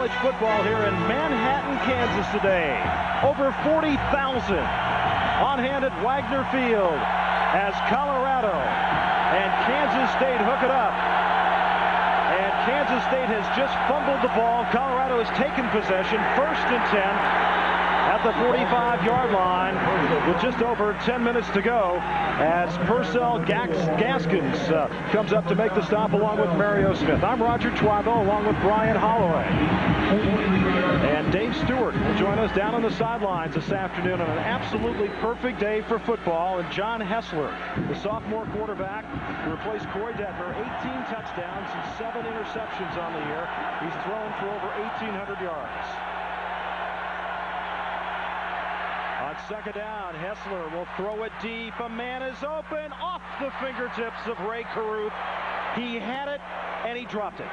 college football here in Manhattan, Kansas today. Over 40,000 on hand at Wagner Field as Colorado and Kansas State hook it up. And Kansas State has just fumbled the ball. Colorado has taken possession, 1st and 10 at the 45-yard line with just over 10 minutes to go as Purcell Gaskins comes up to make the stop along with Mario Smith. I'm Roger Twyvell along with Brian Holloway. And Dave Stewart will join us down on the sidelines this afternoon on an absolutely perfect day for football. And John Hessler, the sophomore quarterback, to replace Koy Detmer, 18 touchdowns and 7 interceptions on the year. He's thrown for over 1,800 yards. On 2nd down, Hessler will throw it deep. A man is open off the fingertips of Ray Caruth. He had it, and he dropped it.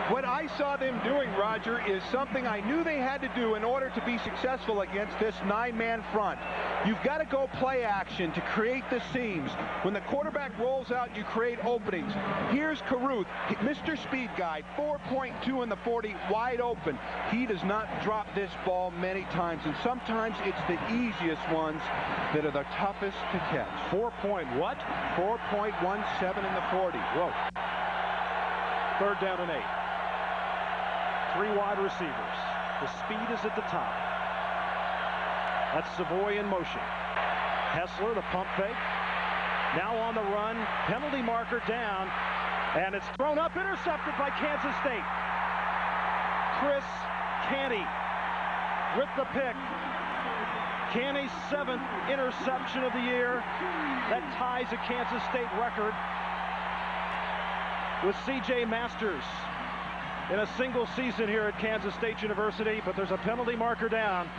What I saw them doing, Roger, is something I knew they had to do in order to be successful against this 9-man front. You've got to go play action to create the seams. When the quarterback rolls out, you create openings. Here's Caruth, Mr. Speed Guy, 4.2 in the 40, wide open. He does not drop this ball many times, and sometimes it's the easiest ones that are the toughest to catch. 4.17 in the 40. Whoa. 3rd down and 8. 3 wide receivers. The speed is at the top. That's Savoy in motion. Hessler, the pump fake. Now on the run. Penalty marker down. And it's thrown up, intercepted by Kansas State. Chris Canty with the pick. Canty's 7th interception of the year. That ties a Kansas State record with C.J. Masters in a single season here at Kansas State University, but there's a penalty marker down.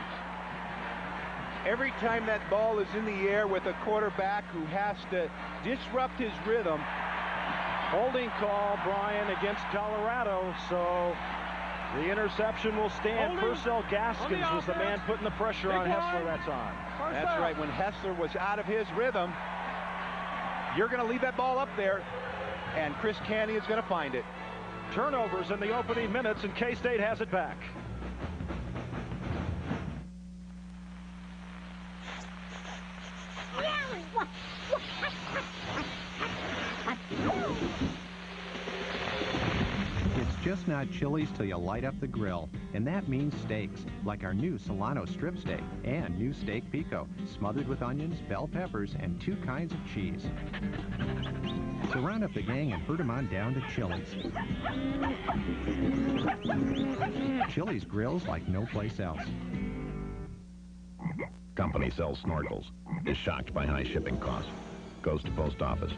Every time that ball is in the air with a quarterback who has to disrupt his rhythm. Holding call, Brian, against Colorado, so the interception will stand. Purcell Gaskins was the man putting the pressure on Hessler that time. That's right. When Hessler was out of his rhythm, you're going to leave that ball up there, and Chris Canty is going to find it. Turnovers in the opening minutes, and K-State has it back. It's just not Chili's till you light up the grill, and that means steaks, like our new Solano strip steak and new steak pico, smothered with onions, bell peppers, and 2 kinds of cheese. So round up the gang and herd them on down to Chili's. Chili's grills like no place else. Company sells snorkels, is shocked by high shipping costs, goes to post office,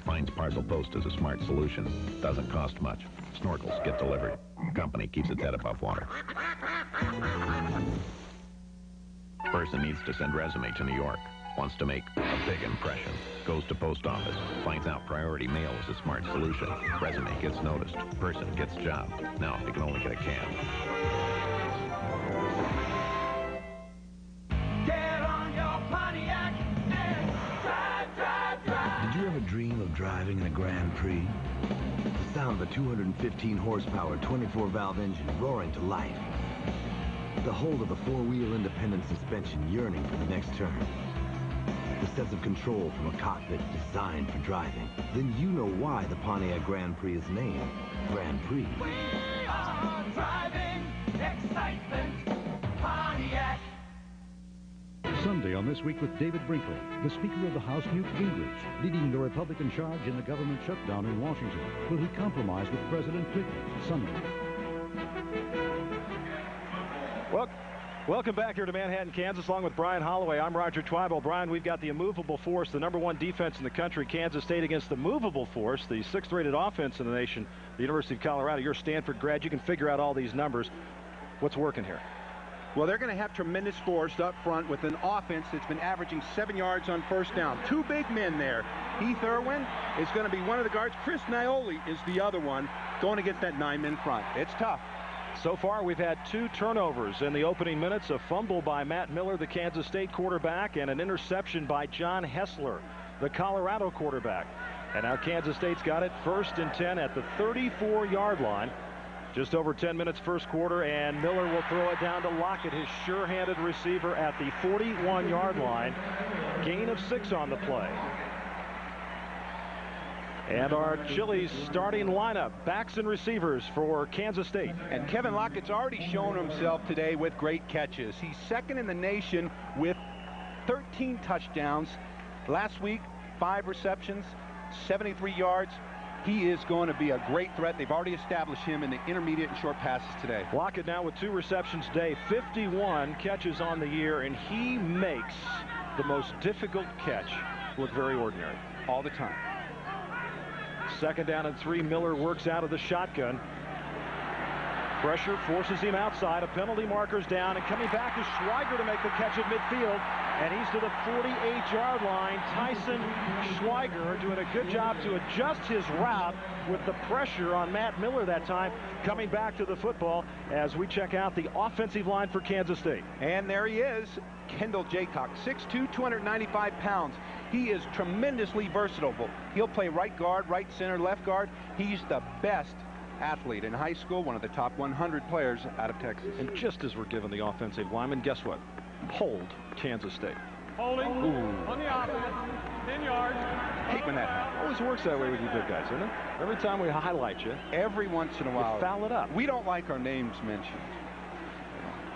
finds parcel post as a smart solution, doesn't cost much. Snorkels get delivered. Company keeps its head above water. Person needs to send resume to New York. Wants to make a big impression. Goes to post office. Finds out priority mail is a smart solution. Resume gets noticed. Person gets job. Now, you can only get a cab. Get on your Pontiac and drive, drive, drive. Did you ever dream of driving in a Grand Prix? The sound of a 215 horsepower 24-valve engine roaring to life. The hold of the 4-wheel independent suspension yearning for the next turn. The sense of control from a cockpit designed for driving. Then you know why the Pontiac Grand Prix is named Grand Prix. We are driving excitement, Pontiac. Sunday on This Week with David Brinkley, the Speaker of the House, Newt Gingrich, leading the Republican charge in the government shutdown in Washington. Will he compromise with President Clinton? Sunday. Welcome back here to Manhattan, Kansas, along with Brian Holloway. I'm Roger Twyvell. Brian, we've got the immovable force, the #1 defense in the country, Kansas State, against the movable force, the 6th-rated offense in the nation, the University of Colorado. You're a Stanford grad. You can figure out all these numbers. What's working here? Well, they're going to have tremendous force up front with an offense that's been averaging 7 yards on 1st down. 2 big men there. Heath Irwin is going to be one of the guards. Chris Neuheisel is the other one going against that 9-man front. It's tough. So far, we've had 2 turnovers in the opening minutes, a fumble by Matt Miller, the Kansas State quarterback, and an interception by John Hessler, the Colorado quarterback. And now Kansas State's got it 1st and 10 at the 34-yard line. Just over 10 minutes first quarter, and Miller will throw it down to Lockett, his sure-handed receiver at the 41-yard line. Gain of 6 on the play. And our Chili's starting lineup, backs and receivers for Kansas State. And Kevin Lockett's already shown himself today with great catches. He's second in the nation with 13 touchdowns. Last week, 5 receptions, 73 yards. He is going to be a great threat. They've already established him in the intermediate and short passes today. Lockett now with 2 receptions today, 51 catches on the year, and he makes the most difficult catch look very ordinary. All the time. Second down and 3. Miller works out of the shotgun. Pressure forces him outside. A penalty marker's down, and coming back is Schweiger to make the catch at midfield. And he's to the 48-yard line. Tyson Schweiger doing a good job to adjust his route with the pressure on Matt Miller that time. Coming back to the football as we check out the offensive line for Kansas State. And there he is, Kendall Jaycock, 6'2", 295 pounds. He is tremendously versatile. He'll play right guard, right center, left guard. He's the best athlete in high school, one of the top 100 players out of Texas. And just as we're giving the offensive lineman, guess what? Hold Kansas State. Holding on the offense, 10 yards. Hate when that happens. Always works that way with you big guys, doesn't it? Every time we highlight you, every once in a while, you foul it up. We don't like our names mentioned.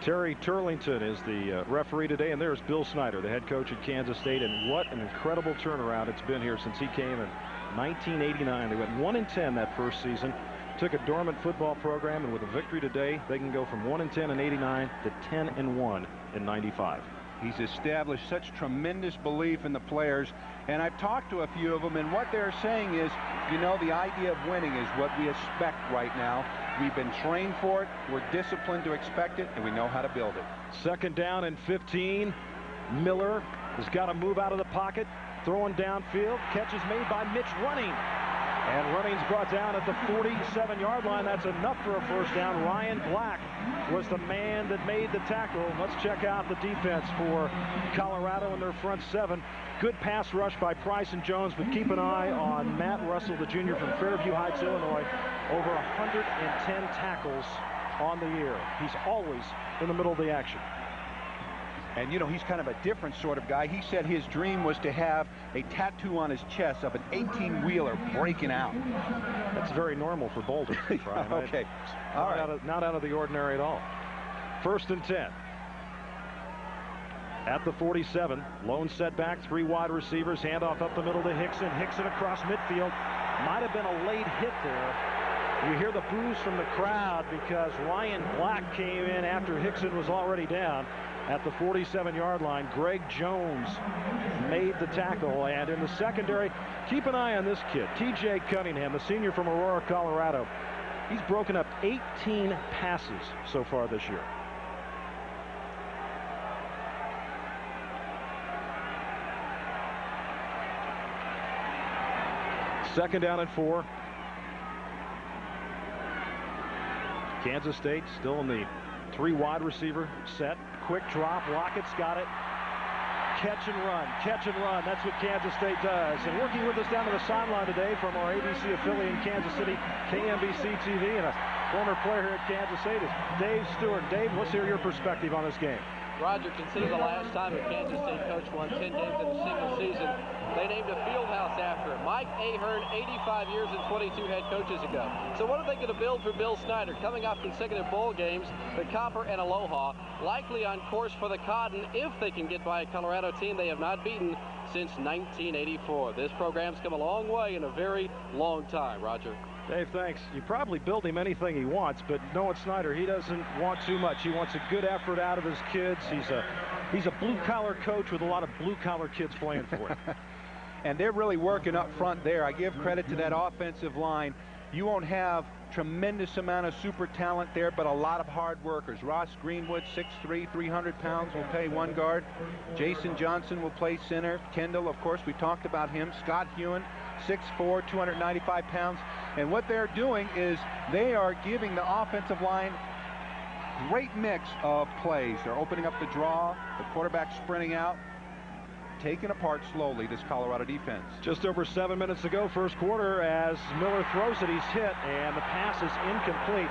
Terry Turlington is the referee today, and there's Bill Snyder, the head coach at Kansas State, and what an incredible turnaround it's been here since he came in 1989. They went 1-10 that first season. Took a dormant football program, and with a victory today, they can go from 1-10 in '89 to 10-1 in '95. He's established such tremendous belief in the players, and I've talked to a few of them, and what they're saying is, you know, the idea of winning is what we expect right now. We've been trained for it, we're disciplined to expect it, and we know how to build it. Second down and 15. Miller has got to move out of the pocket, throwing downfield. Catch is made by Mitch Running. And Running's brought down at the 47-yard line. That's enough for a first down. Ryan Black was the man that made the tackle. Let's check out the defense for Colorado in their front 7. Good pass rush by Price and Jones, but keep an eye on Matt Russell, the junior from Fairview Heights, Illinois. Over 110 tackles on the year. He's always in the middle of the action. And, you know, he's kind of a different sort of guy. He said his dream was to have a tattoo on his chest of an 18-wheeler breaking out. That's very normal for Boulder. Okay. All right. Not out of the ordinary at all. First and 10. At the 47. Lone setback. 3 wide receivers. Handoff up the middle to Hickson. Hickson across midfield. Might have been a late hit there. You hear the boos from the crowd because Ryan Black came in after Hickson was already down. At the 47-yard line, Greg Jones made the tackle. And in the secondary, keep an eye on this kid, T.J. Cunningham, the senior from Aurora, Colorado. He's broken up 18 passes so far this year. Second down and 4. Kansas State still in the 3 wide receiver set. Quick drop. Lockett's got it. Catch and run. Catch and run. That's what Kansas State does. And working with us down to the sideline today from our ABC affiliate in Kansas City, KMBC TV, and a former player here at Kansas State is Dave Stewart. Dave, let's hear your perspective on this game. Roger, consider the last time a Kansas State coach won 10 games in a single season. They named a field house after it. Mike Ahern, 85 years and 22 head coaches ago. So what are they going to build for Bill Snyder? Coming off consecutive bowl games, the Copper and Aloha, likely on course for the Cotton if they can get by a Colorado team they have not beaten since 1984. This program's come a long way in a very long time, Roger. Dave, thanks. You probably build him anything he wants, but knowing Snyder, he doesn't want too much. He wants a good effort out of his kids. He's a blue-collar coach with a lot of blue-collar kids playing for him. And they're really working up front there. I give credit to that offensive line. You won't have tremendous amount of super talent there, but a lot of hard workers. Ross Greenwood, 6'3", 300 pounds, will play one guard. Jason Johnson will play center. Kendall, of course, we talked about him. Scott Hewen, 6'4", 295 pounds. And what they're doing is they are giving the offensive line great mix of plays. They're opening up the draw, the quarterback sprinting out, taken apart slowly, this Colorado defense. Just over 7 minutes to go, first quarter, as Miller throws it, he's hit, and the pass is incomplete.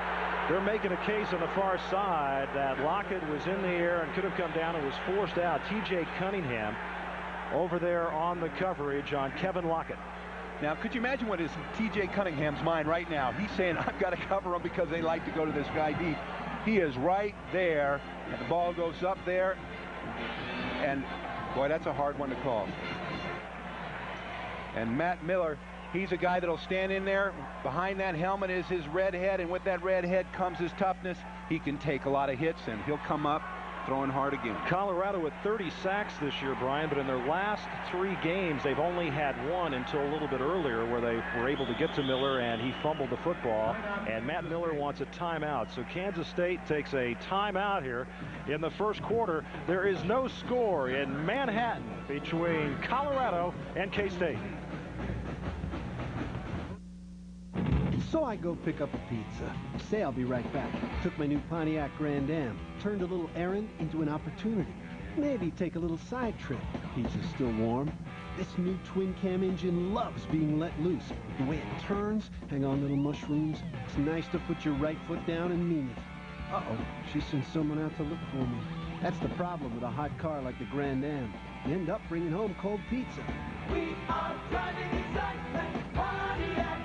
They're making a case on the far side that Lockett was in the air and could have come down and was forced out. T.J. Cunningham over there on the coverage on Kevin Lockett. Now, could you imagine what is T.J. Cunningham's mind right now? He's saying, I've got to cover him because they like to go to this guy deep. He is right there, and the ball goes up there. And, boy, that's a hard one to call. And Matt Miller, he's a guy that'll stand in there. Behind that helmet is his red head, and with that red head comes his toughness. He can take a lot of hits, and he'll come up throwing hard again. Colorado with 30 sacks this year, Brian, but in their last 3 games, they've only had one until a little bit earlier where they were able to get to Miller, and he fumbled the football, and Matt Miller wants a timeout. So Kansas State takes a timeout here in the first quarter. There is no score in Manhattan between Colorado and K-State. So I go pick up a pizza. Say I'll be right back. Took my new Pontiac Grand Am. Turned a little errand into an opportunity. Maybe take a little side trip. Pizza's still warm. This new twin cam engine loves being let loose. The way it turns, hang on little mushrooms. It's nice to put your right foot down and mean it. Uh-oh, she sent someone out to look for me. That's the problem with a hot car like the Grand Am. You end up bringing home cold pizza. We are driving excitement, Pontiac.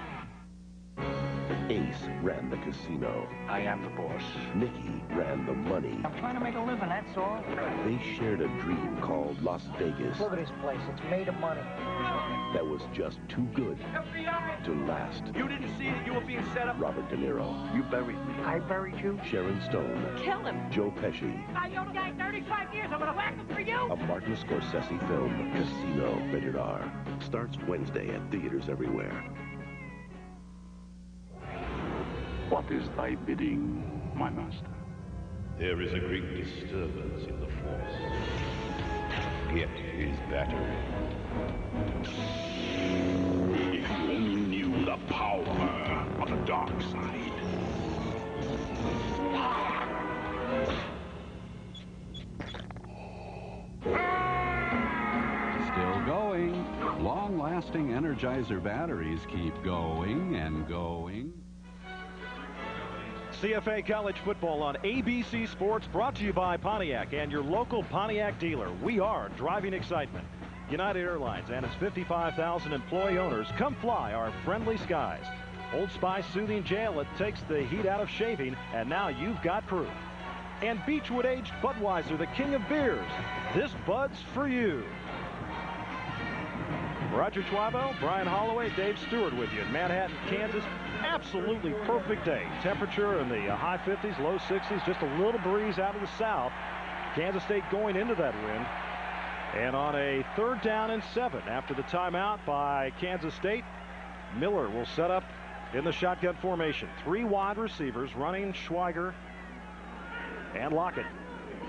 Ace ran the casino. I am the boss. Nicky ran the money. I'm trying to make a living, that's all. They shared a dream called Las Vegas Look at this place. It's made of money. that was just too good to last. You didn't see that you were being set up? Robert De Niro. You buried me. I buried you? Sharon Stone. Kill him. Joe Pesci. I owe the guy 35 years. I'm going to whack him for you. A Martin Scorsese film, Casino, rated R. Starts Wednesday at theaters everywhere. What is thy bidding, my master? There is a great disturbance in the Force. Get his battery. If you only knew the power of the dark side. Still going. Long-lasting Energizer batteries keep going and going. CFA College Football on ABC Sports, brought to you by Pontiac and your local Pontiac dealer. We are driving excitement. United Airlines and its 55,000 employee owners, come fly our friendly skies. Old Spice Soothing Gel, it takes the heat out of shaving, and now you've got proof. And Beechwood Aged Budweiser, the king of beers. This Bud's for you. Roger Schwabo, Brian Holloway, Dave Stewart with you in Manhattan, Kansas. Absolutely perfect day. Temperature in the high 50s, low 60s, just a little breeze out of the south. Kansas State going into that wind. And on a 3rd down and 7 after the timeout by Kansas State, Miller will set up in the shotgun formation. 3 wide receivers running, Schweiger and Lockett.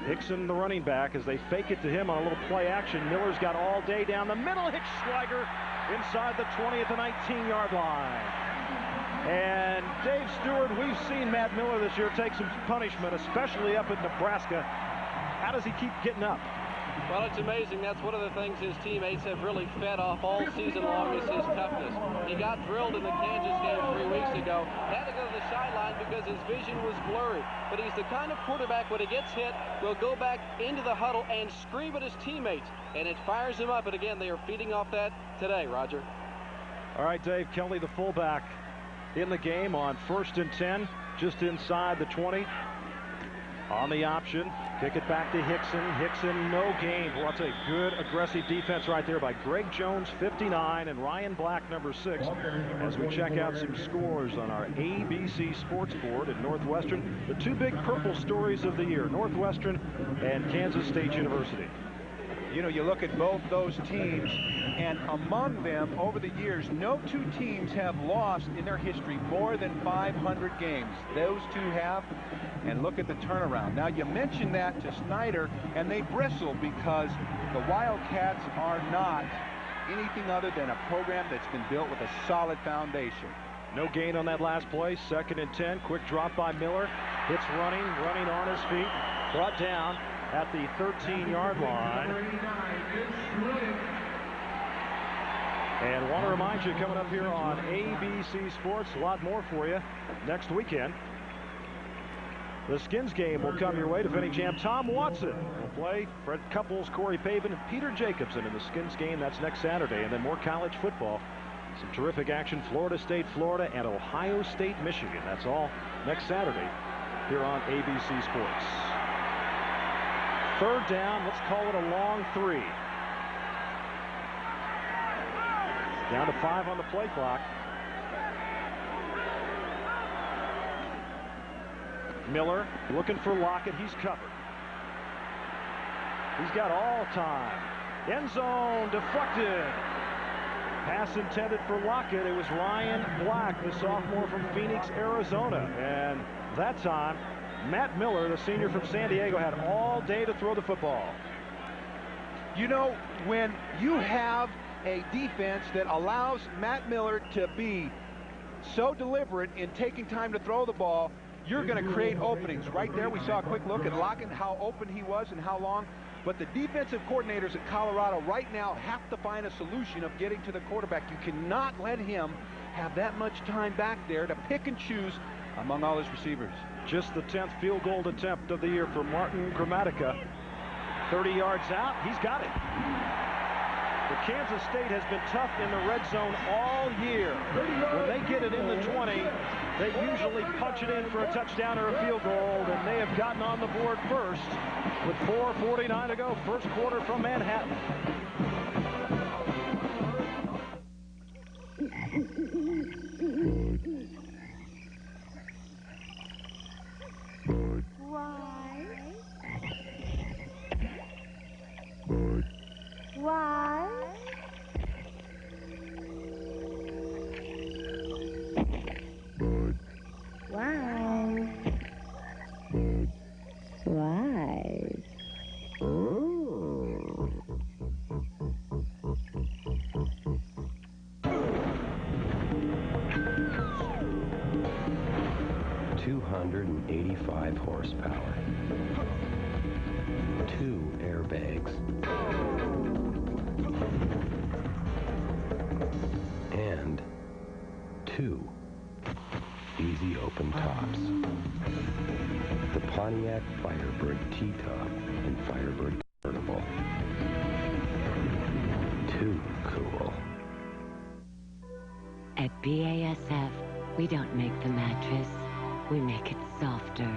Hickson, the running back, as they fake it to him on a little play action. Miller's got all day down the middle. Hicks Schweiger inside the 20 at the 19-yard line. And Dave Stewart, we've seen Matt Miller this year take some punishment, especially up in Nebraska. How does he keep getting up? Well, it's amazing. That's one of the things his teammates have really fed off all season long is his toughness. He got drilled in the Kansas game 3 weeks ago. Had to go to the sideline because his vision was blurry. But he's the kind of quarterback, when he gets hit, will go back into the huddle and scream at his teammates. And it fires him up. And again, they are feeding off that today, Roger. All right, Dave, Kelly, the fullback, in the game on 1st and 10, just inside the 20. On the option, kick it back to Hickson. Hickson, no gain. Well, that's a good aggressive defense right there by Greg Jones, 59, and Ryan Black, number 6. As we check out some scores on our ABC Sports Board at Northwestern, the 2 big purple stories of the year, Northwestern and Kansas State University. You know, you look at both those teams, and among them, over the years, no 2 teams have lost in their history more than 500 games. Those 2 have, and look at the turnaround. Now, you mentioned that to Snyder, and they bristle because the Wildcats are not anything other than a program that's been built with a solid foundation. No gain on that last play. 2nd and 10. Quick drop by Miller. Hits running on his feet. Brought down at the 13-yard line. And want to remind you, coming up here on ABC Sports, a lot more for you next weekend. The Skins game will come your way. Defending champ Tom Watson will play. Fred Couples, Corey Pavin, and Peter Jacobson in the Skins game. That's next Saturday. And then more college football. Some terrific action. Florida State, Florida, and Ohio State, Michigan. That's all next Saturday here on ABC Sports. 3rd down. Let's call it a long 3. Down to 5 on the play clock. Miller looking for Lockett. He's covered. He's got all time. End zone deflected. Pass intended for Lockett. It was Ryan Black, the sophomore from Phoenix, Arizona. And that time, Matt Miller, the senior from San Diego, had all day to throw the football. You know, when you have a defense that allows Matt Miller to be so deliberate in taking time to throw the ball, you're going to create openings. Right there, we saw a quick look at Lockett, how open he was and how long. But the defensive coordinators at Colorado right now have to find a solution of getting to the quarterback. You cannot let him have that much time back there to pick and choose among all his receivers. Just the 10th field goal attempt of the year for Martin Gramatica. 30 yards out. He's got it. But Kansas State has been tough in the red zone all year. When they get it in the 20, they usually punch it in for a touchdown or a field goal, and they have gotten on the board first with 4:49 to go. First quarter from Manhattan. Why? Why? Oh. 285 horsepower. 2 airbags. And 2 easy open tops. The Pontiac Firebird T-Top and Firebird Convertible. Too cool. At BASF, we don't make the mattress, we make it softer.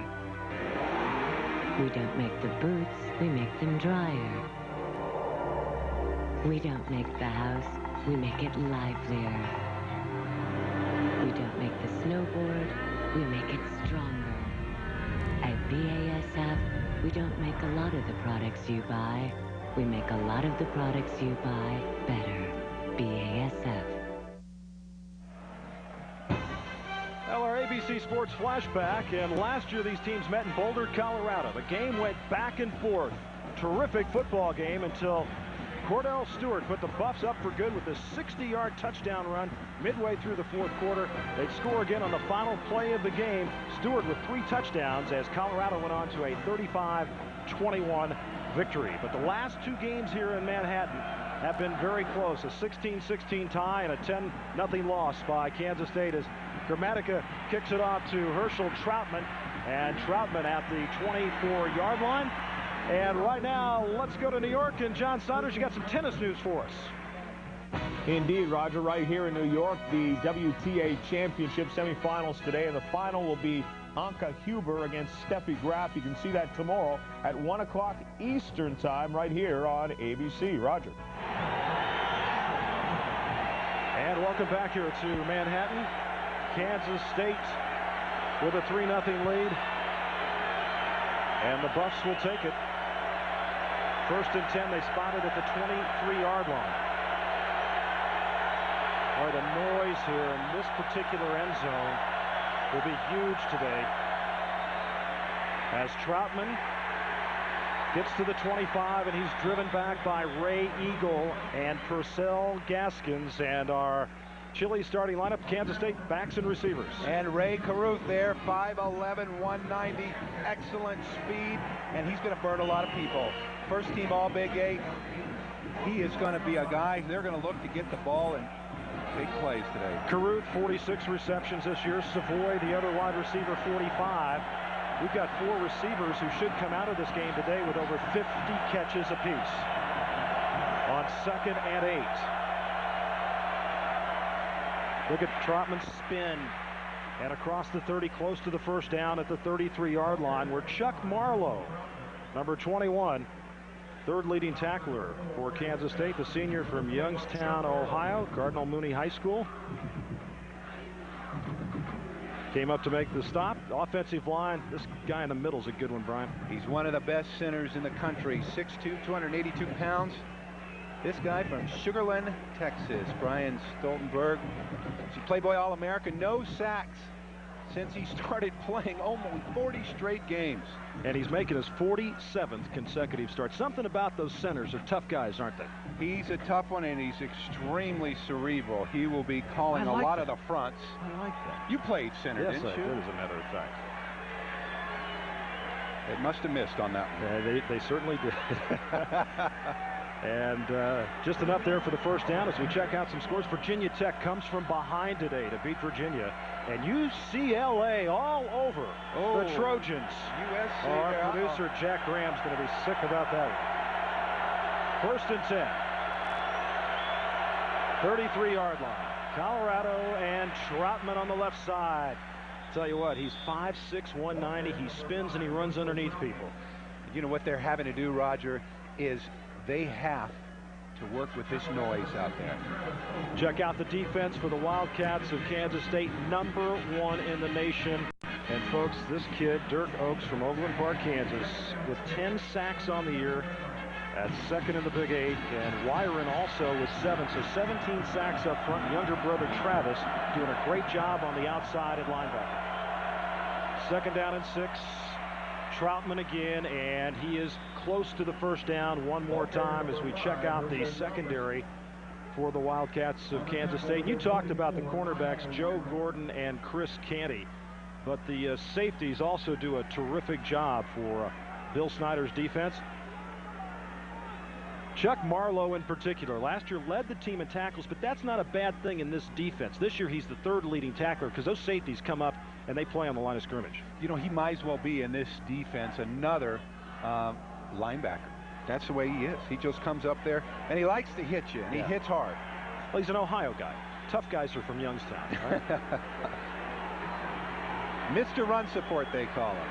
We don't make the boots, we make them drier. We don't make the house, we make it livelier. We don't make the snowboard, we make it stronger. At BASF, we don't make a lot of the products you buy. We make a lot of the products you buy better. BASF. Well, our ABC Sports flashback, and last year these teams met in Boulder, Colorado. The game went back and forth. Terrific football game until Cordell Stewart put the Buffs up for good with a 60-yard touchdown run midway through the 4th quarter. They'd score again on the final play of the game. Stewart with 3 touchdowns as Colorado went on to a 35-21 victory. But the last 2 games here in Manhattan have been very close. A 16-16 tie and a 10-0 loss by Kansas State as Gramatica kicks it off to Herschel Troutman. And Troutman at the 24-yard line. And right now, let's go to New York. And John Saunders, you got some tennis news for us. Indeed, Roger. Right here in New York, the WTA Championship semifinals today. And the final will be Anka Huber against Steffi Graf. You can see that tomorrow at 1 o'clock Eastern time right here on ABC. Roger. And welcome back here to Manhattan. Kansas State with a 3-0 lead. And the Buffs will take it. 1st and 10, they spotted at the 23-yard line. Boy, the noise here in this particular end zone will be huge today. As Troutman gets to the 25, and he's driven back by Ray Eagle and Purcell Gaskins. And our Chile starting lineup, Kansas State backs and receivers. And Ray Carruth there, 5'11", 190, excellent speed, and he's going to burn a lot of people. First team All Big 8. He is going to be a guy they're going to look to get the ball in big plays today. Carruth, 46 receptions this year. Savoy, the other wide receiver, 45. We've got 4 receivers who should come out of this game today with over 50 catches apiece. On 2nd and 8. Look at Trotman's spin. And across the 30, close to the first down at the 33-yard line, where Chuck Marlowe, number 21, third leading tackler for Kansas State, the senior from Youngstown, Ohio, Cardinal Mooney High School. Came up to make the stop. Offensive line, this guy in the middle is a good one, Brian. He's one of the best centers in the country, 6'2", 282 pounds. This guy from Sugar Land, Texas, Brian Stoltenberg. He's a Playboy All-American, no sacks since he started playing, almost 40 straight games. And he's making his 47th consecutive start. Something about those centers are tough guys, aren't they? He's a tough one, and he's extremely cerebral. He will be calling a lot of the fronts. I like that. You played center, yes, didn't you? Yes, I did, as a matter of fact. It must have missed on that one. Yeah, they certainly did. And just enough there for the first down as we check out some scores. Virginia Tech comes from behind today to beat Virginia. And UCLA all over the Trojans. USC. Our producer Jack Graham's going to be sick about that one. 1st and 10. 33-yard line. Colorado and Troutman on the left side. Tell you what, he's 5'6", 190. He spins and he runs underneath people. You know what they're having to do, Roger, is they have to work with this noise out there. Check out the defense for the Wildcats of Kansas State, number 1 in the nation. And folks, this kid, Dirk Oaks from Overland Park, Kansas, with 10 sacks on the year at 2nd in the Big 8, and Wyron also with 7, so 17 sacks up front. Younger brother Travis doing a great job on the outside at linebacker. 2nd down and 6. Troutman again, and he is close to the first down one more time as we check out the secondary for the Wildcats of Kansas State. You talked about the cornerbacks, Joe Gordon and Chris Canty, but the safeties also do a terrific job for Bill Snyder's defense. Chuck Marlowe in particular, last year led the team in tackles, but that's not a bad thing in this defense. This year he's the 3rd leading tackler because those safeties come up and they play on the line of scrimmage. You know, he might as well be in this defense another linebacker. That's the way he is. He just comes up there and he likes to hit you, and he hits hard. Well, he's an Ohio guy. Tough guys are from Youngstown, right? Mr. Run Support, they call him.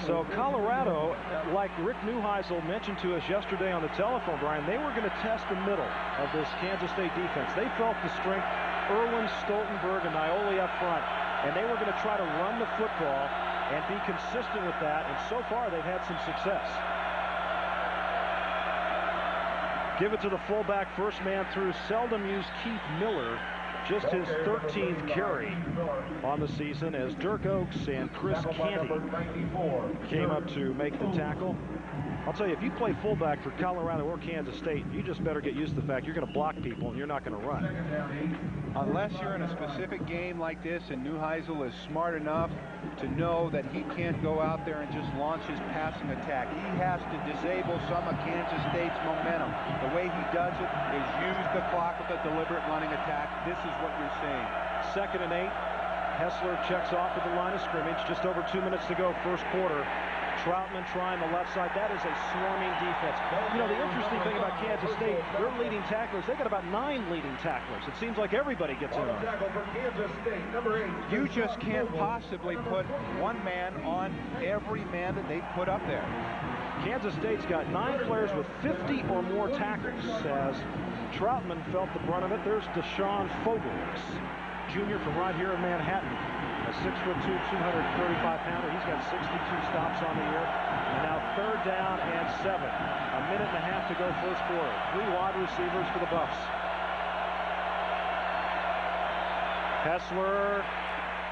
So Colorado, like Rick Neuheisel mentioned to us yesterday on the telephone, Brian, they were going to test the middle of this Kansas State defense. They felt the strength, Erwin, Stoltenberg, and Naioli up front, and they were going to try to run the football and be consistent with that, and so far they've had some success. Give it to the fullback, first man through, seldom used Keith Miller. Just his 13th carry on the season as Dirk Oaks and Chris Canty came up to make the tackle. I'll tell you, if you play fullback for Colorado or Kansas State, you just better get used to the fact you're going to block people and you're not going to run. Unless you're in a specific game like this, and Neuheisel is smart enough to know that he can't go out there and just launch his passing attack. He has to disable some of Kansas State's momentum. The way he does it is use the clock with a deliberate running attack. This is what you're seeing. 2nd and 8. Hessler checks off at the line of scrimmage. Just over 2 minutes to go, first quarter. Troutman trying the left side. That is a swarming defense. You know, the interesting thing about Kansas State, their leading tacklers, they got about 9 leading tacklers. It seems like everybody gets in on it. You just can't possibly put one man on every man that they put up there. Kansas State's got 9 players with 50 or more tackles as Troutman felt the brunt of it. There's Deshaun Fogels, junior from right here in Manhattan. A 6'2", 235-pounder. He's got 62 stops on the year. And now 3rd down and 7. A minute and a half to go first quarter. 3 wide receivers for the Buffs. Hessler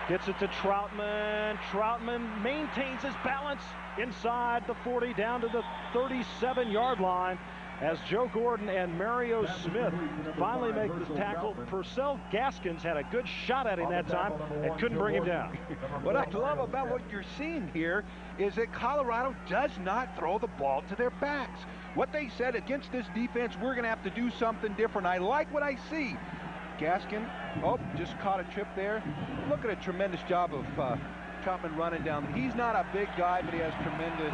gets it to Troutman. Troutman maintains his balance inside the 40 down to the 37-yard line. as Joe Gordon and Mario Smith finally make the tackle. Purcell Gaskins had a good shot at him that time and couldn't bring him down. What I love about what you're seeing here is that Colorado does not throw the ball to their backs. What they said against this defense, we're going to have to do something different. I like what I see. Gaskin, just caught a trip there. Look at a tremendous job of Troutman running down. He's not a big guy, but he has tremendous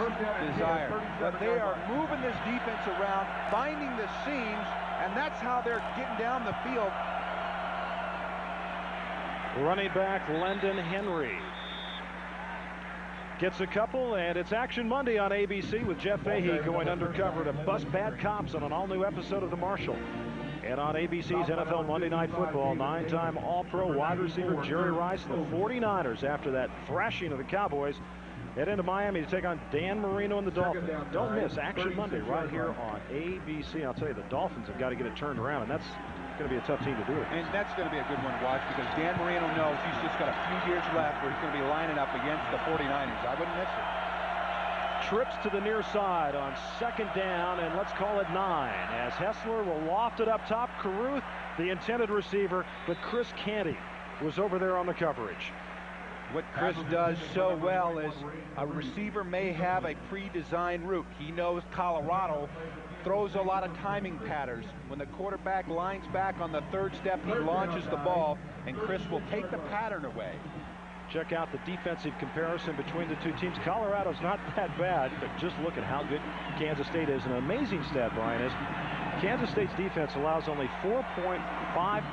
desire. But they are moving this defense around, finding the seams, and that's how they're getting down the field. Running back Lendon Henry gets a couple, and it's Action Monday on ABC with Jeff Fahey going undercover to bust bad cops on an all-new episode of The Marshal. And on ABC's NFL Monday Night Football, 9-time All-Pro wide receiver Jerry Rice and the 49ers, after that thrashing of the Cowboys, head into Miami to take on Dan Marino and the Dolphins. Don't miss Action Monday right here on ABC. I'll tell you, the Dolphins have got to get it turned around, and that's going to be a tough team to do it. And that's going to be a good one to watch, because Dan Marino knows he's just got a few years left where he's going to be lining up against the 49ers. I wouldn't miss it. Trips to the near side on second down, and let's call it 9, as Hessler will loft it up top. Carruth, the intended receiver, but Chris Canty was over there on the coverage. What Chris does so well is a receiver may have a pre-designed route. He knows Colorado throws a lot of timing patterns. When the quarterback lines back on the third step, he launches the ball, and Chris will take the pattern away. Check out the defensive comparison between the two teams. Colorado's not that bad, but just look at how good Kansas State is. An amazing stat, Brian, is Kansas State's defense allows only 4.5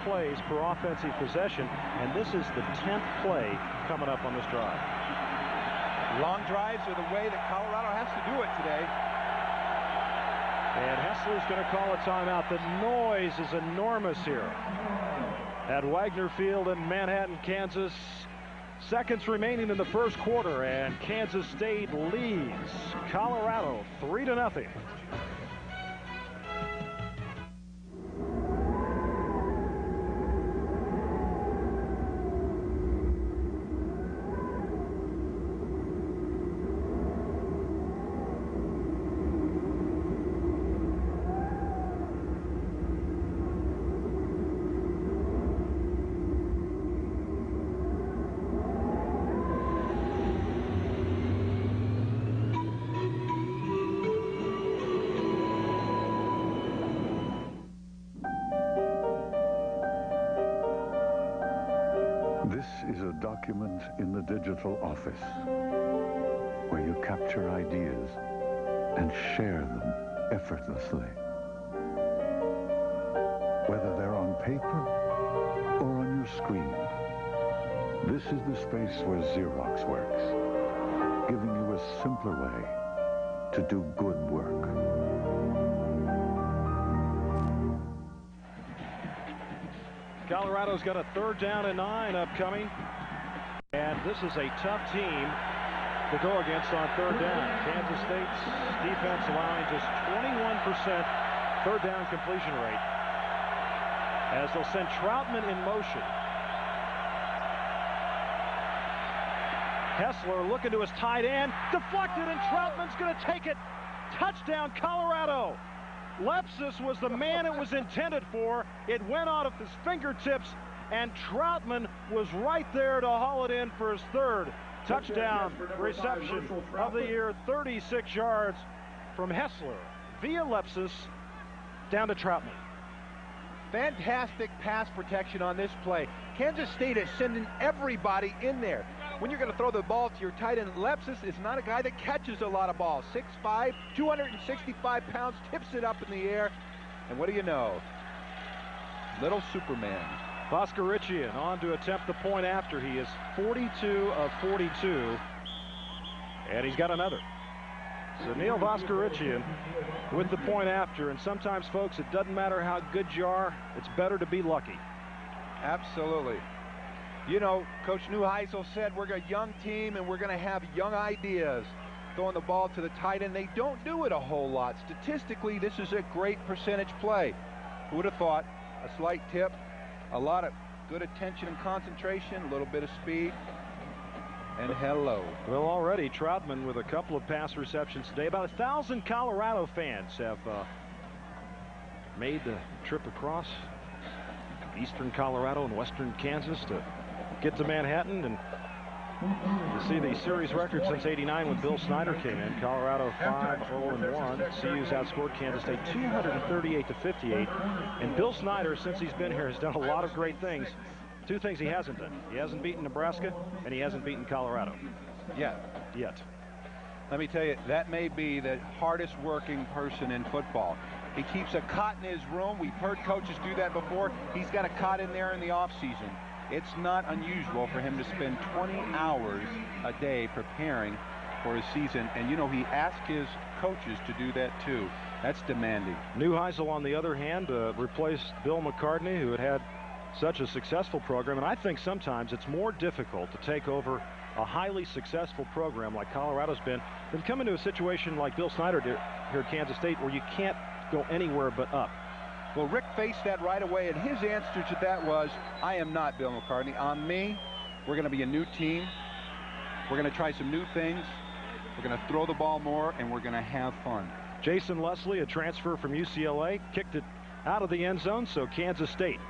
plays per offensive possession, and this is the 10th play coming up on this drive. Long drives are the way that Colorado has to do it today. And Hessler's going to call a timeout. The noise is enormous here at Wagner Field in Manhattan, Kansas. Seconds remaining in the first quarter, and Kansas State leads Colorado 3-0. This is a document in the digital office where you capture ideas and share them effortlessly. Whether they're on paper or on your screen, this is the space where Xerox works, giving you a simpler way to do good work. Colorado's got a 3rd down and 9 upcoming, and this is a tough team to go against on 3rd down. Kansas State's defense allowing just 21% 3rd down completion rate, as they'll send Troutman in motion. Hessler looking to his tight end, deflected, and Troutman's going to take it. Touchdown, Colorado. Lepsis was the man it was intended for. It went out of his fingertips, and Troutman was right there to haul it in for his 3rd touchdown reception of the year. 36 yards from Hessler via Lepsis down to Troutman. Fantastic pass protection on this play. Kansas State is sending everybody in there. When you're going to throw the ball to your tight end, Lepsis is not a guy that catches a lot of balls. 6'5", 265 pounds, tips it up in the air, and what do you know? Little Superman. Voskerichian on to attempt the point after. He is 42 of 42, and he's got another. So Neil Voskerichian with the point after, and sometimes, folks, it doesn't matter how good you are, it's better to be lucky. Absolutely. You know, Coach Neuheisel said we're a young team and we're going to have young ideas. Throwing the ball to the tight end, they don't do it a whole lot. Statistically, this is a great percentage play. Who would have thought? A slight tip, a lot of good attention and concentration, a little bit of speed, and hello. Well, already Troutman with a couple of pass receptions today. About 1,000 Colorado fans have made the trip across eastern Colorado and western Kansas to get to Manhattan. And you see the series record since '89 when Bill Snyder came in. Colorado 5-0-1. CU's outscored Kansas State 238-58. And Bill Snyder, since he's been here, has done a lot of great things. Two things he hasn't done. He hasn't beaten Nebraska, and he hasn't beaten Colorado. Yet. Let me tell you, that may be the hardest working person in football. He keeps a cot in his room. We've heard coaches do that before. He's got a cot in there in the off season. It's not unusual for him to spend 20 hours a day preparing for his season. And, you know, he asks his coaches to do that, too. That's demanding. Neuheisel, on the other hand, replaced Bill McCartney, who had such a successful program. And I think sometimes it's more difficult to take over a highly successful program like Colorado's been than come into a situation like Bill Snyder did here at Kansas State, where you can't go anywhere but up. Well, Rick faced that right away, and his answer to that was, I am not Bill McCartney. On me, we're going to be a new team. We're going to try some new things. We're going to throw the ball more, and we're going to have fun. Jason Leslie, a transfer from UCLA, kicked it out of the end zone, so Kansas State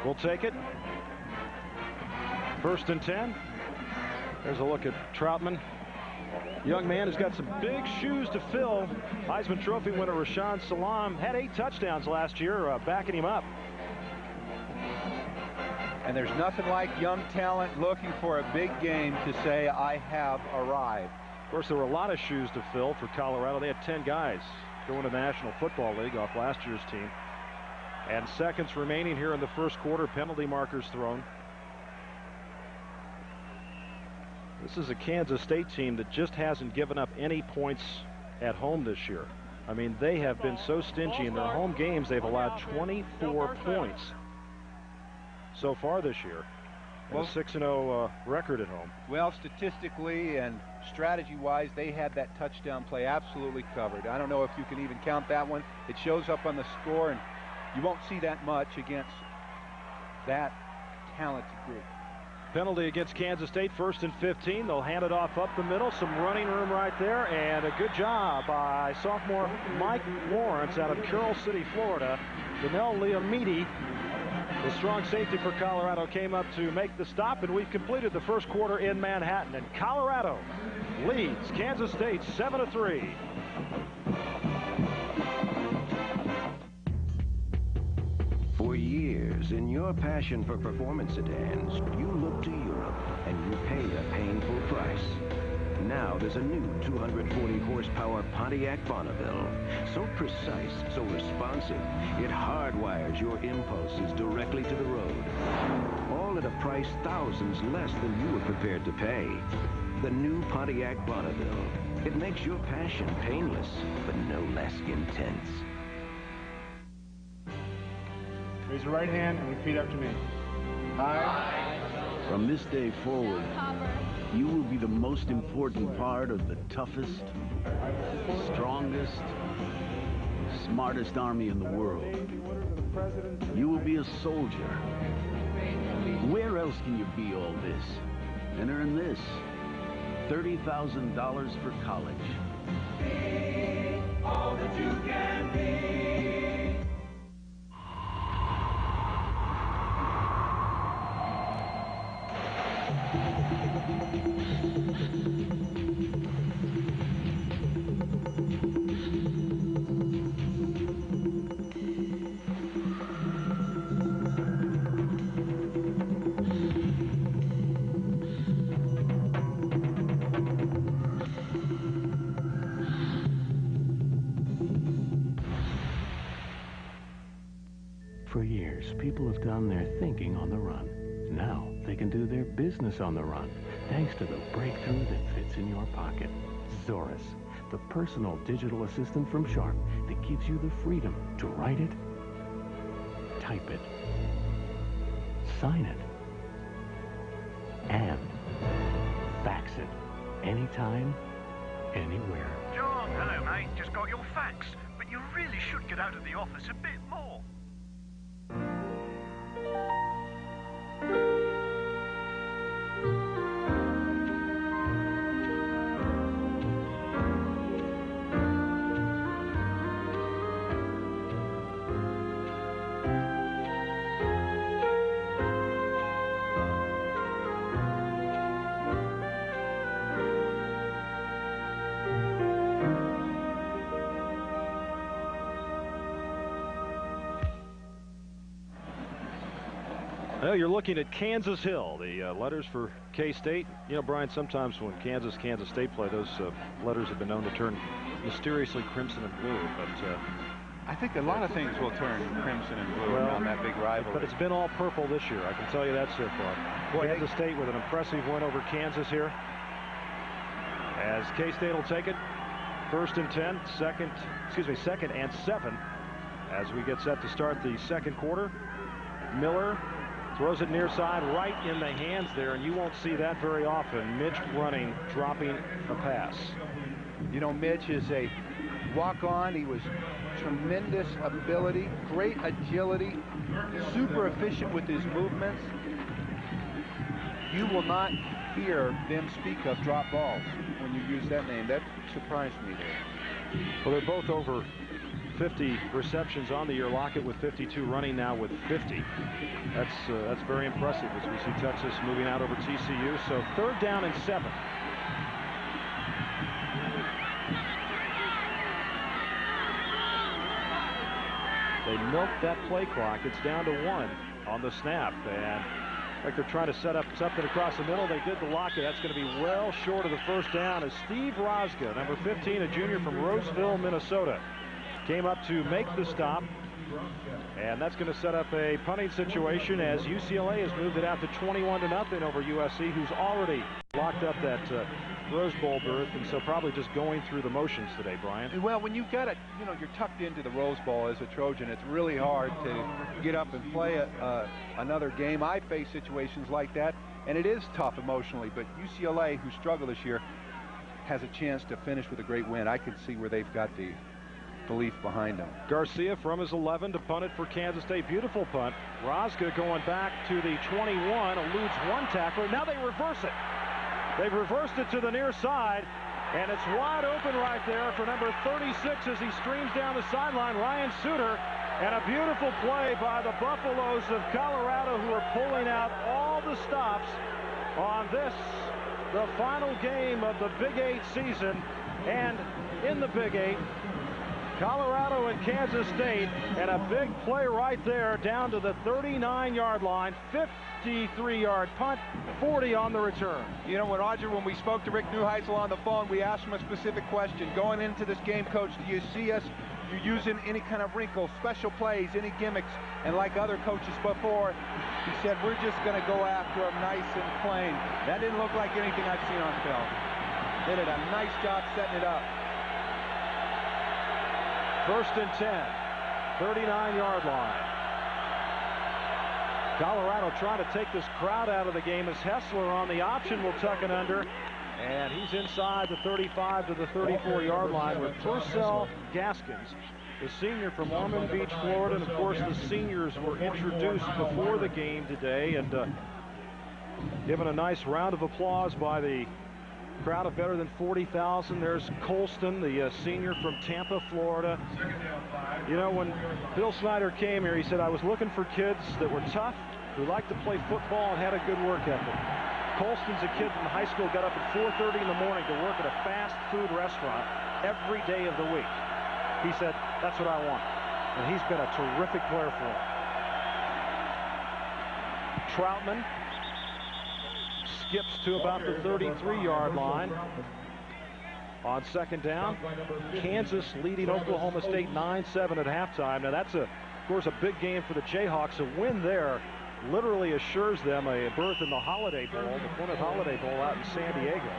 will take it. 1st and 10. There's a look at Troutman. Young man who's got some big shoes to fill. Heisman Trophy winner Rashaan Salaam had 8 touchdowns last year, backing him up. And there's nothing like young talent looking for a big game to say, I have arrived. Of course, there were a lot of shoes to fill for Colorado. They had 10 guys going to the National Football League off last year's team. And seconds remaining here in the first quarter. Penalty markers thrown. This is a Kansas State team that just hasn't given up any points at home this year. I mean, they have been so stingy in their home games. They've allowed 24 points so far this year. Well, a 6-0 record at home. Well, statistically and strategy-wise, they had that touchdown play absolutely covered. I don't know if you can even count that one. It shows up on the score, and you won't see that much against that talented group. Penalty against Kansas State, 1st and 15. They'll hand it off up the middle. Some running room right there, and a good job by sophomore Mike Lawrence out of Carroll City, Florida. Donnell Liamidi, the strong safety for Colorado, came up to make the stop, and we've completed the first quarter in Manhattan. And Colorado leads Kansas State 7-3. For years, in your passion for performance sedans, you look to Europe and you pay a painful price. Now there's a new 240 horsepower Pontiac Bonneville. So precise, so responsive, it hardwires your impulses directly to the road. All at a price thousands less than you were prepared to pay. The new Pontiac Bonneville. It makes your passion painless, but no less intense. Raise your right hand and repeat after me. I. From this day forward, you will be the most important part of the toughest, strongest, smartest army in the world. You will be a soldier. Where else can you be all this and earn this? $30,000 for college. Be all that you can be. For years, people have done their thinking on the run. Now, they can do their business on the run, thanks to the breakthrough that fits in your pocket. Zorus, the personal digital assistant from Sharp that gives you the freedom to write it, type it, sign it, and fax it anytime, anywhere. John, hello, mate. Just got your fax. But you really should get out of the office a bit more. Well, you're looking at Kansas Hill, the letters for K-State. You know, Brian, sometimes when Kansas State play, those letters have been known to turn mysteriously crimson and blue. But I think a lot of things will turn crimson and blue around that big rivalry. But it's been all purple this year. I can tell you that so far. Kansas State with an impressive win over Kansas here. As K-State will take it, 1st and 10, second and 7, as we get set to start the second quarter. Miller throws it near side, right in the hands there, and you won't see that very often. Mitch running, dropping a pass. You know, Mitch is a walk-on. He was tremendous ability, great agility, super efficient with his movements. You will not hear them speak of drop balls when you use that name. That surprised me there. Well, they're both over 50 receptions on the year. Lockett with 52, running now with 50. That's very impressive as we see Texas moving out over TCU. So 3rd down and 7. They milked that play clock. It's down to 1 on the snap, and like they're trying to set up something across the middle. They did the Lockett. That's going to be well short of the 1st down as Steve Rosga, number 15, a junior from Roseville, Minnesota, came up to make the stop. And that's going to set up a punting situation as UCLA has moved it out to 21-0 over USC, who's already locked up that Rose Bowl berth, and so probably just going through the motions today, Brian. Well, when you've got it, you know, you're tucked into the Rose Bowl as a Trojan, it's really hard to get up and play another game. I face situations like that, and it is tough emotionally, but UCLA, who struggled this year, has a chance to finish with a great win. I can see where they've got the belief behind them. Garcia from his 11 to punt it for Kansas State. Beautiful punt. Rosga going back to the 21, eludes one tackler. Now they reverse it. They've reversed it to the near side, and it's wide open right there for number 36 as he streams down the sideline, Ryan Suter. And a beautiful play by the Buffaloes of Colorado, who are pulling out all the stops on this, the final game of the Big 8 season. And in the Big 8, Colorado and Kansas State, and a big play right there down to the 39-yard line, 53-yard punt, 40 on the return. You know, when we spoke to Rick Neuheisel on the phone, we asked him a specific question. Going into this game, Coach, do you see us using any kind of wrinkles, special plays, any gimmicks? And like other coaches before, he said, we're just going to go after them nice and plain. That didn't look like anything I've seen on film. They did a nice job setting it up. 1st and 10, 39-yard line. Colorado trying to take this crowd out of the game as Hessler on the option will tuck it under. And he's inside the 35 to the 34-yard line with Purcell Gaskins, the senior from Ormond Beach, Florida. And, of course, the seniors were introduced before the game today and given a nice round of applause by the crowd of better than 40,000. There's Colston, the senior from Tampa, Florida. You know, when Bill Snyder came here, he said, I was looking for kids that were tough, who liked to play football and had a good work ethic. Colston's a kid in high school, got up at 4:30 in the morning to work at a fast food restaurant every day of the week. He said, that's what I want. And he's been a terrific player for him. Troutman skips to about the 33-yard line on 2nd down. Kansas leading Oklahoma State 9-7 at halftime. Now that's, of course, a big game for the Jayhawks. A win there literally assures them a berth in the Holiday Bowl, the Plymouth Holiday Bowl out in San Diego.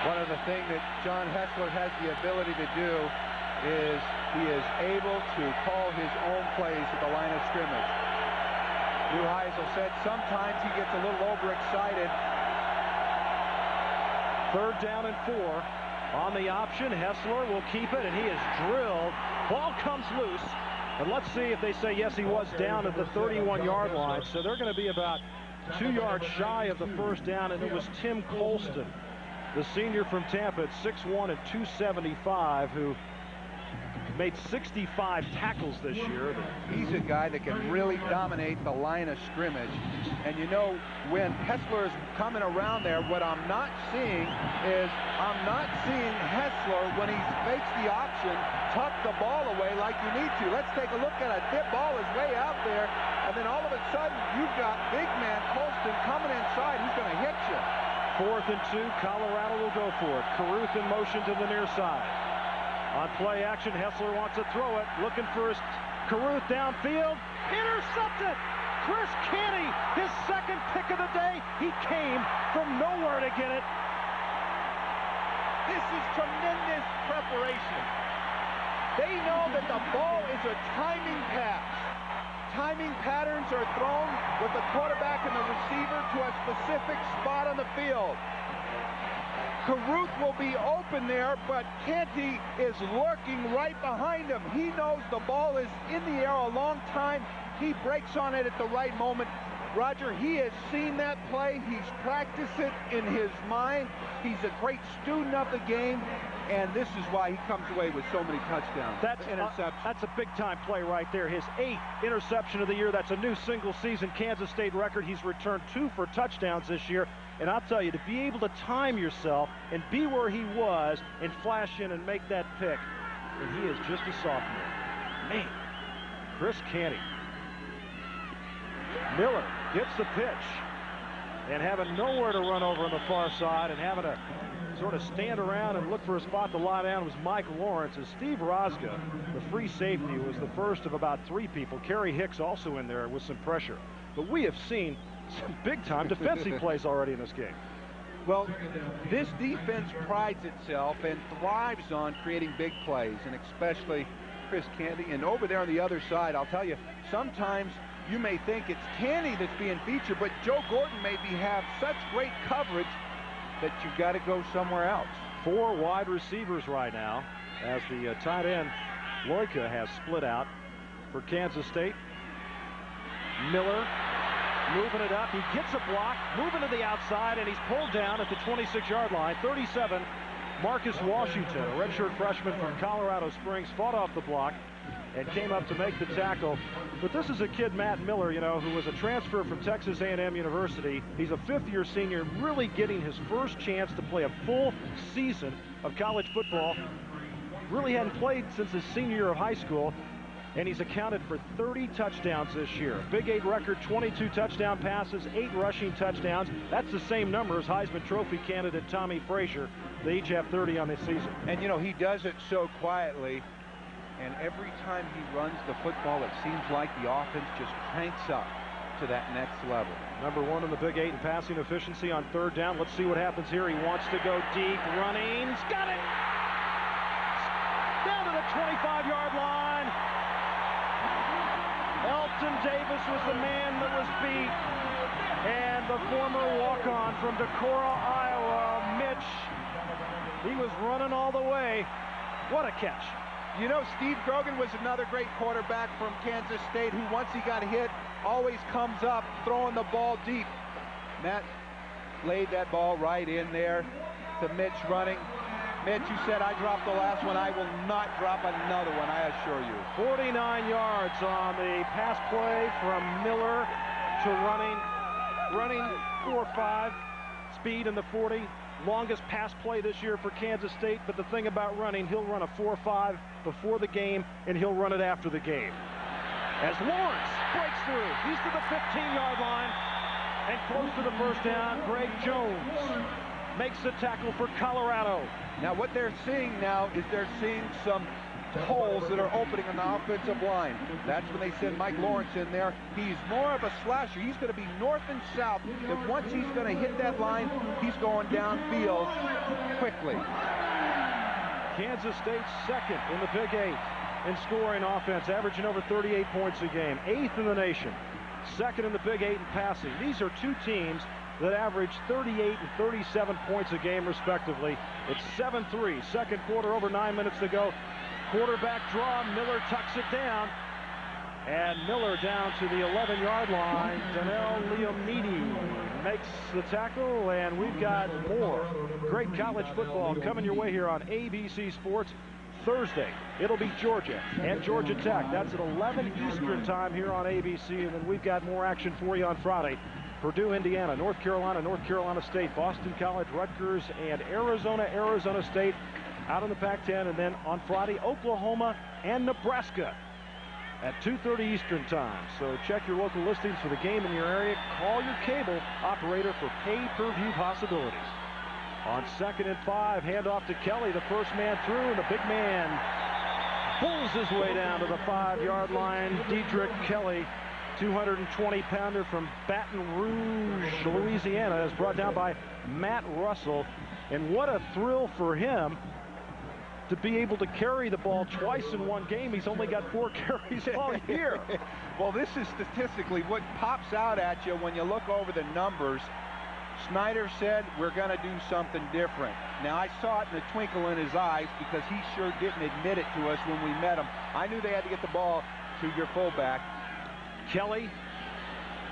One of the things that John Hessler has the ability to do is he is able to call his own plays at the line of scrimmage. Neuheisel said sometimes he gets a little overexcited. 3rd down and 4 on the option. Hessler will keep it, and he is drilled. Ball comes loose. And let's see if they say, yes, he was down at the 31-yard line. So they're going to be about 2 yards shy of the 1st down, and it was Tim Colston, the senior from Tampa at 6'1" and 275, who Made 65 tackles this year. He's a guy that can really dominate the line of scrimmage. And you know, when Hessler is coming around there, what I'm not seeing is Hessler, when he fakes the option, tuck the ball away like you need to. Let's take a look at it. That ball is way out there, and then all of a sudden, you've got big man Colston coming inside. He's going to hit you. 4th and 2, Colorado will go for it. Caruth in motion to the near side. On play action, Hessler wants to throw it. Looking for his Caruth downfield. Intercepted! Chris Canty, his second pick of the day. He came from nowhere to get it. This is tremendous preparation. They know that the ball is a timing pass. Timing patterns are thrown with the quarterback and the receiver to a specific spot on the field. Caruth will be open there, but Canty is lurking right behind him. He knows the ball is in the air a long time. He breaks on it at the right moment. Roger, he has seen that play. He's practiced it in his mind. He's a great student of the game, and this is why he comes away with so many touchdowns. That's a big-time play right there. His 8th interception of the year. That's a new single-season Kansas State record. He's returned 2 for touchdowns this year. And I'll tell you, to be able to time yourself and be where he was and flash in and make that pick, and he is just a sophomore. Man, Chris Canty. Miller gets the pitch, and having nowhere to run over on the far side and having to sort of stand around and look for a spot to lie down was Mike Lawrence. As Steve Rosga, the free safety, was the first of about 3 people. Kerry Hicks also in there with some pressure. But we have seen some big-time defensive plays already in this game. Well, this defense prides itself and thrives on creating big plays, and especially Chris Canty. And over there on the other side, I'll tell you, sometimes you may think it's Canty that's being featured, but Joe Gordon maybe have such great coverage that you've got to go somewhere else. 4 wide receivers right now as the tight end Loika has split out for Kansas State. Miller moving it up. He gets a block, moving to the outside, and he's pulled down at the 26-yard line. 37, Marcus Washington, a redshirt freshman from Colorado Springs, fought off the block and came up to make the tackle. But this is a kid, Matt Miller, you know, who was a transfer from Texas A&M University. He's a 5th-year senior, really getting his first chance to play a full season of college football. Really hadn't played since his senior year of high school, and he's accounted for 30 touchdowns this year. Big 8 record, 22 touchdown passes, 8 rushing touchdowns. That's the same number as Heisman Trophy candidate Tommy Frazier. They each have 30 on this season. And, you know, he does it so quietly. And every time he runs the football, it seems like the offense just cranks up to that next level. Number 1 in the Big 8 in passing efficiency on 3rd down. Let's see what happens here. He wants to go deep, running. He's got it! Down to the 25-yard line. Elton Davis was the man that was beat. And the former walk-on from Decorah, Iowa, Mitch, he was running all the way. What a catch. You know, Steve Grogan was another great quarterback from Kansas State who, once he got hit, always comes up throwing the ball deep. Matt laid that ball right in there to Mitch running. Mitch, you said I dropped the last one. I will not drop another one, I assure you. 49 yards on the pass play from Miller to running 4.5, speed in the 40. Longest pass play this year for Kansas State, but the thing about running, he'll run a 4.5 before the game, and he'll run it after the game. As Lawrence breaks through, he's to the 15-yard line, and close to the first down. Greg Jones makes the tackle for Colorado. Now what they're seeing now is they're seeing some holes that are opening on the offensive line. That's when they send Mike Lawrence in there. He's more of a slasher. He's going to be north and south. That once he's going to hit that line, he's going downfield quickly. Kansas State 2nd in the Big 8 in scoring offense, averaging over 38 points a game. 8th in the nation. 2nd in the Big 8 in passing. These are 2 teams that average 38 and 37 points a game, respectively. It's 7-3. Second quarter, over 9 minutes to go. Quarterback draw, Miller tucks it down, and Miller down to the 11-yard line. Donnell Leomidi makes the tackle, and we've got more great college football coming your way here on ABC Sports. Thursday, it'll be Georgia and Georgia Tech. That's at 11 Eastern time here on ABC. And then we've got more action for you on Friday. Purdue, Indiana, North Carolina State, Boston College, Rutgers, and Arizona State out in the Pac-10. And then on Friday, Oklahoma and Nebraska at 2:30 Eastern time. So check your local listings for the game in your area. Call your cable operator for pay-per-view possibilities. On 2nd and 5, handoff to Kelly, the first man through, and the big man pulls his way down to the 5-yard line. Dedrick Kelly, 220-pounder from Baton Rouge, Louisiana, is brought down by Matt Russell. And what a thrill for him to be able to carry the ball twice in one game. He's only got 4 carries all year. Well, this is statistically what pops out at you when you look over the numbers. Snyder said, we're going to do something different. Now, I saw it in the twinkle in his eyes because he sure didn't admit it to us when we met him. I knew they had to get the ball to your fullback. Kelly.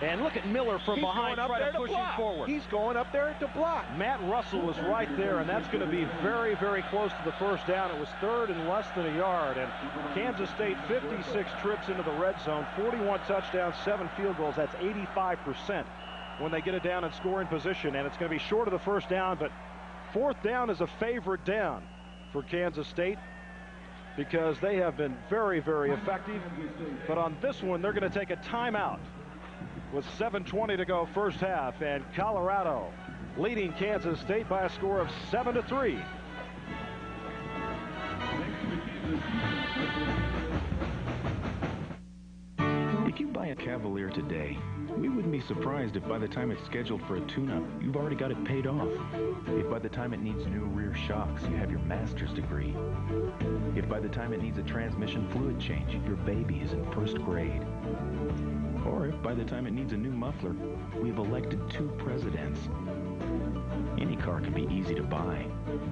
And look at Miller from behind trying to push him forward. He's going up there to block. Matt Russell was right there, and that's going to be very, very close to the first down. It was 3rd and less than a yard. And Kansas State, 56 trips into the red zone, 41 touchdowns, 7 field goals. That's 85% when they get it down in scoring position. And it's going to be short of the first down, but 4th down is a favorite down for Kansas State because they have been very, very effective. But on this one, they're going to take a timeout with 7:20 to go first half, and Colorado leading Kansas State by a score of 7-3. If you buy a Cavalier today, we wouldn't be surprised if by the time it's scheduled for a tune-up, you've already got it paid off. If by the time it needs new rear shocks, you have your master's degree. If by the time it needs a transmission fluid change, your baby is in 1st grade. Or if by the time it needs a new muffler, we've elected 2 presidents. Any car can be easy to buy.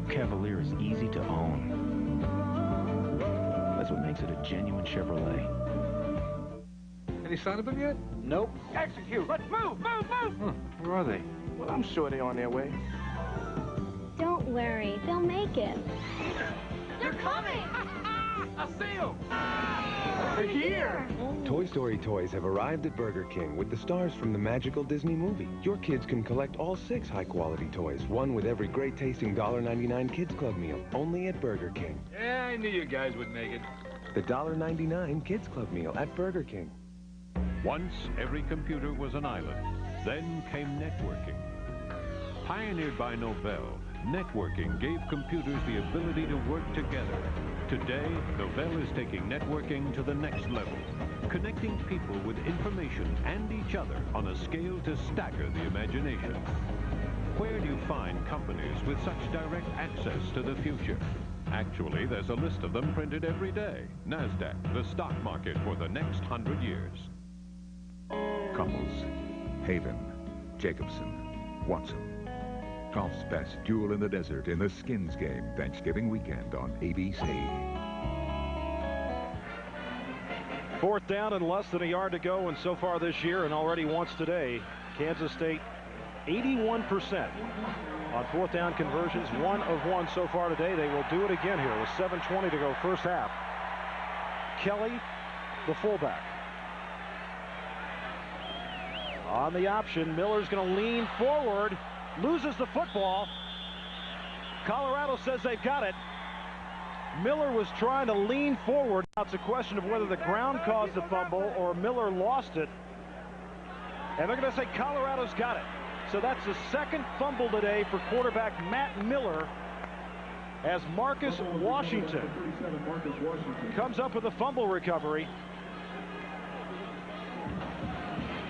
Cavalier is easy to own. That's what makes it a genuine Chevrolet. Any sign of them yet? Nope. Execute. Let's move, move, move! Where are they? Well, I'm sure they're on their way. Don't worry, they'll make it. They're coming! I see them! They're here! Toy Story toys have arrived at Burger King with the stars from the magical Disney movie. Your kids can collect all 6 high-quality toys, one with every great-tasting $1.99 Kids Club meal, only at Burger King. Yeah, I knew you guys would make it. The $1.99 Kids Club meal at Burger King. Once, every computer was an island. Then came networking. Pioneered by Novell, networking gave computers the ability to work together. Today, Novell is taking networking to the next level, connecting people with information and each other on a scale to stagger the imagination. Where do you find companies with such direct access to the future? Actually, there's a list of them printed every day. NASDAQ, the stock market for the next 100 years. Couples, Haven, Jacobson, Watson. Golf's best duel in the desert in the Skins game, Thanksgiving weekend on ABC. 4th down and less than a yard to go, and so far this year, and already once today, Kansas State 81% on 4th down conversions, 1 of 1 so far today. They will do it again here with 7:20 to go first half. Kelly, the fullback. On the option, Miller's going to lean forward, loses the football. Colorado says they've got it. Miller was trying to lean forward. Now it's a question of whether the ground caused the fumble or Miller lost it. And they're going to say Colorado's got it. So that's the 2nd fumble today for quarterback Matt Miller, as Marcus Washington comes up with a fumble recovery.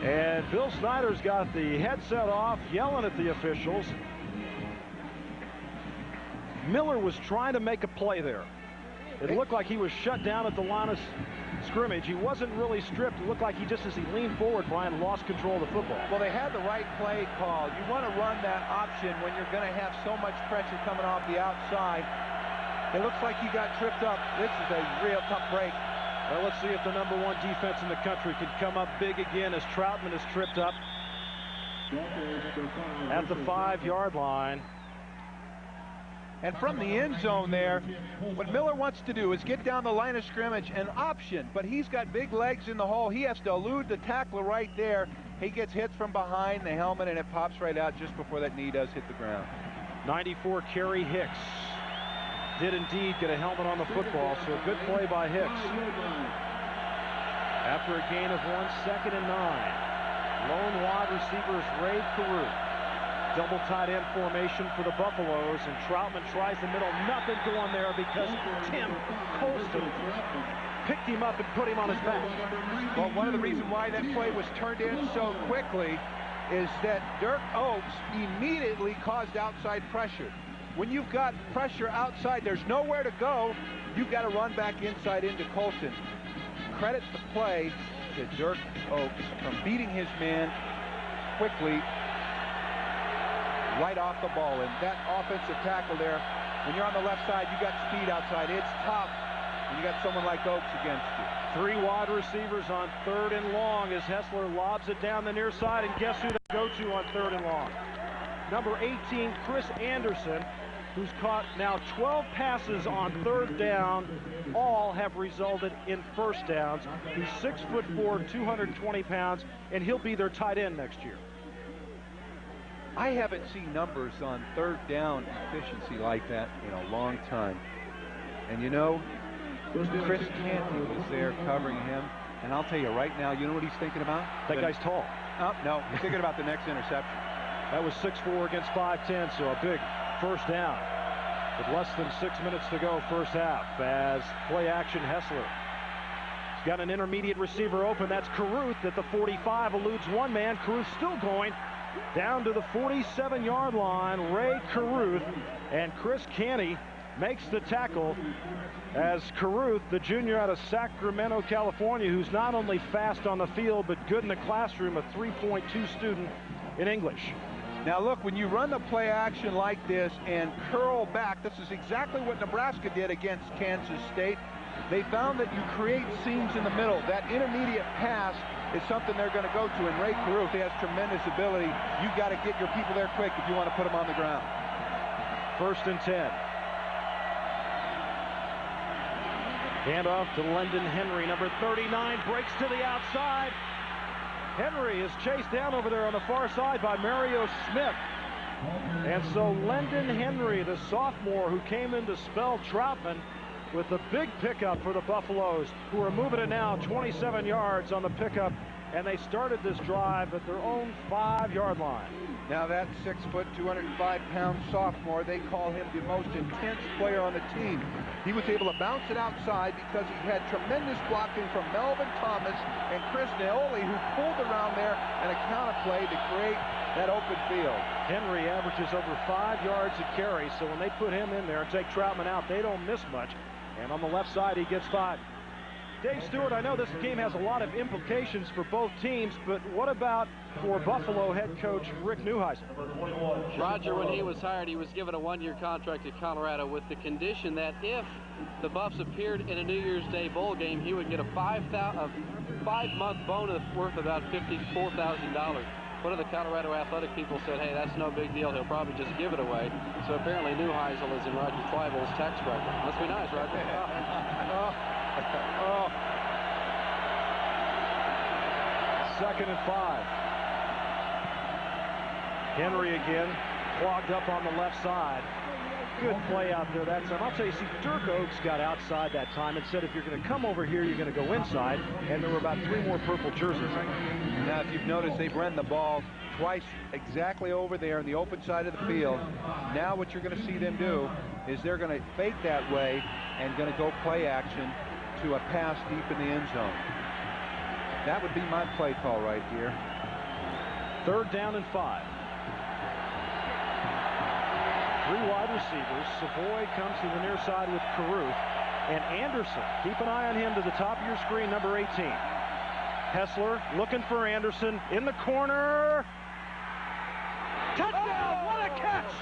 And Bill Snyder's got the headset off, yelling at the officials. Miller was trying to make a play there. It looked like he was shut down at the line of scrimmage. He wasn't really stripped. It looked like he just, as he leaned forward, Brian, lost control of the football. Well, they had the right play called. You want to run that option when you're going to have so much pressure coming off the outside. It looks like he got tripped up. This is a real tough break. Well, let's see if the #1 defense in the country can come up big again as Troutman is tripped up at the 5-yard line. And from the end zone there, what Miller wants to do is get down the line of scrimmage and option, but he's got big legs in the hole. He has to elude the tackler right there. He gets hit from behind the helmet, and it pops right out just before that knee does hit the ground. 94 Kerry Hicks did indeed get a helmet on the football, so a good play by Hicks. After a gain of 1, 2nd and 9. Lone wide receiver is Ray Carew. Double tight end formation for the Buffaloes, and Troutman tries the middle. Nothing going there because Tim Colston picked him up and put him on his back. Well, one of the reasons why that play was turned in so quickly is that Dirk Oaks immediately caused outside pressure. When you've got pressure outside, there's nowhere to go. You've got to run back inside into Colston. Credit the play to Dirk Oaks from beating his man quickly right off the ball. And that offensive tackle there, when you're on the left side, you got speed outside. It's tough when you got someone like Oaks against you. 3 wide receivers on 3rd and long as Hessler lobs it down the near side, and guess who they go to on 3rd and long? Number 18, Chris Anderson, who's caught now 12 passes on 3rd down. All have resulted in first downs. He's 6'4", 220 pounds, and he'll be their tight end next year. I haven't seen numbers on 3rd down efficiency like that in a long time. And you know, Chris Canty was there covering him. And I'll tell you right now, you know what he's thinking about? That guy's tall. Oh, no, he's thinking about the next interception. That was 6'4" against 5'10", so a big first down. With less than 6 minutes to go first half as play action Hessler. He's got an intermediate receiver open. That's Caruth at the 45. Eludes one man. Caruth still going down to the 47-yard line. Ray Caruth, and Chris Canty makes the tackle as Caruth, the junior out of Sacramento, California, who's not only fast on the field but good in the classroom, a 3.2 student in English. Now look, when you run the play action like this and curl back, this is exactly what Nebraska did against Kansas State. They found that you create seams in the middle. That intermediate pass is something they're going to go to. And Ray Caruth, he has tremendous ability. You've got to get your people there quick if you want to put them on the ground. 1st and 10. Handoff to Lendon Henry, number 39, breaks to the outside. Henry is chased down over there on the far side by Mario Smith. And so Lendon Henry, the sophomore who came in to spell Troutman, with a big pickup for the Buffaloes, who are moving it now 27 yards on the pickup, and they started this drive at their own 5-yard line. Now that 6', 205-pound sophomore, they call him the most intense player on the team. He was able to bounce it outside because he had tremendous blocking from Melvin Thomas and Chris Naoli, who pulled around there and a counter play to create that open field. Henry averages over 5 yards a carry, so when they put him in there and take Troutman out, they don't miss much. And on the left side, he gets 5. Dave Stewart, I know this game has a lot of implications for both teams, but what about for Buffalo head coach Rick Neuheisel? Roger, when he was hired, he was given a 1-year contract at Colorado with the condition that if the Buffs appeared in a New Year's Day bowl game, he would get a 5-month bonus worth about $54,000. One of the Colorado athletic people said, hey, that's no big deal. He'll probably just give it away. So apparently Neuheisel is in Roger Twible's tax bracket. Must be nice, Roger. Oh. 2nd and 5. Henry again, clogged up on the left side. Good play out there that time. I'll tell you, see, Dirk Oaks got outside that time and said, if you're going to come over here, you're going to go inside. And there were about 3 more purple jerseys. Now, if you've noticed, they've run the ball twice exactly over there in the open side of the field. Now what you're going to see them do is they're going to fake that way and going to go play action to a pass deep in the end zone. That would be my play call right here. 3rd down and 5. 3 wide receivers. Savoy comes to the near side with Caruth. And Anderson, keep an eye on him to the top of your screen, number 18. Hessler looking for Anderson in the corner. Touchdown! What a catch!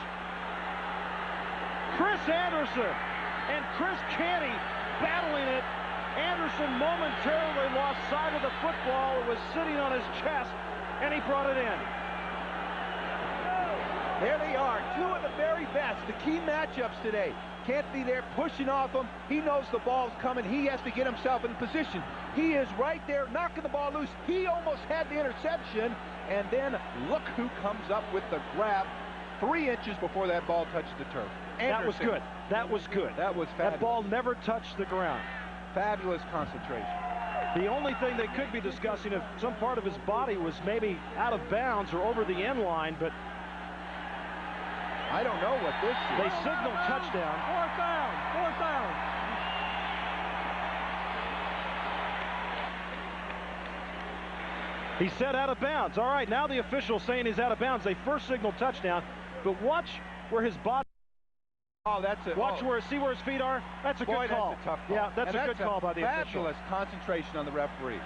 Chris Anderson and Chris Canty battling it. Anderson momentarily lost sight of the football. It was sitting on his chest, and he brought it in. There they are, two of the very best, the key matchups today. Can't be there pushing off him. He knows the ball's coming. He has to get himself in position. He is right there knocking the ball loose. He almost had the interception, and then look who comes up with the grab 3 inches before that ball touched the turf. That was good. That was good. That was fabulous. That ball never touched the ground. Fabulous concentration. The only thing they could be discussing if some part of his body was maybe out of bounds or over the end line, but I don't know what this is. They signal touchdown. Fourth down. Fourth down. He said out of bounds. All right, now the official's saying he's out of bounds. They first signal touchdown, but watch where his body. Oh, that's it. Watch where, see where his feet are? That's a good call. That's a tough call. Yeah, that's a good call by the official. Fabulous concentration on the referee.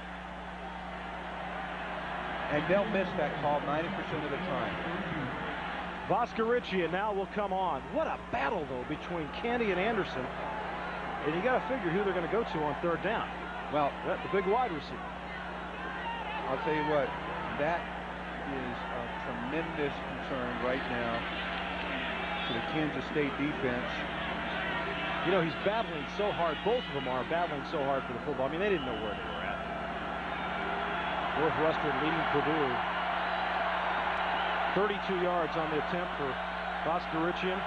And they'll miss that call 90% of the time. Voskarician now will come on. What a battle, though, between Candy and Anderson. And you got to figure who they're going to go to on third down. Well, the big wide receiver. I'll tell you what, that is a tremendous concern right now for the Kansas State defense. You know, he's battling so hard. Both of them are battling so hard for the football. I mean, they didn't know where they were at. Northwestern leading Purdue. 32 yards on the attempt for Voskarician.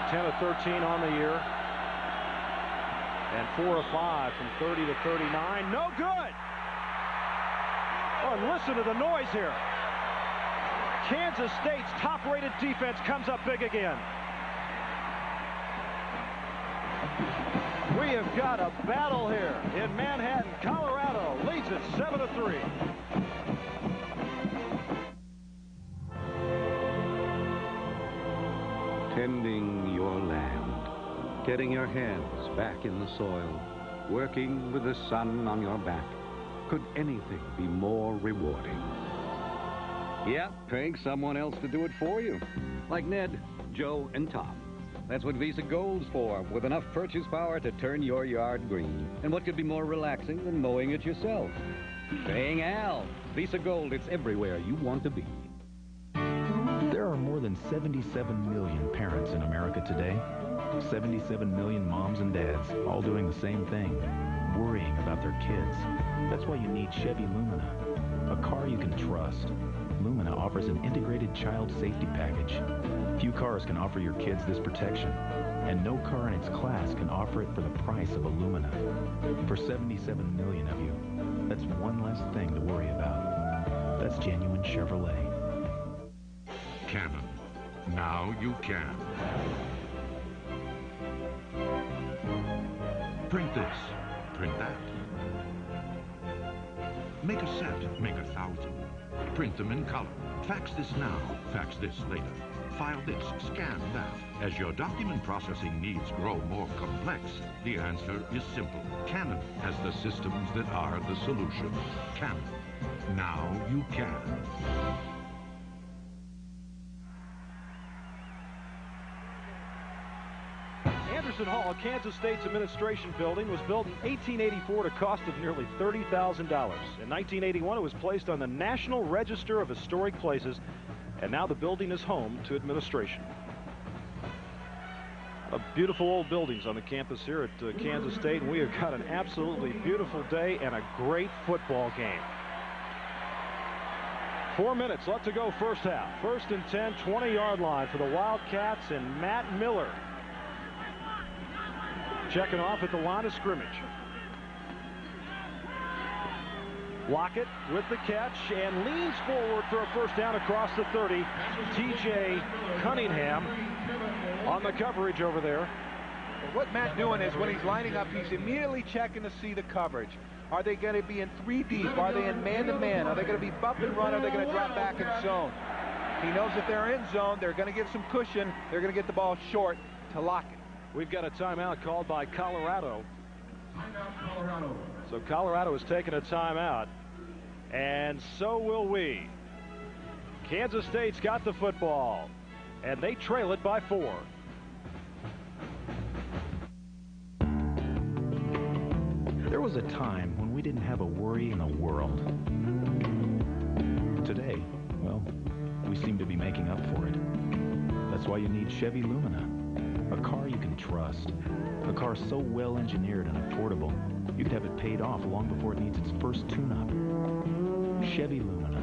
10 of 13 on the year. And 4 of 5 from 30 to 39. No good! Oh, and listen to the noise here. Kansas State's top-rated defense comes up big again. We have got a battle here in Manhattan. Colorado leads it 7-3. Tending your land, getting your hands back in the soil, working with the sun on your back. Could anything be more rewarding? Yeah, paying someone else to do it for you. Like Ned, Joe, and Tom. That's what Visa Gold's for, with enough purchase power to turn your yard green. And what could be more relaxing than mowing it yourself? Paying Al. Visa Gold, it's everywhere you want to be. There are more than 77 million parents in America today. 77 million moms and dads, all doing the same thing, worrying about their kids. That's why you need Chevy Lumina, a car you can trust. Lumina offers an integrated child safety package. Few cars can offer your kids this protection, and no car in its class can offer it for the price of a Lumina. For 77 million of you, that's one less thing to worry about. That's genuine Chevrolet. Canon. Now you can. Print this. Print that. Make a set. Make 1,000. Print them in color. Fax this now. Fax this later. File this. Scan that. As your document processing needs grow more complex, the answer is simple. Canon has the systems that are the solution. Canon. Now you can. Anderson Hall, Kansas State's administration building, was built in 1884 at a cost of nearly $30,000. In 1981, it was placed on the National Register of Historic Places, and now the building is home to administration. Beautiful old buildings on the campus here at Kansas State, and we have got an absolutely beautiful day and a great football game. 4 minutes left to go first half. First and 10, 20-yard line for the Wildcats and Matt Miller. Checking off at the line of scrimmage. Lockett with the catch and leans forward for a first down across the 30. TJ Cunningham on the coverage over there. What Matt's doing is when he's lining up, he's immediately checking to see the coverage. Are they going to be in 3 deep? Are they in man-to-man? Are they going to be bump and run? Are they going to drop back in zone? He knows if they're in zone, they're going to give some cushion. They're going to get the ball short to Lockett. We've got a timeout called by Colorado. Colorado. So Colorado is taking a timeout, and so will we. Kansas State's got the football, and they trail it by 4. There was a time when we didn't have a worry in the world. Today, well, why you need Chevy Lumina. A car you can trust. A car so well engineered and affordable, you could have it paid off long before it needs its first tune-up. Chevy Lumina.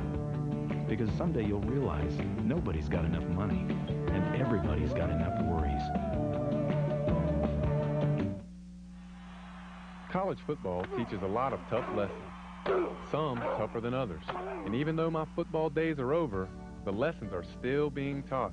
Because someday you'll realize nobody's got enough money, and everybody's got enough worries. College football teaches a lot of tough lessons, some tougher than others. And even though my football days are over, the lessons are still being taught.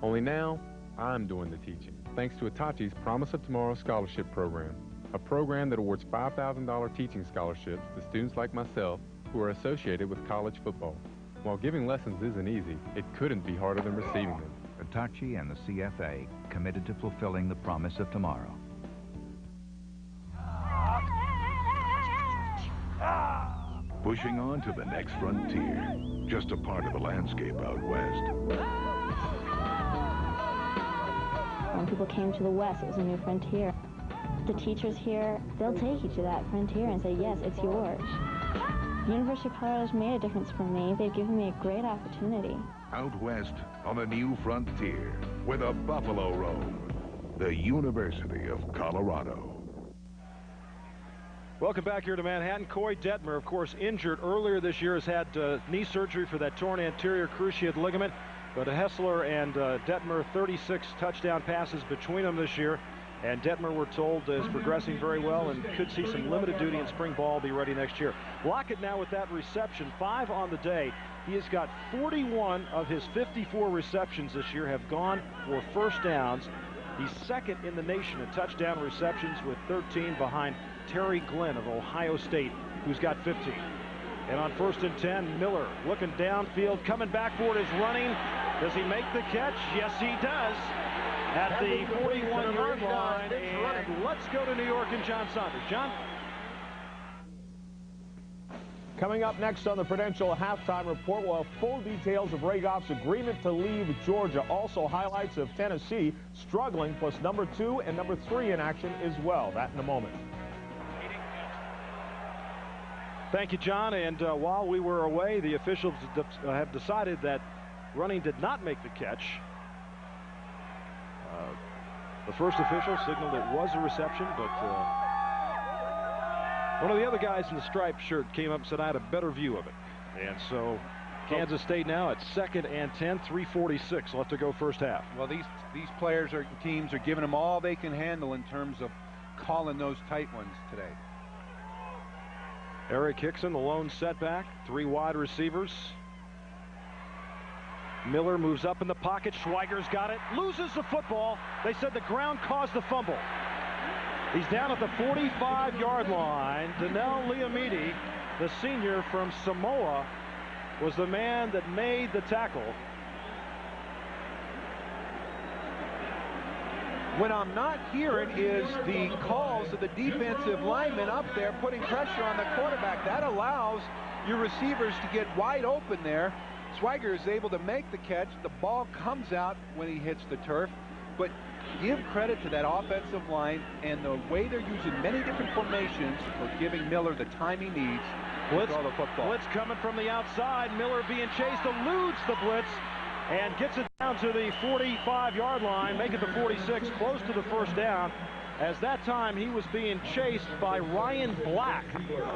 Only now, I'm doing the teaching, thanks to Hitachi's Promise of Tomorrow Scholarship Program, a program that awards $5,000 teaching scholarships to students like myself who are associated with college football. While giving lessons isn't easy, it couldn't be harder than receiving them. Hitachi and the CFA committed to fulfilling the promise of tomorrow. Pushing on to the next frontier, just a part of the landscape out west. When people came to the West, it was a new frontier. The teachers here, they'll take you to that frontier and say, yes, it's yours. University of Colorado's made a difference for me. They've given me a great opportunity. Out west on a new frontier, where the buffalo roam, the University of Colorado. Welcome back here to Manhattan. Koy Detmer, of course, injured earlier this year, has had knee surgery for that torn anterior cruciate ligament. But Hessler and Detmer, 36 touchdown passes between them this year. And Detmer, we're told, is progressing very well and could see some limited duty in spring ball, be ready next year. Lockett now with that reception, 5 on the day. He has got 41 of his 54 receptions this year have gone for first downs. He's second in the nation in touchdown receptions with 13 behind Terry Glenn of Ohio State, who's got 15. And on 1st and 10, Miller looking downfield, coming back for it, is running. Does he make the catch? Yes, he does. At the 41-yard line, and let's go to New York and John Saunders. John? Coming up next on the Prudential Halftime Report, we'll have full details of Ray Goff's agreement to leave Georgia. Also highlights of Tennessee struggling, plus number 2 and number 3 in action as well. That in a moment. Thank you, John. And while we were away, the officials have decided that running did not make the catch. The first official signaled it was a reception, but one of the other guys in the striped shirt came up and said, I had a better view of it. And so Kansas State now at 2nd and 10, 3:46 left to go first half. Well, these players or teams are giving them all they can handle in terms of calling those tight ones today. Eric Hickson, the lone setback, 3 wide receivers. Miller moves up in the pocket. Schweiger's got it. Loses the football. They said the ground caused the fumble. He's down at the 45-yard line. Donnell Liamidi, the senior from Samoa, was the man that made the tackle. What I'm not hearing is the calls of the defensive linemen up there putting pressure on the quarterback. That allows your receivers to get wide open there. Schweiger is able to make the catch. The ball comes out when he hits the turf. But give credit to that offensive line and the way they're using many different formations for giving Miller the time he needs to throw the football. Blitz coming from the outside. Miller being chased, eludes the blitz and gets it down to the 45-yard line, make it the 46, close to the first down. As that time he was being chased by Ryan Black,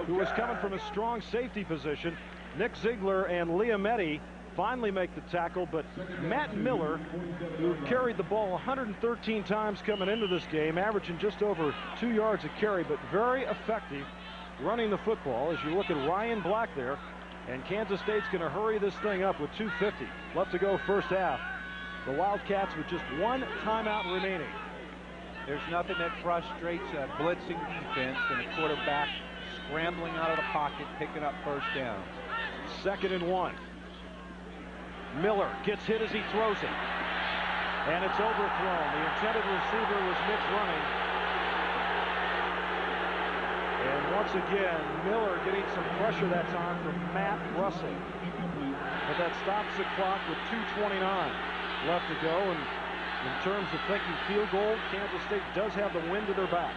who was coming from a strong safety position. Nick Ziegler and Liamedi finally make the tackle, but Matt Miller, who carried the ball 113 times coming into this game, averaging just over 2 yards a carry, but very effective running the football. As you look at Ryan Black there, and Kansas State's going to hurry this thing up with 2:50 left to go first half. The Wildcats with just 1 timeout remaining. There's nothing that frustrates a blitzing defense than a quarterback scrambling out of the pocket, picking up first downs. 2nd and 1. Miller gets hit as he throws it. And it's overthrown. The intended receiver was Mitch running. And once again, Miller getting some pressure that time from Matt Russell. But that stops the clock with 2:29 left to go. And in terms of thinking field goal, Kansas State does have the wind at their back.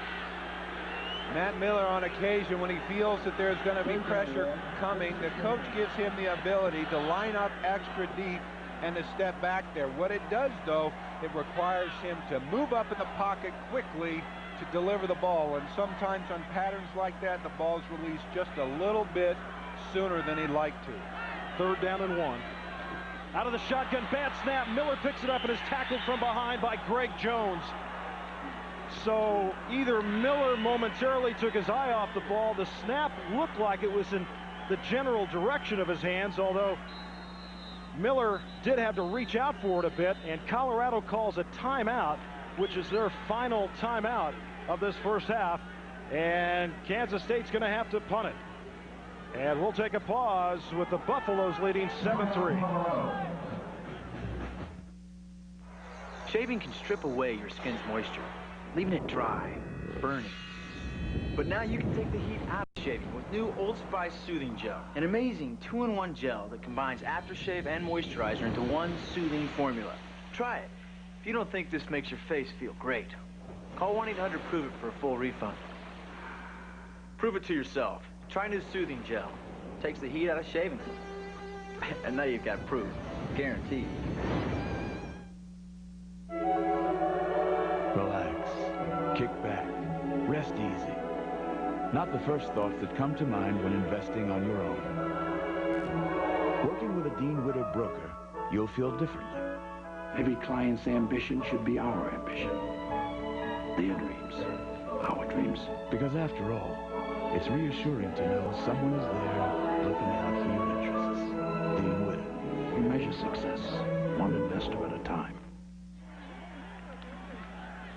Matt Miller, on occasion, when he feels that there's going to be pressure coming, the coach gives him the ability to line up extra deep and to step back there. What it does, though, it requires him to move up in the pocket quickly to deliver the ball. And sometimes on patterns like that, the ball's released just a little bit sooner than he'd like to. 3rd down and 1. Out of the shotgun, bad snap. Miller picks it up and is tackled from behind by Greg Jones. So either Miller momentarily took his eye off the ball. The snap looked like it was in the general direction of his hands, although Miller did have to reach out for it a bit, and Colorado calls a timeout, which is their final timeout of this first half, and Kansas State's going to have to punt it. And we'll take a pause with the Buffaloes leading 7-3. Shaving can strip away your skin's moisture, leaving it dry, burning. But now you can take the heat out of shaving with new Old Spice Soothing Gel, an amazing 2-in-1 gel that combines aftershave and moisturizer into one soothing formula. Try it. If you don't think this makes your face feel great, call 1-800-PROVE-IT for a full refund. Prove it to yourself. Try new Soothing Gel. Takes the heat out of shaving. And now you've got proof. Guaranteed. Relax. Kick back. Rest easy. Not the first thoughts that come to mind when investing on your own. Working with a Dean Witter broker, you'll feel differently. Every client's ambition should be our ambition. Their dreams. Our dreams. Because after all, it's reassuring to know someone is there looking out for your interests. Dean Witter. We measure success, one investor at a time.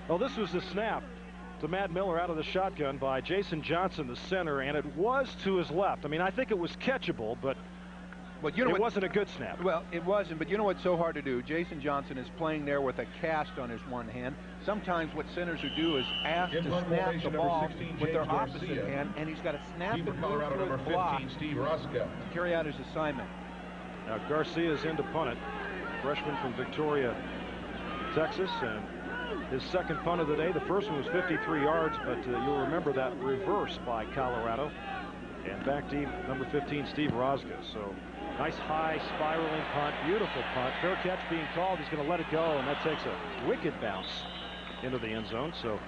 Well, this was the snap to Matt Miller out of the shotgun by Jason Johnson, the center, and it was to his left. I mean, I think it was catchable, but it wasn't a good snap. Well, it wasn't, but you know what's so hard to do? Jason Johnson is playing there with a cast on his one hand. Sometimes what centers would do is ask to snap the ball with their opposite hand, and he's got to snap it Colorado number 15, Steve Roscoe, to carry out his assignment. Now Garcia's in to punt it. Freshman from Victoria, Texas, and his second punt of the day. The first one was 53 yards, but you'll remember that reverse by Colorado. And back to number 15, Steve Roscoe. So nice high spiraling punt, beautiful punt. Fair catch being called. He's going to let it go, and that takes a wicked bounce into the end zone. So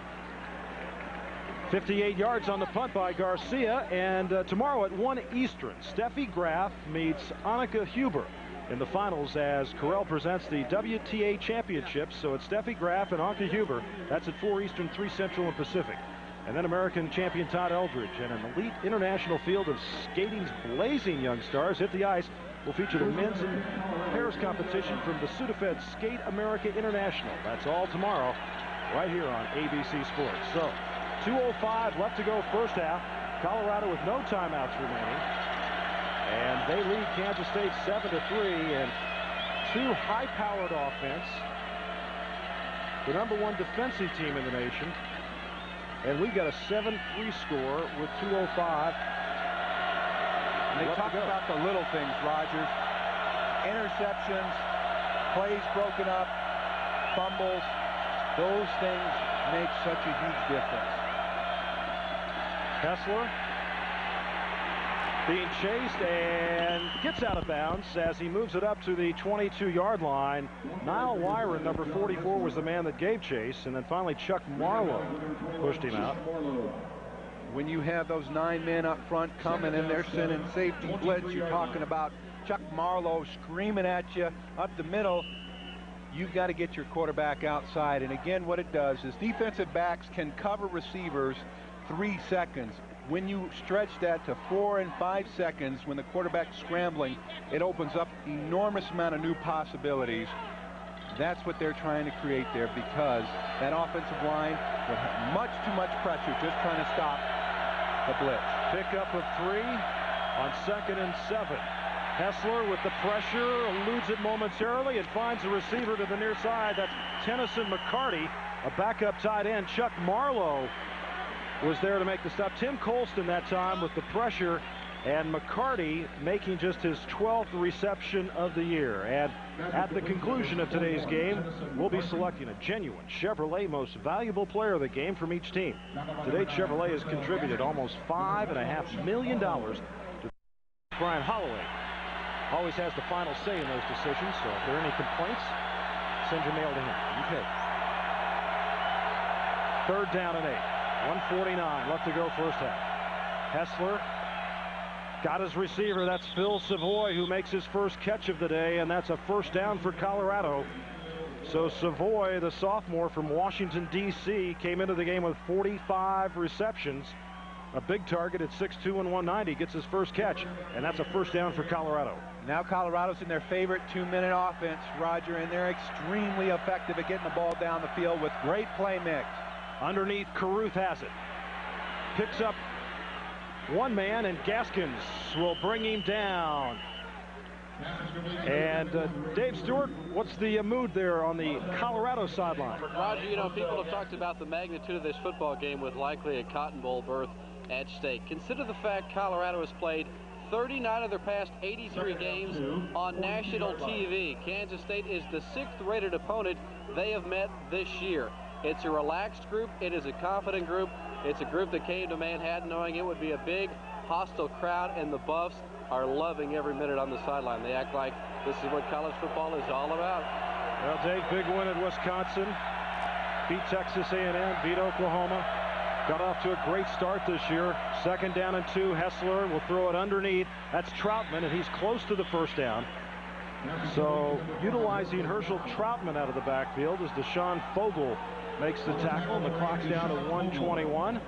58 yards on the punt by Garcia. And tomorrow at 1 Eastern, Steffi Graf meets Annika Huber in the finals as Corral presents the WTA Championships. So it's Steffi Graf and Annika Huber. That's at 4 Eastern, 3 Central, and Pacific. And then American champion Todd Eldridge and an elite international field of skating's blazing young stars hit the ice. Will feature the men's and pairs competition from the Sudafed Skate America International. That's all tomorrow right here on ABC Sports. So 2:05 left to go first half. Colorado with no timeouts remaining. And they lead Kansas State 7-3, and two high-powered offense. The #1 defensive team in the nation. And we've got a 7-3 score with 2:05. And they talk about the little things, Rogers. Interceptions, plays broken up, fumbles. Those things make such a huge difference. Hessler being chased and gets out of bounds as he moves it up to the 22-yard line. Niall Wyron, number 44, was the man that gave chase, and then finally Chuck Marlowe pushed him out. When you have those 9 men up front coming and they're sending safety blitz, you're talking about Chuck Marlowe screaming at you up the middle. You've got to get your quarterback outside. And again, what it does is defensive backs can cover receivers 3 seconds. When you stretch that to 4 and 5 seconds, when the quarterback's scrambling, it opens up enormous amount of new possibilities. That's what they're trying to create there, because that offensive line will have much too much pressure just trying to stop the blitz. Pickup of 3 on 2nd and 7. Hessler with the pressure, eludes it momentarily and finds a receiver to the near side. That's Tennyson McCarty, a backup tight end. Chuck Marlowe was there to make the stop. Tim Colston that time with the pressure, and McCarty making just his 12th reception of the year. And at the conclusion of today's game, we'll be selecting a genuine Chevrolet Most Valuable Player of the Game from each team. Today, Chevrolet has contributed almost $5.5 million to Brian Holloway always has the final say in those decisions, so if there are any complaints, send your mail to him. Okay. 3rd down and 8. 1:49 left to go first half. Hessler got his receiver. That's Phil Savoy, who makes his first catch of the day, and that's a first down for Colorado. So Savoy, the sophomore from Washington, D.C., came into the game with 45 receptions. A big target at 6'2" and 190, gets his first catch, and that's a first down for Colorado. Now Colorado's in their favorite 2-minute offense, Roger, and they're extremely effective at getting the ball down the field with great play mix. Underneath, Caruth has it. Picks up one man, and Gaskins will bring him down. And Dave Stewart, what's the mood there on the Colorado sideline? Roger, you know, people have talked about the magnitude of this football game with likely a Cotton Bowl berth at stake. Consider the fact Colorado has played 39 of their past 83 games on national TV. Kansas State is the 6th-rated opponent they have met this year. It's a relaxed group. It is a confident group. It's a group that came to Manhattan knowing it would be a big, hostile crowd, and the Buffs are loving every minute on the sideline. They act like this is what college football is all about. Well, Dave, big win at Wisconsin. Beat Texas A&M, beat Oklahoma. Got off to a great start this year. 2nd down and 2. Hessler will throw it underneath. That's Troutman, and he's close to the first down. So utilizing Herschel Troutman out of the backfield as Deshaun Fogel makes the tackle, and the clock's down to 1:21.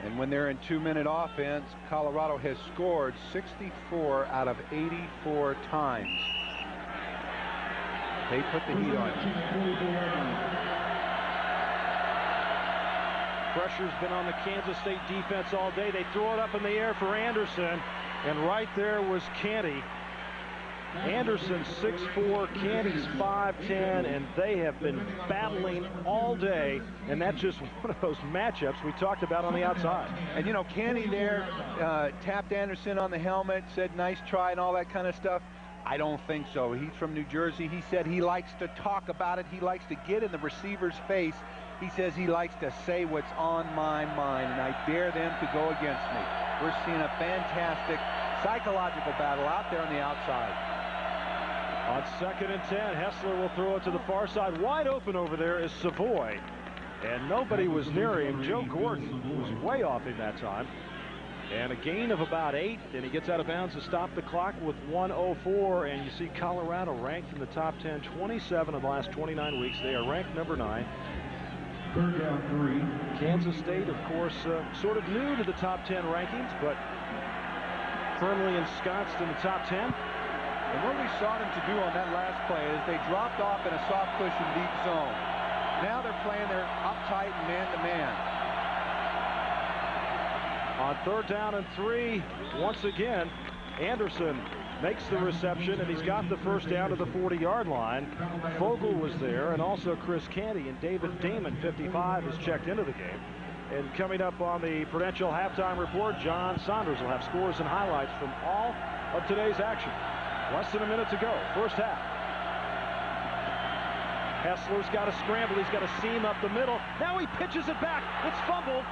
And when they're in 2-minute offense, Colorado has scored 64 out of 84 times. They put the heat on. Pressure's been on the Kansas State defense all day. They throw it up in the air for Anderson, and right there was Canty. Anderson 6'4", Canty's 5'10", and they have been battling all day, and that's just one of those matchups we talked about on the outside. And you know, Canty there tapped Anderson on the helmet, said nice try and all that kind of stuff. I don't think so. He's from New Jersey. He said he likes to talk about it. He likes to get in the receiver's face. He says he likes to say what's on my mind, and I dare them to go against me. We're seeing a fantastic psychological battle out there on the outside. On 2nd and 10, Hessler will throw it to the far side. Wide open over there is Savoy, and nobody was near him. Joe Gordon was way off him that time. And a gain of about 8, and he gets out of bounds to stop the clock with 1:04. And you see Colorado ranked in the top 10, 27 of the last 29 weeks. They are ranked number 9. 3rd down 3. Kansas State, of course, sort of new to the top 10 rankings, but firmly ensconced in the top 10. And what we saw them to do on that last play is they dropped off in a soft cushion deep zone. Now they're playing their uptight man-to-man. On 3rd down and 3, once again, Anderson makes the reception, and he's got the first down to the 40-yard line. Fogel was there, and also Chris Canty, and David Damon, 55, is checked into the game. And coming up on the Prudential Halftime Report, John Saunders will have scores and highlights from all of today's action. Less than a minute to go, first half. Hessler's got to scramble. He's got a seam up the middle. Now he pitches it back. It's fumbled.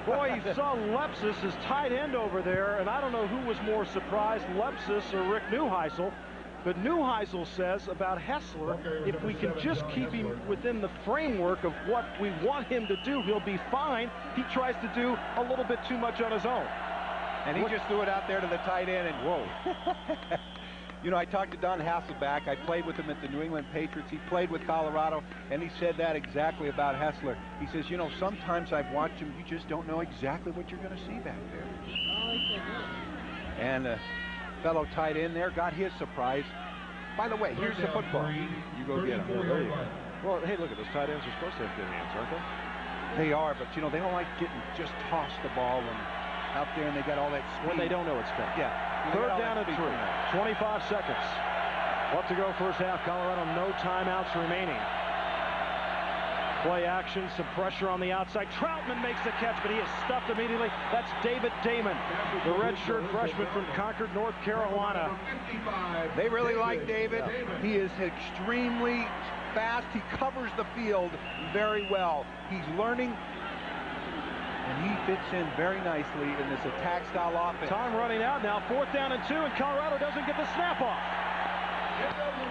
Boy, you saw Lepsis, his tight end over there, and I don't know who was more surprised, Lepsis or Rick Neuheisel. But Neuheisel says about Hessler, if we can just keep him within the framework of what we want him to do, he'll be fine. He tries to do a little bit too much on his own. And he just threw it out there to the tight end, and whoa. You know, I talked to Don Hasselback. I played with him at the New England Patriots. He played with Colorado, and he said that exactly about Hessler. He says, you know, sometimes I've watched him. You just don't know exactly what you're going to see back there. And fellow tight end there got his surprise. By the way, here's the football. You go get him. There you go. Well, hey, look at those tight ends are supposed to have good hands, aren't they? They are, but, you know, they don't like getting just tossed the ball when out there and they got all that speed. When they don't know it's coming. Yeah. 3rd down and 3. 25 seconds. Left to go first half. Colorado, no timeouts remaining. Play action, some pressure on the outside. Troutman makes the catch, but he is stuffed immediately. That's David Damon, the redshirt freshman from Concord, North Carolina. They really like David. He is extremely fast. He covers the field very well. He's learning. and he fits in very nicely in this attack style offense. Time running out now, 4th down and 2, and Colorado doesn't get the snap off.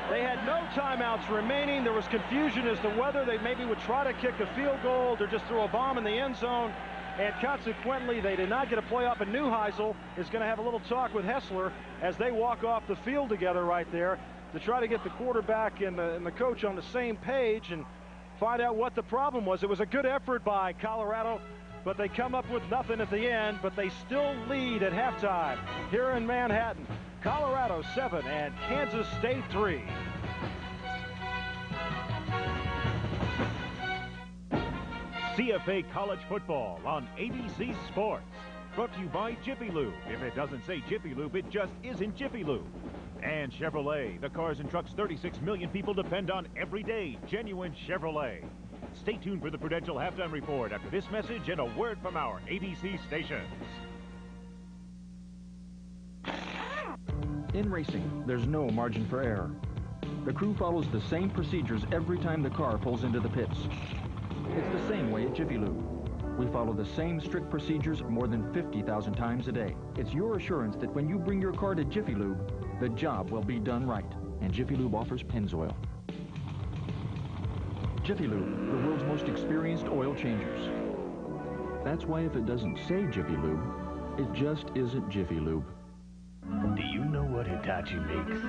They had no timeouts remaining. There was confusion as to whether they maybe would try to kick a field goal or just throw a bomb in the end zone. And consequently, they did not get a play up, and Neuheisel is going to have a little talk with Hessler as they walk off the field together right there to try to get the quarterback and the coach on the same page and find out what the problem was. It was a good effort by Colorado, but they come up with nothing at the end, but they still lead at halftime here in Manhattan. Colorado 7 and Kansas State 3. CFA College Football on ABC Sports. Brought to you by Jiffy Lube. If it doesn't say Jiffy Lube, it just isn't Jiffy Lube. And Chevrolet, the cars and trucks 36 million people depend on every day. Genuine Chevrolet. Stay tuned for the Prudential Halftime Report after this message and a word from our ABC stations. In racing, there's no margin for error. The crew follows the same procedures every time the car pulls into the pits. It's the same way at Jiffy Lube. We follow the same strict procedures more than 50,000 times a day. It's your assurance that when you bring your car to Jiffy Lube, the job will be done right. And Jiffy Lube offers Pennzoil. Jiffy Lube, the world's most experienced oil changers. That's why if it doesn't say Jiffy Lube, it just isn't Jiffy Lube. Do you know what Hitachi makes?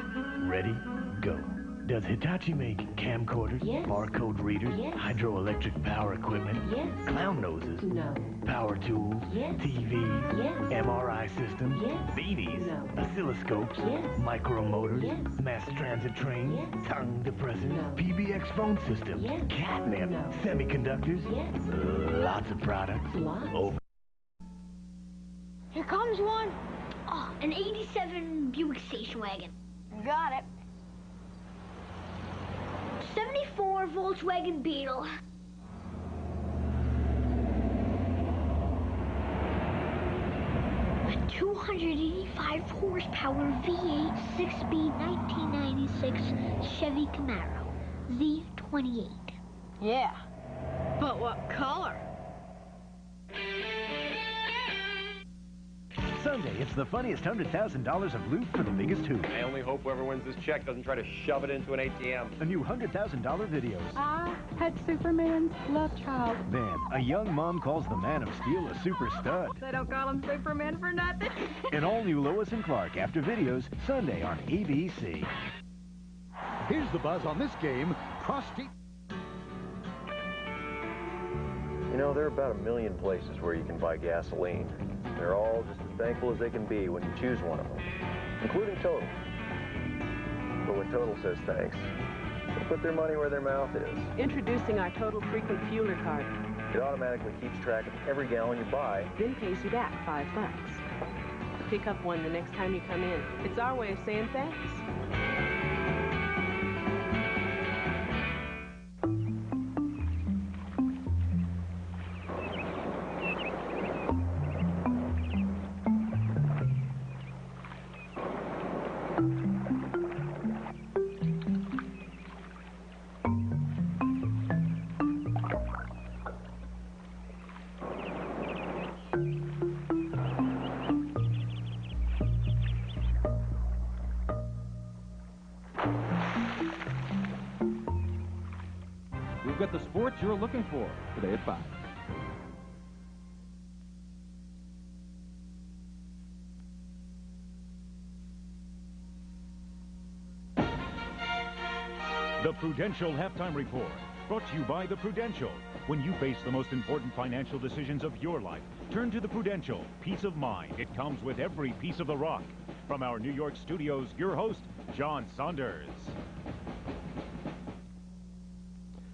Ready? Go. Does Hitachi make camcorders, yes, barcode readers, yes, hydroelectric power equipment, yes, clown noses, no, power tools, yes, TVs, yes, MRI systems, yes, beanies, no, oscilloscopes, yes, micromotors, yes, mass transit trains, yes, tongue depressors, no, PBX phone systems, yes, catnip, no, semiconductors, yes, lots of products. lots. Over. Here comes one. Oh, an 87 Buick station wagon. Got it. 74 Volkswagen Beetle. A 285 horsepower V8 6-speed 1996 Chevy Camaro Z28. Yeah, but what color? Sunday, it's the funniest $100,000 of loot for the biggest hoop. I only hope whoever wins this check doesn't try to shove it into an ATM. A new $100,000 videos. I had Superman's love child. Then, a young mom calls the Man of Steel a super stud. They don't call him Superman for nothing. An all-new Lois and Clark after videos, Sunday on ABC. Here's the buzz on this game. Prostate. You know, there are about 1 million places where you can buy gasoline. They're all just as thankful as they can be when you choose one of them, including Total. But when Total says thanks, they put their money where their mouth is. Introducing our Total Frequent Fueler card. It automatically keeps track of every gallon you buy. Then pays you back $5. Pick up one the next time you come in. It's our way of saying thanks. We've got the sports you're looking for today at 5. The Prudential Halftime Report, brought to you by the Prudential. When you face the most important financial decisions of your life, turn to the Prudential. Peace of mind. It comes with every piece of the rock. From our New York studios, your host, John Saunders.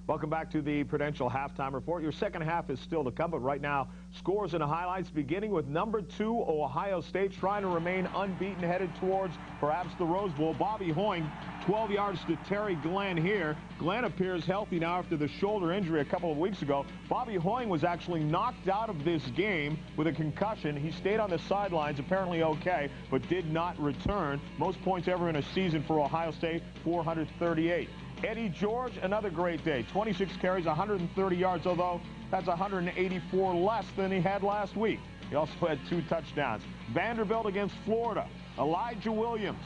Welcome back to the Prudential Halftime Report. Your second half is still to come, but right now, scores and highlights beginning with number 2, Ohio State, trying to remain unbeaten, headed towards perhaps the Rose Bowl. Bobby Hoying, 12 yards to Terry Glenn here. Glenn appears healthy now after the shoulder injury a couple of weeks ago. Bobby Hoying was actually knocked out of this game with a concussion. He stayed on the sidelines, apparently okay, but did not return. Most points ever in a season for Ohio State, 438. Eddie George, another great day. 26 carries, 130 yards, although that's 184 less than he had last week. He also had 2 touchdowns. Vanderbilt against Florida. Elijah Williams,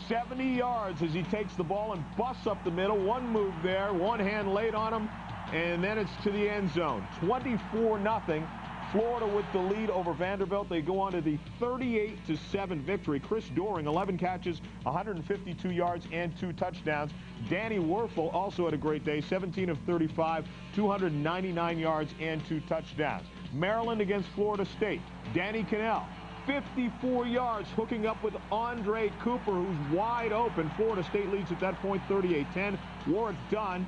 70 yards as he takes the ball and busts up the middle. One move there, one hand laid on him, and then it's to the end zone. 24-0. Florida with the lead over Vanderbilt. They go on to the 38-7 victory. Chris Doering, 11 catches, 152 yards, and 2 touchdowns. Danny Werfel also had a great day, 17 of 35, 299 yards, and 2 touchdowns. Maryland against Florida State. Danny Cannell, 54 yards, hooking up with Andre Cooper, who's wide open. Florida State leads at that point, 38-10. Warwick Dunn,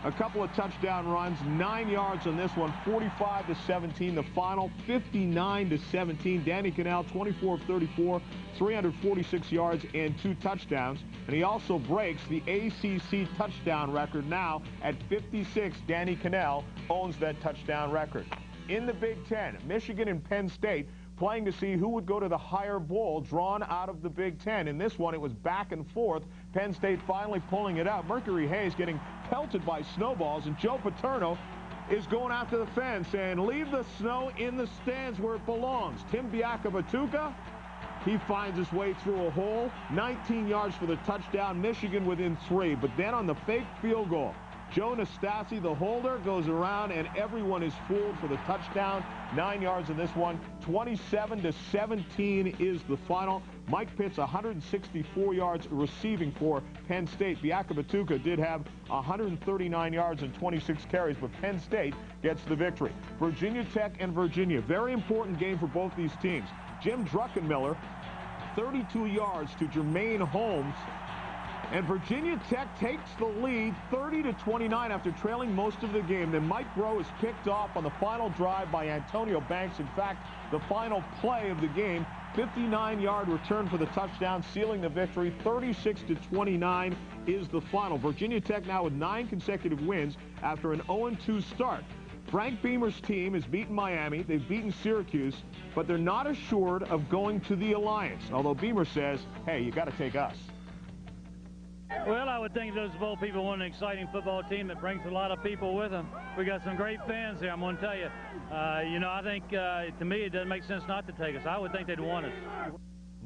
a couple of touchdown runs, 9 yards on this one, 45-17. The final, 59-17. Danny Cannell, 24 of 34, 346 yards and 2 touchdowns. And he also breaks the ACC touchdown record now at 56. Danny Cannell owns that touchdown record. In the Big Ten, Michigan and Penn State playing to see who would go to the higher bowl drawn out of the Big Ten. In this one, it was back and forth. Penn State finally pulling it out. Mercury Hayes getting pelted by snowballs, and Joe Paterno is going after the fence saying, leave the snow in the stands where it belongs. Tim Biakabatuka, he finds his way through a hole. 19 yards for the touchdown. Michigan within 3. But then on the fake field goal, Joe Nastasi, the holder, goes around, and everyone is fooled for the touchdown. 9 yards in this one. 27-17 is the final. Mike Pitts, 164 yards receiving for Penn State. Biakabatuka did have 139 yards and 26 carries, but Penn State gets the victory. Virginia Tech and Virginia, very important game for both these teams. Jim Druckenmiller, 32 yards to Jermaine Holmes. And Virginia Tech takes the lead 30-29 after trailing most of the game. Then Mike Breaux is picked off on the final drive by Antonio Banks. In fact, the final play of the game, 59-yard return for the touchdown, sealing the victory. 36-29 is the final. Virginia Tech now with 9 consecutive wins after an 0-2 start. Frank Beamer's team has beaten Miami. They've beaten Syracuse, but they're not assured of going to the Alliance, although Beamer says, hey, you got to take us. Well, I would think those bowl people want an exciting football team that brings a lot of people with them. We got some great fans here, I'm going to tell you. You know, I think, to me, it doesn't make sense not to take us. I would think they'd want us.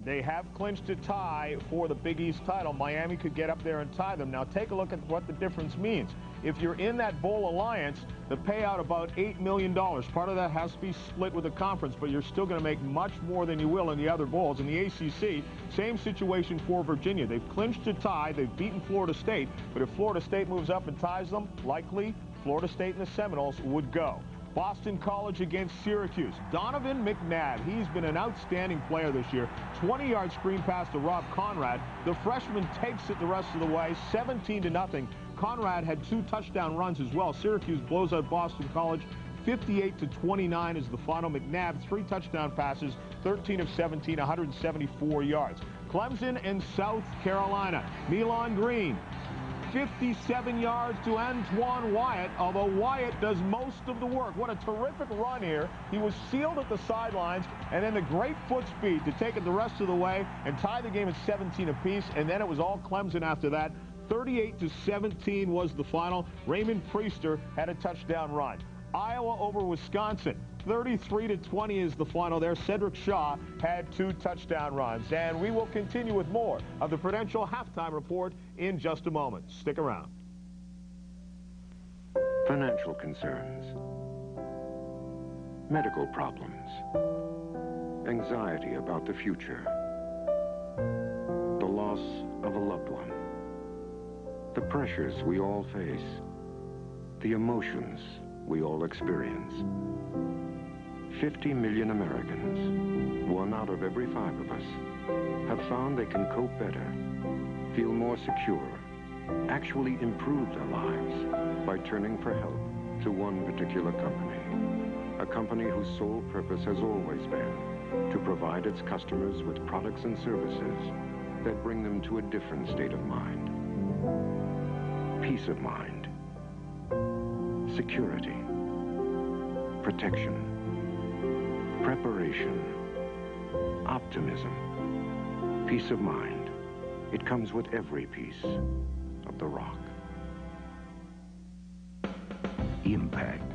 They have clinched a tie for the Big East title. Miami could get up there and tie them. Now, take a look at what the difference means. If you're in that bowl alliance, the payout about $8 million. Part of that has to be split with the conference, but you're still going to make much more than you will in the other bowls. In the ACC, same situation for Virginia. They've clinched a tie. They've beaten Florida State, but if Florida State moves up and ties them, likely Florida State and the Seminoles would go. Boston College against Syracuse. Donovan McNabb, he's been an outstanding player this year. 20-yard screen pass to Rob Conrad. The freshman takes it the rest of the way, 17-0. Conrad had 2 touchdown runs as well. Syracuse blows out Boston College. 58-29 is the final. McNabb, 3 touchdown passes, 13 of 17, 174 yards. Clemson and South Carolina. Milan Green, 57 yards to Antoine Wyatt, although Wyatt does most of the work. What a terrific run here. He was sealed at the sidelines, and then the great foot speed to take it the rest of the way and tie the game at 17 apiece, and then it was all Clemson after that. 38-17 was the final. Raymond Priester had a touchdown run. Iowa over Wisconsin. 33-20 is the final there. Cedric Shaw had 2 touchdown runs. And we will continue with more of the Prudential Halftime Report in just a moment. Stick around. Financial concerns, medical problems, anxiety about the future, the loss of a loved one, the pressures we all face, the emotions we all experience. 50 million Americans, 1 out of every 5 of us, have found they can cope better, feel more secure, actually improve their lives by turning for help to one particular company. A company whose sole purpose has always been to provide its customers with products and services that bring them to a different state of mind. Peace of mind, security, protection, preparation, optimism, peace of mind. It comes with every piece of the rock. impact.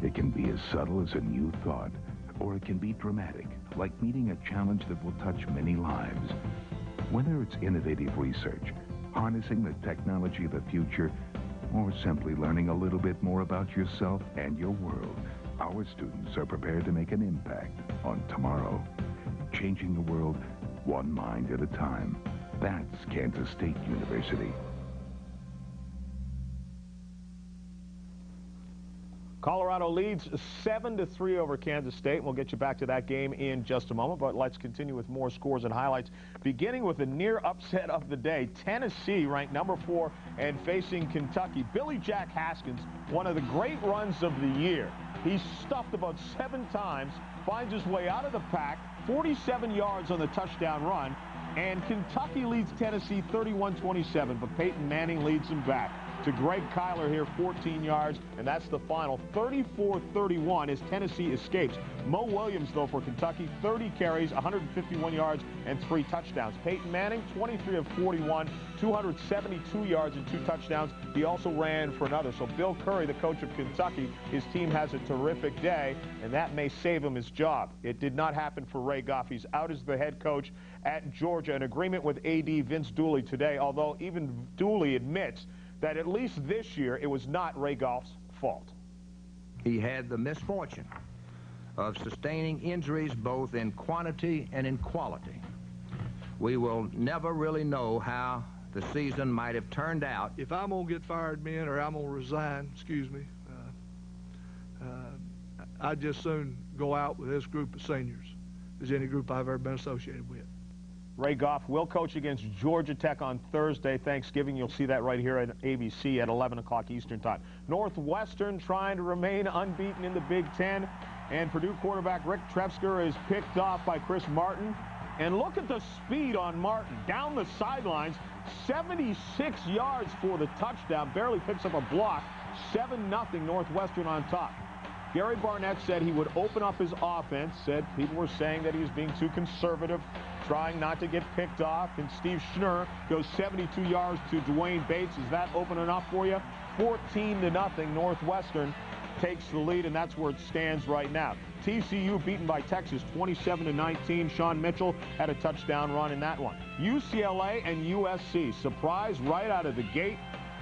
It can be as subtle as a new thought, or it can be dramatic, like meeting a challenge that will touch many lives. Whether it's innovative research, harnessing the technology of the future, or simply learning a little bit more about yourself and your world, our students are prepared to make an impact on tomorrow, changing the world one mind at a time. That's Kansas State University. Colorado leads 7-3 over Kansas State. We'll get you back to that game in just a moment, but let's continue with more scores and highlights, beginning with the near upset of the day. Tennessee ranked number 4 and facing Kentucky. Billy Jack Haskins, one of the great runs of the year. He's stuffed about 7 times, finds his way out of the pack, 47 yards on the touchdown run, and Kentucky leads Tennessee 31-27, but Peyton Manning leads them back to Greg Kyler here, 14 yards, and that's the final. 34-31 as Tennessee escapes. Mo Williams, though, for Kentucky, 30 carries, 151 yards, and 3 touchdowns. Peyton Manning, 23 of 41, 272 yards and 2 touchdowns. He also ran for another. So Bill Curry, the coach of Kentucky, his team has a terrific day, and that may save him his job. It did not happen for Ray Goff. He's out as the head coach at Georgia. An agreement with A.D. Vince Dooley today, although even Dooley admits that at least this year it was not Ray Goff's fault. He had the misfortune of sustaining injuries both in quantity and in quality. We will never really know how the season might have turned out. If I'm going to get fired, men, or I'm going to resign, excuse me, I'd just soon go out with this group of seniors as any group I've ever been associated with. Ray Goff will coach against Georgia Tech on Thursday, Thanksgiving. You'll see that right here at ABC at 11 o'clock Eastern Time. Northwestern trying to remain unbeaten in the Big Ten. And Purdue quarterback Rick Trepsker is picked off by Chris Martin. And look at the speed on Martin. Down the sidelines, 76 yards for the touchdown. Barely picks up a block. 7-0 Northwestern on top. Gary Barnett said he would open up his offense, said people were saying that he was being too conservative, trying not to get picked off, and Steve Schnurr goes 72 yards to Dwayne Bates. Is that open enough for you? 14-0, Northwestern takes the lead, and that's where it stands right now. TCU beaten by Texas 27-19. Sean Mitchell had a touchdown run in that one. UCLA and USC, surprise right out of the gate.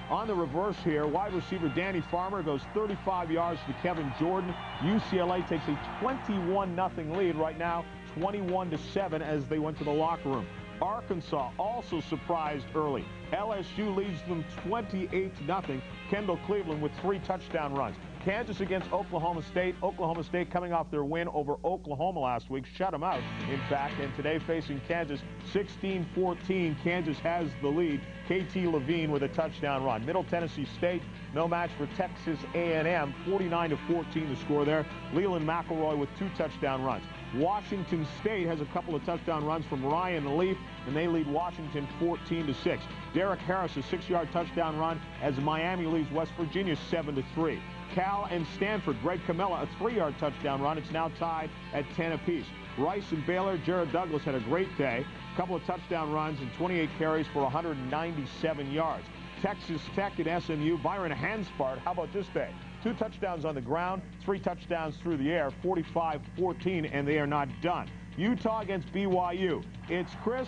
On the reverse here, wide receiver Danny Farmer goes 35 yards to Kevin Jordan. UCLA takes a 21-0 lead right now, 21-7 as they went to the locker room. Arkansas also surprised early. LSU leads them 28-0. Kendall Cleveland with 3 touchdown runs. Kansas against Oklahoma State. Oklahoma State coming off their win over Oklahoma last week. Shut them out, in fact. And today facing Kansas, 16-14. Kansas has the lead. KT Levine with a touchdown run. Middle Tennessee State, no match for Texas A&M. 49-14 the score there. Leland McElroy with 2 touchdown runs. Washington State has a couple of touchdown runs from Ryan Leaf, and they lead Washington 14-6. Derek Harris, a 6-yard touchdown run as Miami leads West Virginia 7-3. Cal and Stanford, Greg Camella, a 3-yard touchdown run. It's now tied at 10 apiece. Rice and Baylor, Jared Douglas had a great day. A couple of touchdown runs and 28 carries for 197 yards. Texas Tech and SMU, Byron Hanspard, how about this day? 2 touchdowns on the ground, 3 touchdowns through the air, 45-14, and they are not done. Utah against BYU. It's Chris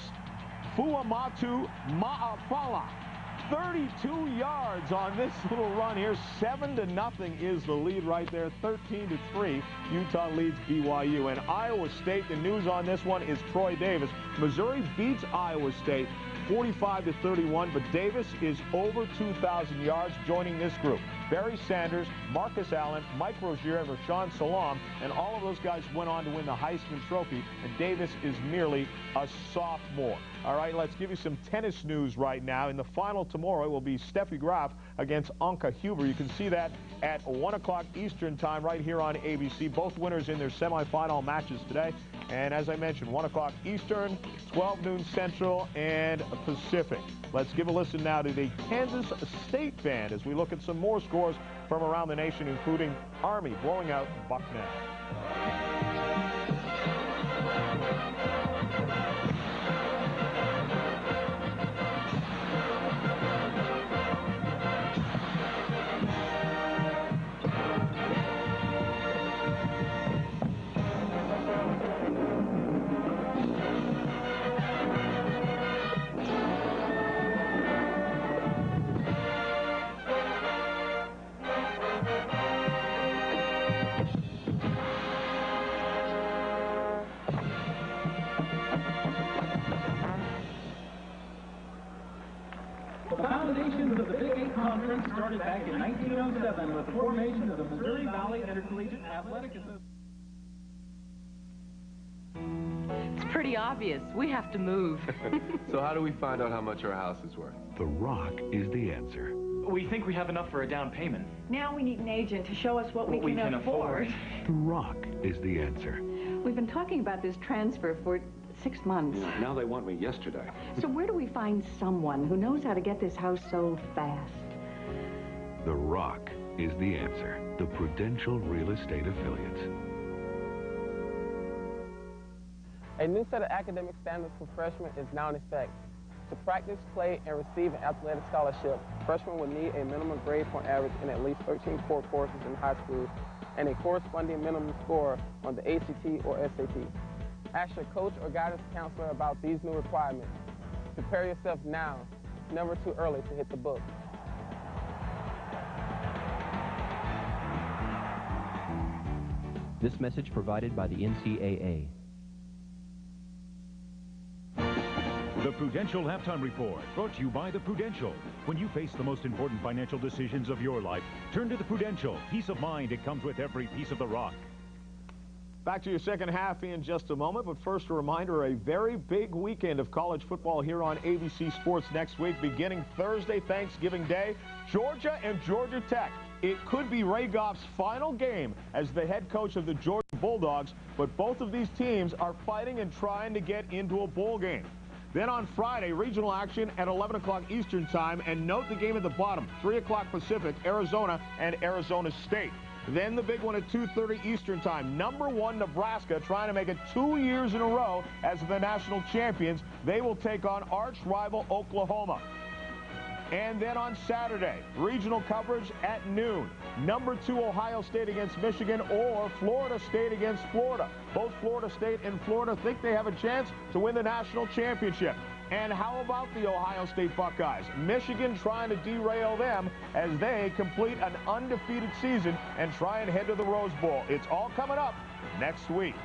Fuamatu Ma'afala. 32 yards on this little run here. 7-0 is the lead right there. 13-3. Utah leads BYU. And Iowa State, the news on this one is Troy Davis. Missouri beats Iowa State 45-31, but Davis is over 2,000 yards joining this group. Barry Sanders, Marcus Allen, Mike Rozier, and Rashawn Salam, and all of those guys went on to win the Heisman Trophy, and Davis is merely a sophomore. All right, let's give you some tennis news right now. In the final tomorrow will be Steffi Graf against Anka Huber. You can see that at 1 o'clock Eastern time right here on ABC. Both winners in their semifinal matches today. And as I mentioned, 1 o'clock Eastern, 12 noon Central, and Pacific. Let's give a listen now to the Kansas State Band as we look at some more scores from around the nation, including Army blowing out Bucknell. The foundations of the Big 8 Conference started back in 1907 with the formation of the Missouri Valley Intercollegiate Athletic Association. It's pretty obvious. We have to move. So how do we find out how much our house is worth? The Rock is the answer. We think we have enough for a down payment. Now we need an agent to show us what we can afford. The Rock is the answer. We've been talking about this transfer for 6 months. Yeah, now they want me yesterday. So where do we find someone who knows how to get this house sold fast? The Rock is the answer. The Prudential Real Estate Affiliates. A new set of academic standards for freshmen is now in effect. To practice, play, and receive an athletic scholarship, freshmen will need a minimum grade point average in at least 13 core courses in high school and a corresponding minimum score on the ACT or SAT. Ask your coach or guidance counselor about these new requirements. Prepare yourself now. It's never too early to hit the book. This message provided by the NCAA. The Prudential Halftime Report, brought to you by the Prudential. When you face the most important financial decisions of your life, turn to the Prudential. Peace of mind, it comes with every piece of the rock. Back to your second half in just a moment, but first a reminder, a very big weekend of college football here on ABC Sports next week, beginning Thursday, Thanksgiving Day, Georgia and Georgia Tech. It could be Ray Goff's final game as the head coach of the Georgia Bulldogs, but both of these teams are fighting and trying to get into a bowl game. Then on Friday, regional action at 11 o'clock Eastern time, and note the game at the bottom, 3 o'clock Pacific, Arizona and Arizona State. Then the big one at 2:30 Eastern time, number 1 Nebraska trying to make it 2 years in a row as the national champions. They will take on arch rival Oklahoma. And then on Saturday, regional coverage at noon. Number 2 Ohio State against Michigan or Florida State against Florida. Both Florida State and Florida think they have a chance to win the national championship. And how about the Ohio State Buckeyes? Michigan trying to derail them as they complete an undefeated season and try and head to the Rose Bowl. It's all coming up next week.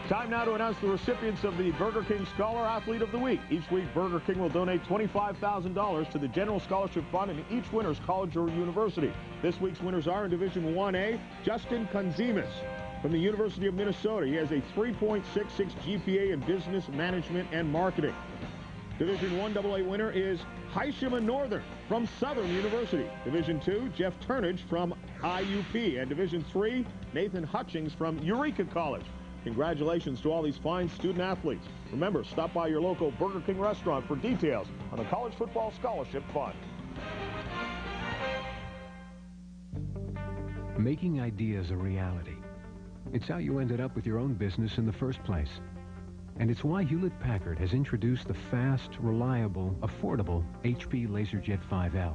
Time now to announce the recipients of the Burger King Scholar Athlete of the Week. Each week, Burger King will donate $25,000 to the General Scholarship Fund in each winner's college or university. This week's winners are in Division 1A, Justin Konzimis from the University of Minnesota. He has a 3.66 GPA in Business Management and Marketing. Division 1AA winner is Haishima Northern from Southern University. Division 2, Jeff Turnage from IUP. And Division 3, Nathan Hutchings from Eureka College. Congratulations to all these fine student athletes. Remember, stop by your local Burger King restaurant for details on the College Football Scholarship Fund. Making ideas a reality. It's how you ended up with your own business in the first place. And it's why Hewlett-Packard has introduced the fast, reliable, affordable HP LaserJet 5L.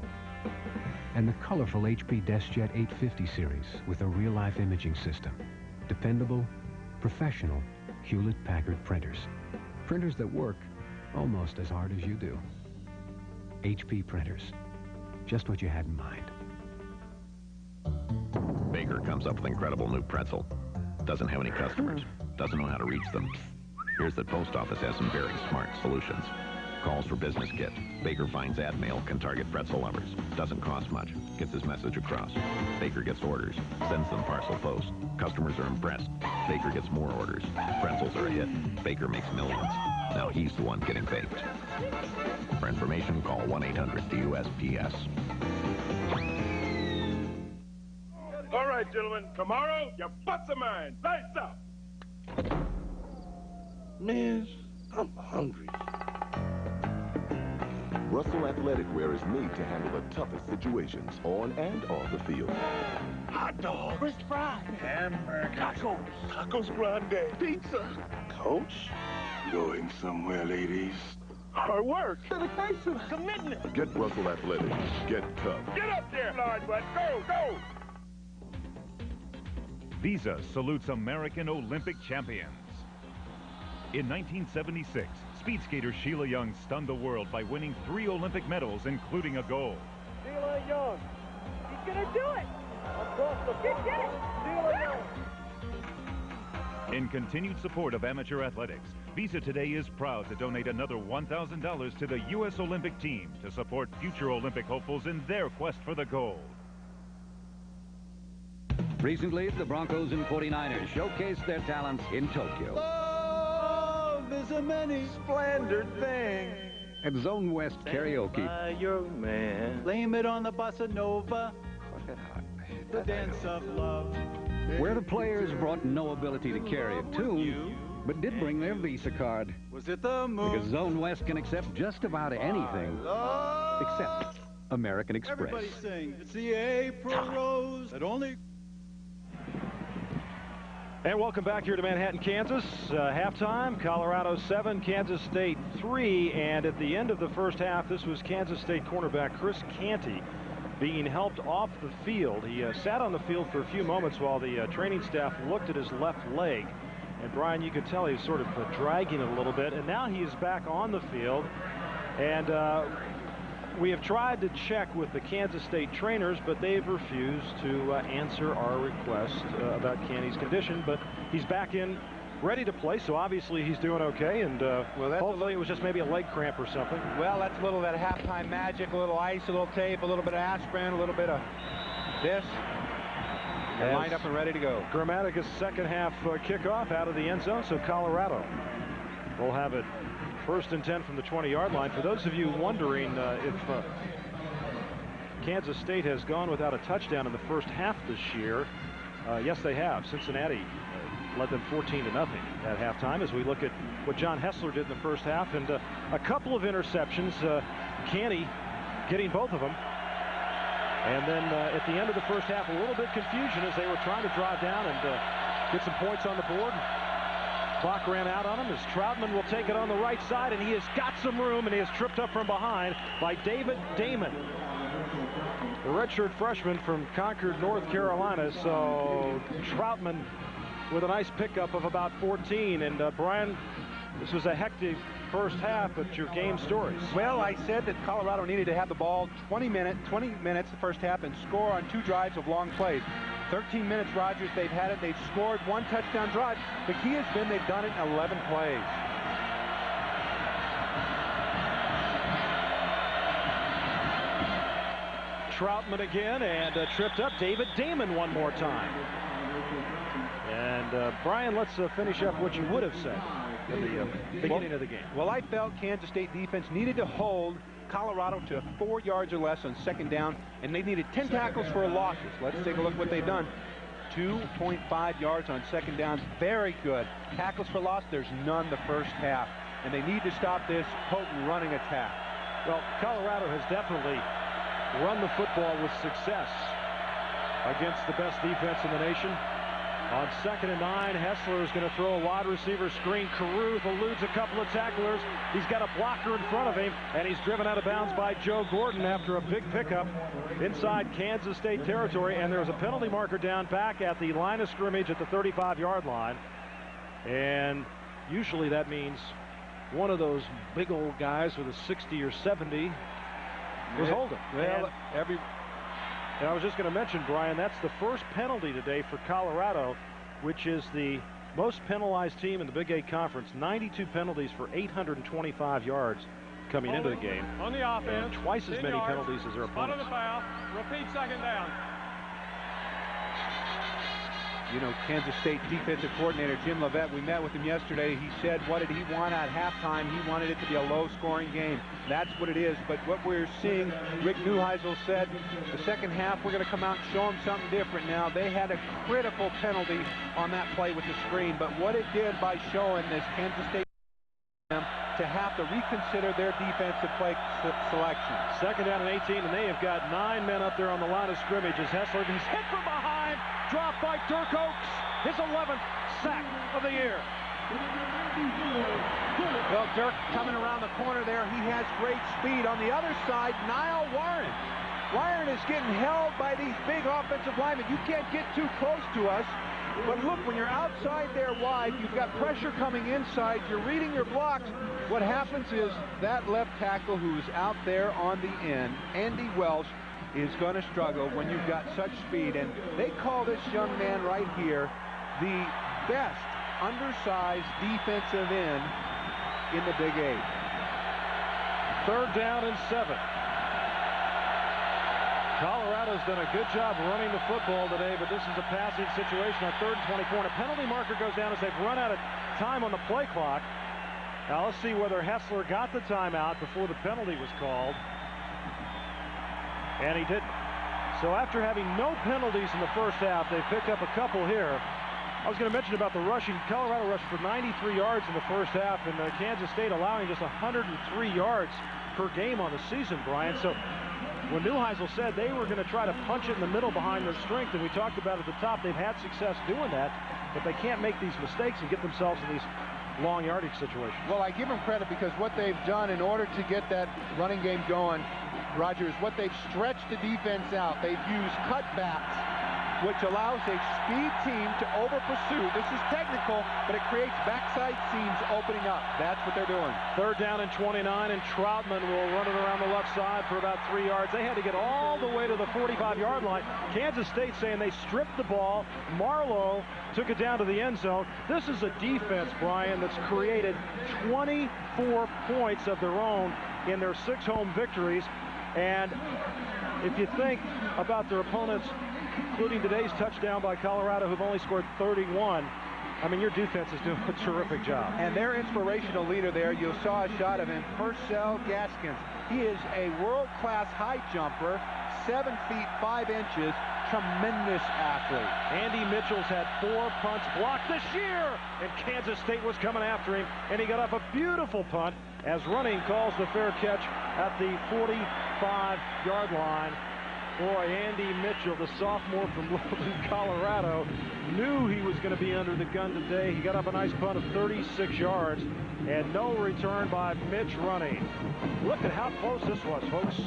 And the colorful HP DeskJet 850 series with a real-life imaging system. Dependable, professional Hewlett-Packard printers. Printers that work almost as hard as you do. HP printers. Just what you had in mind. Baker comes up with incredible new pretzel. Doesn't have any customers. Doesn't know how to reach them. Here's that post office has some very smart solutions. Calls for business kit. Baker finds ad mail can target pretzel lovers. Doesn't cost much. Gets his message across. Baker gets orders. Sends them parcel post. Customers are impressed. Baker gets more orders. Pretzels are a hit. Baker makes millions. Now he's the one getting baked. For information, call 1-800-USPS. All right, gentlemen. Tomorrow, your butts are mine. Lights up. Miss, I'm hungry. Russell Athletic Wear is made to handle the toughest situations on and off the field. Hot dog. French fries. Hamburger. Tacos grande. Pizza. Coach? Going somewhere, ladies. Hard work. Dedication. Commitment. Get Russell Athletic. Get tough. Get up there, Lord Bud. Go, go. Visa salutes American Olympic champions. In 1976, speed skater Sheila Young stunned the world by winning 3 Olympic medals, including a gold. Sheila Young. He's going to do it. Across the He did it. Sheila Young. In continued support of amateur athletics, Visa Today is proud to donate another $1,000 to the U.S. Olympic team to support future Olympic hopefuls in their quest for the gold. Recently, the Broncos and 49ers showcased their talents in Tokyo. Love is a many splendored thing. At Zone West Karaoke, Young man, blame it on the bossa nova, the dance of love. where the players brought no ability to carry a tune, but did bring their Visa card. Was it the moon? Because Zone West can accept just about anything except American Express. Everybody sing. It's the April rose that only... And welcome back here to Manhattan, Kansas. Halftime, Colorado 7, Kansas State 3. And at the end of the first half, this was Kansas State cornerback Chris Canty being helped off the field. He sat on the field for a few moments while the training staff looked at his left leg. And Brian, you could tell he was sort of dragging it a little bit. And now he is back on the field. And we have tried to check with the Kansas State trainers, but they've refused to answer our request about Canty's condition. But he's back in, ready to play, so obviously he's doing okay. And hopefully it was just maybe a leg cramp or something. Well, that's a little of that halftime magic, a little ice, a little tape, a little bit of aspirin, a little bit of this. And lined up and ready to go. Grammaticus second half kickoff out of the end zone, so Colorado will have it first and 10 from the 20-yard line. For those of you wondering if Kansas State has gone without a touchdown in the first half this year, yes, they have. Cincinnati led them 14-0 at halftime as we look at what John Hessler did in the first half. And a couple of interceptions, Canty getting both of them. And then at the end of the first half, a little bit confusion as they were trying to drive down and get some points on the board. Clock ran out on him as Troutman will take it on the right side, and he has got some room, and he is tripped up from behind by David Damon, the redshirt freshman from Concord, North Carolina. So Troutman with a nice pickup of about 14. And Brian, this was a hectic first half, but your game stories. Well, I said that Colorado needed to have the ball 20 minutes the first half and score on 2 drives of long plays. 13 minutes, Rogers, they've had it. They've scored 1 touchdown drive. The key has been they've done it in 11 plays. Troutman again, and tripped up David Damon one more time. And Brian, let's finish up what you would have said in the beginning of the game. Well, I felt Kansas State defense needed to hold Colorado to 4 yards or less on second down, and they needed 10 tackles for losses. Let's take a look at what they've done. 2.5 yards on second down. Very good. Tackles for loss, there's none the first half. And they need to stop this potent running attack. Well, Colorado has definitely run the football with success against the best defense in the nation. On 2nd and 9, Hessler is going to throw a wide receiver screen. Caruth eludes a couple of tacklers. He's got a blocker in front of him, and he's driven out of bounds by Joe Gordon after a big pickup inside Kansas State territory. And there's a penalty marker down back at the line of scrimmage at the 35-yard line. And usually that means one of those big old guys with a 60 or 70 was holding. Well, and I was just going to mention, Brian, that's the first penalty today for Colorado, which is the most penalized team in the Big 8 Conference. 92 penalties for 825 yards coming into the game. On the offense. And twice as many penalties as their opponents. On the foul. Repeat second down. You know, Kansas State defensive coordinator Jim Leavitt, we met with him yesterday. He said, what did he want at halftime? He wanted it to be a low-scoring game. That's what it is. But what we're seeing, Rick Neuheisel said, the second half, we're going to come out and show them something different. Now, they had a critical penalty on that play with the screen. But what it did by showing this Kansas State to have to reconsider their defensive play selection. 2nd down and 18, and they have got 9 men up there on the line of scrimmage as Hessler is hit from behind, dropped by Dirk Oaks, his 11th sack of the year. Well, Dirk coming around the corner there, he has great speed. On the other side, Niall Warren. Warren is getting held by these big offensive linemen. You can't get too close to us. But look, when you're outside there wide, you've got pressure coming inside, you're reading your blocks. What happens is that left tackle who's out there on the end, Andy Welsh, is going to struggle when you've got such speed. And they call this young man right here the best undersized defensive end in the Big 8. 3rd down and 7. Colorado's done a good job running the football today, but this is a passing situation on 3rd and 24. And a penalty marker goes down as they've run out of time on the play clock. Now let's see whether Hessler got the timeout before the penalty was called. And he didn't. So after having no penalties in the first half, they picked up a couple here. I was going to mention about the rushing. Colorado rushed for 93 yards in the first half, and Kansas State allowing just 103 yards per game on the season, Brian. So when Neuheisel said they were going to try to punch it in the middle behind their strength, and we talked about at the top, they've had success doing that, but they can't make these mistakes and get themselves in these long yardage situations. Well, I give them credit because what they've done in order to get that running game going, Roger, is what they've stretched the defense out. They've used cutbacks, which allows a speed team to over-pursue. This is technical, but it creates backside seams opening up. That's what they're doing. 3rd down and 29, and Troutman will run it around the left side for about 3 yards. They had to get all the way to the 45-yard line. Kansas State saying they stripped the ball. Marlowe took it down to the end zone. This is a defense, Brian, that's created 24 points of their own in their 6 home victories. And if you think about their opponents, including today's touchdown by Colorado, who've only scored 31, I mean, your defense is doing a terrific job. And their inspirational leader there, you saw a shot of him, Purcell Gaskins. He is a world-class high jumper, 7 feet 5 inches, tremendous athlete. Andy Mitchell's had 4 punts blocked this year, and Kansas State was coming after him, and he got up a beautiful punt as running calls the fair catch at the 45-yard line. Boy, Andy Mitchell, the sophomore from Littleton, Colorado, knew he was going to be under the gun today. He got up a nice punt of 36 yards, and no return by Mitch running. Look at how close this was, folks.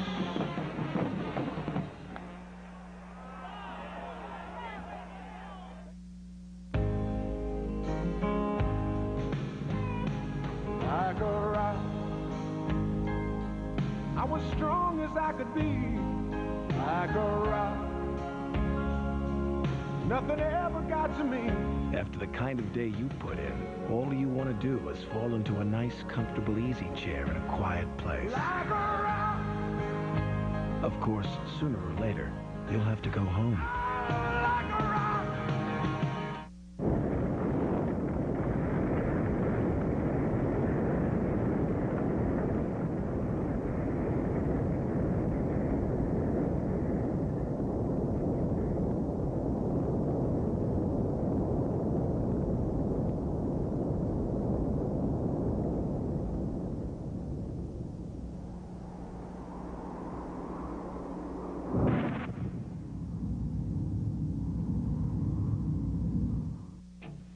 Like a rock, I was strong as I could be. Like a rock, nothing ever got to me. After the kind of day you put in, all you want to do is fall into a nice, comfortable easy chair in a quiet place. Like a rock. Of course, sooner or later, you'll have to go home. Like a rock.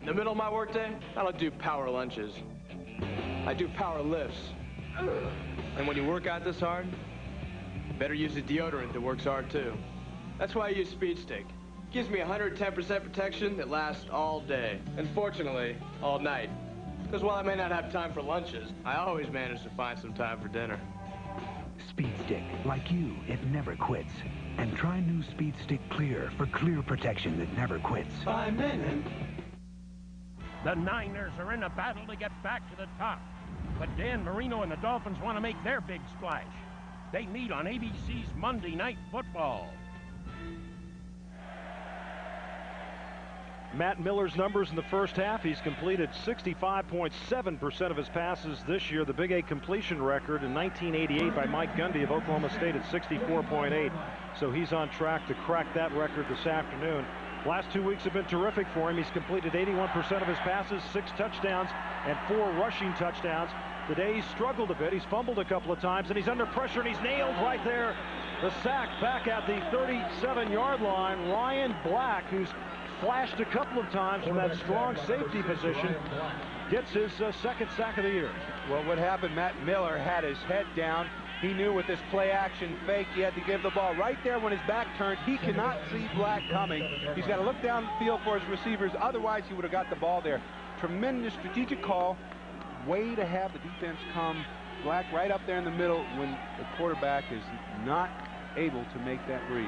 In the middle of my workday, I don't do power lunches. I do power lifts. And when you work out this hard, better use a deodorant that works hard too. That's why I use Speed Stick. It gives me 110% protection that lasts all day. And fortunately, all night. Because while I may not have time for lunches, I always manage to find some time for dinner. Speed Stick, like you, it never quits. And try new Speed Stick Clear for clear protection that never quits. 5 minutes. The Niners are in a battle to get back to the top. But Dan Marino and the Dolphins want to make their big splash. They meet on ABC's Monday Night Football. Matt Miller's numbers in the first half. He's completed 65.7% of his passes this year. The Big 8 completion record in 1988 by Mike Gundy of Oklahoma State at 64.8. So he's on track to crack that record this afternoon. Last 2 weeks have been terrific for him. He's completed 81% of his passes, 6 touchdowns, and 4 rushing touchdowns. Today he's struggled a bit. He's fumbled a couple of times, and he's under pressure, and he's nailed right there. The sack back at the 37-yard line. Ryan Black, who's flashed a couple of times from that strong safety position, gets his second sack of the year. Well, what happened, Matt Miller had his head down. He knew with this play-action fake, he had to give the ball right there when his back turned. He cannot see Black coming. He's got to look downfield for his receivers. Otherwise, he would have got the ball there. Tremendous strategic call. Way to have the defense come. Black right up there in the middle when the quarterback is not able to make that read.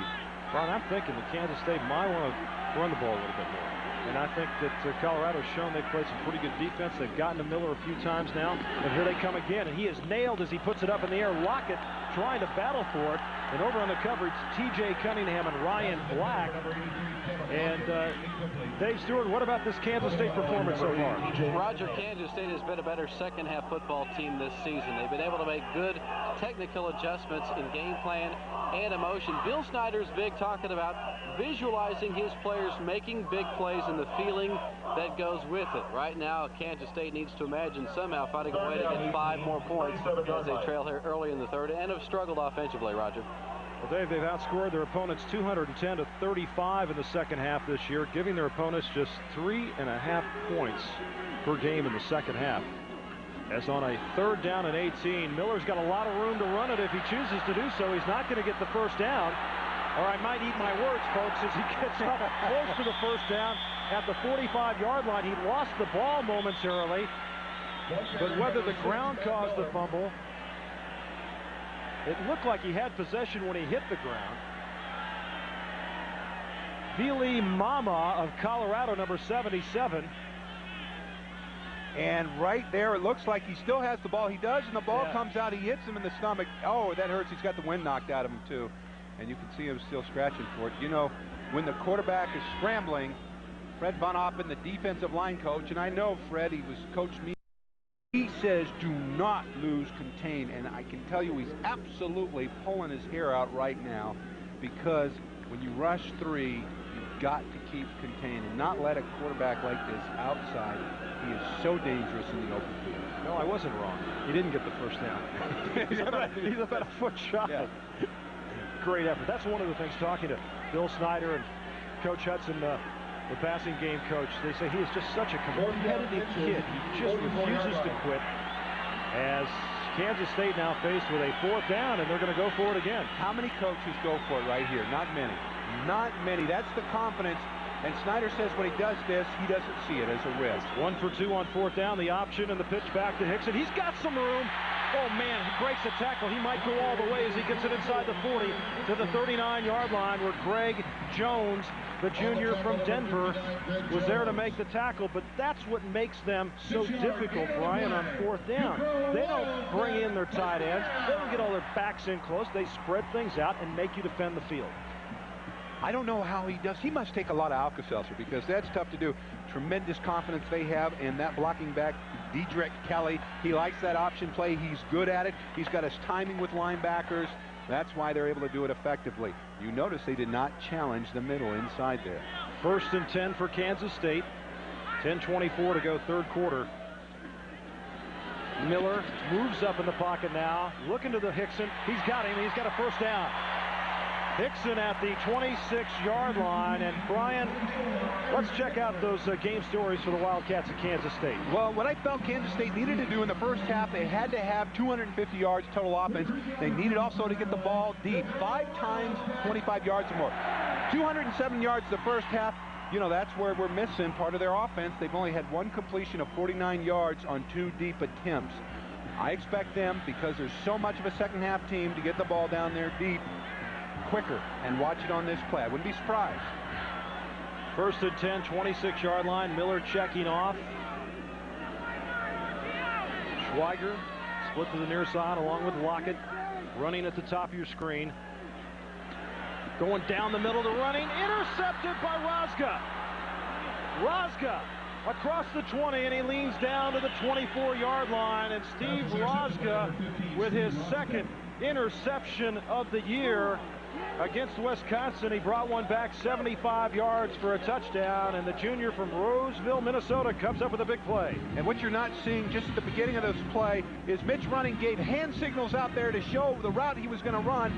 Ron, I'm thinking that Kansas State might want to run the ball a little bit more. And I think that Colorado's shown they've played some pretty good defense. They've gotten to Miller a few times now. And here they come again. And he is nailed as he puts it up in the air. Lockett trying to battle for it. And over on the coverage, T.J. Cunningham and Ryan Black. And Dave Stewart, what about this Kansas State performance so far? Roger, Kansas State has been a better second-half football team this season. They've been able to make good technical adjustments in game plan and emotion. Bill Snyder's big talking about visualizing his players making big plays and the feeling that goes with it. Right now, Kansas State needs to imagine somehow finding a way to get 5 more points as they trail here early in the third and have struggled offensively, Roger. Well, Dave, they've outscored their opponents 210 to 35 in the second half this year, giving their opponents just 3.5 points per game in the second half. As on a 3rd down and 18, Miller's got a lot of room to run it if he chooses to do so. He's not going to get the first down. Or I might eat my words, folks, as he gets up close to the first down at the 45-yard line. He lost the ball momentarily, but whether the ground caused the fumble, it looked like he had possession when he hit the ground. Vili Mama of Colorado, number 77. And right there, it looks like he still has the ball. He does, and the ball comes out. He hits him in the stomach. Oh, that hurts. He's got the wind knocked out of him, too. And you can see him still scratching for it. You know, when the quarterback is scrambling, Fred Von Oppen, the defensive line coach, and I know Fred, he was coached me. He says, do not lose contain. And I can tell you he's absolutely pulling his hair out right now, because when you rush 3, you've got to keep contained and not let a quarterback like this outside. He is so dangerous in the open field. No, I wasn't wrong. He didn't get the first down. He's about a foot shy. Yeah. Great effort. That's one of the things, talking to Bill Snyder and Coach Hudson, the passing game coach. They say he is just such a competitive kid. He just refuses to quit. As Kansas State now faced with a 4th down, and they're going to go for it again. How many coaches go for it right here? Not many. Not many. That's the confidence. And Snyder says when he does this, he doesn't see it as a risk. 1 for 2 on 4th down. The option and the pitch back to Hickson. He's got some room. Oh, man, he breaks a tackle. He might go all the way as he gets it inside the 40 to the 39-yard line, where Greg Jones, the junior from Denver, was there to make the tackle. But that's what makes them so difficult, Brian, on 4th down. They don't bring in their tight ends. They don't get all their backs in close. They spread things out and make you defend the field. I don't know how he does. He must take a lot of Alka-Seltzer, because that's tough to do. Tremendous confidence they have in that blocking back, Dedrick Kelly. He likes that option play. He's good at it. He's got his timing with linebackers. That's why they're able to do it effectively. You notice they did not challenge the middle inside there. 1st and 10 for Kansas State. 10:24 to go, 3rd quarter. Miller moves up in the pocket now, looking to the Hickson. He's got him. He's got a first down. Hickson at the 26-yard line. And Brian, let's check out those game stories for the Wildcats of Kansas State. Well, what I felt Kansas State needed to do in the first half, they had to have 250 yards total offense. They needed also to get the ball deep, 5 times 25 yards or more. 207 yards the first half. You know, that's where we're missing part of their offense. They've only had 1 completion of 49 yards on 2 deep attempts. I expect them, because there's so much of a second half team, to get the ball down there deep quicker, and watch it on this play. I wouldn't be surprised. 1st and 10, 26-yard line. Miller checking off. Schweiger split to the near side along with Lockett, running at the top of your screen. Going down the middle, the running, intercepted by Rozga. Rozga across the 20, and he leans down to the 24-yard line. And Steve Rozga with his 2nd interception of the year against Wisconsin. He brought one back 75 yards for a touchdown, and the junior from Roseville, Minnesota, comes up with a big play. And what you're not seeing just at the beginning of this play is Mitch running, gave hand signals out there to show the route he was going to run.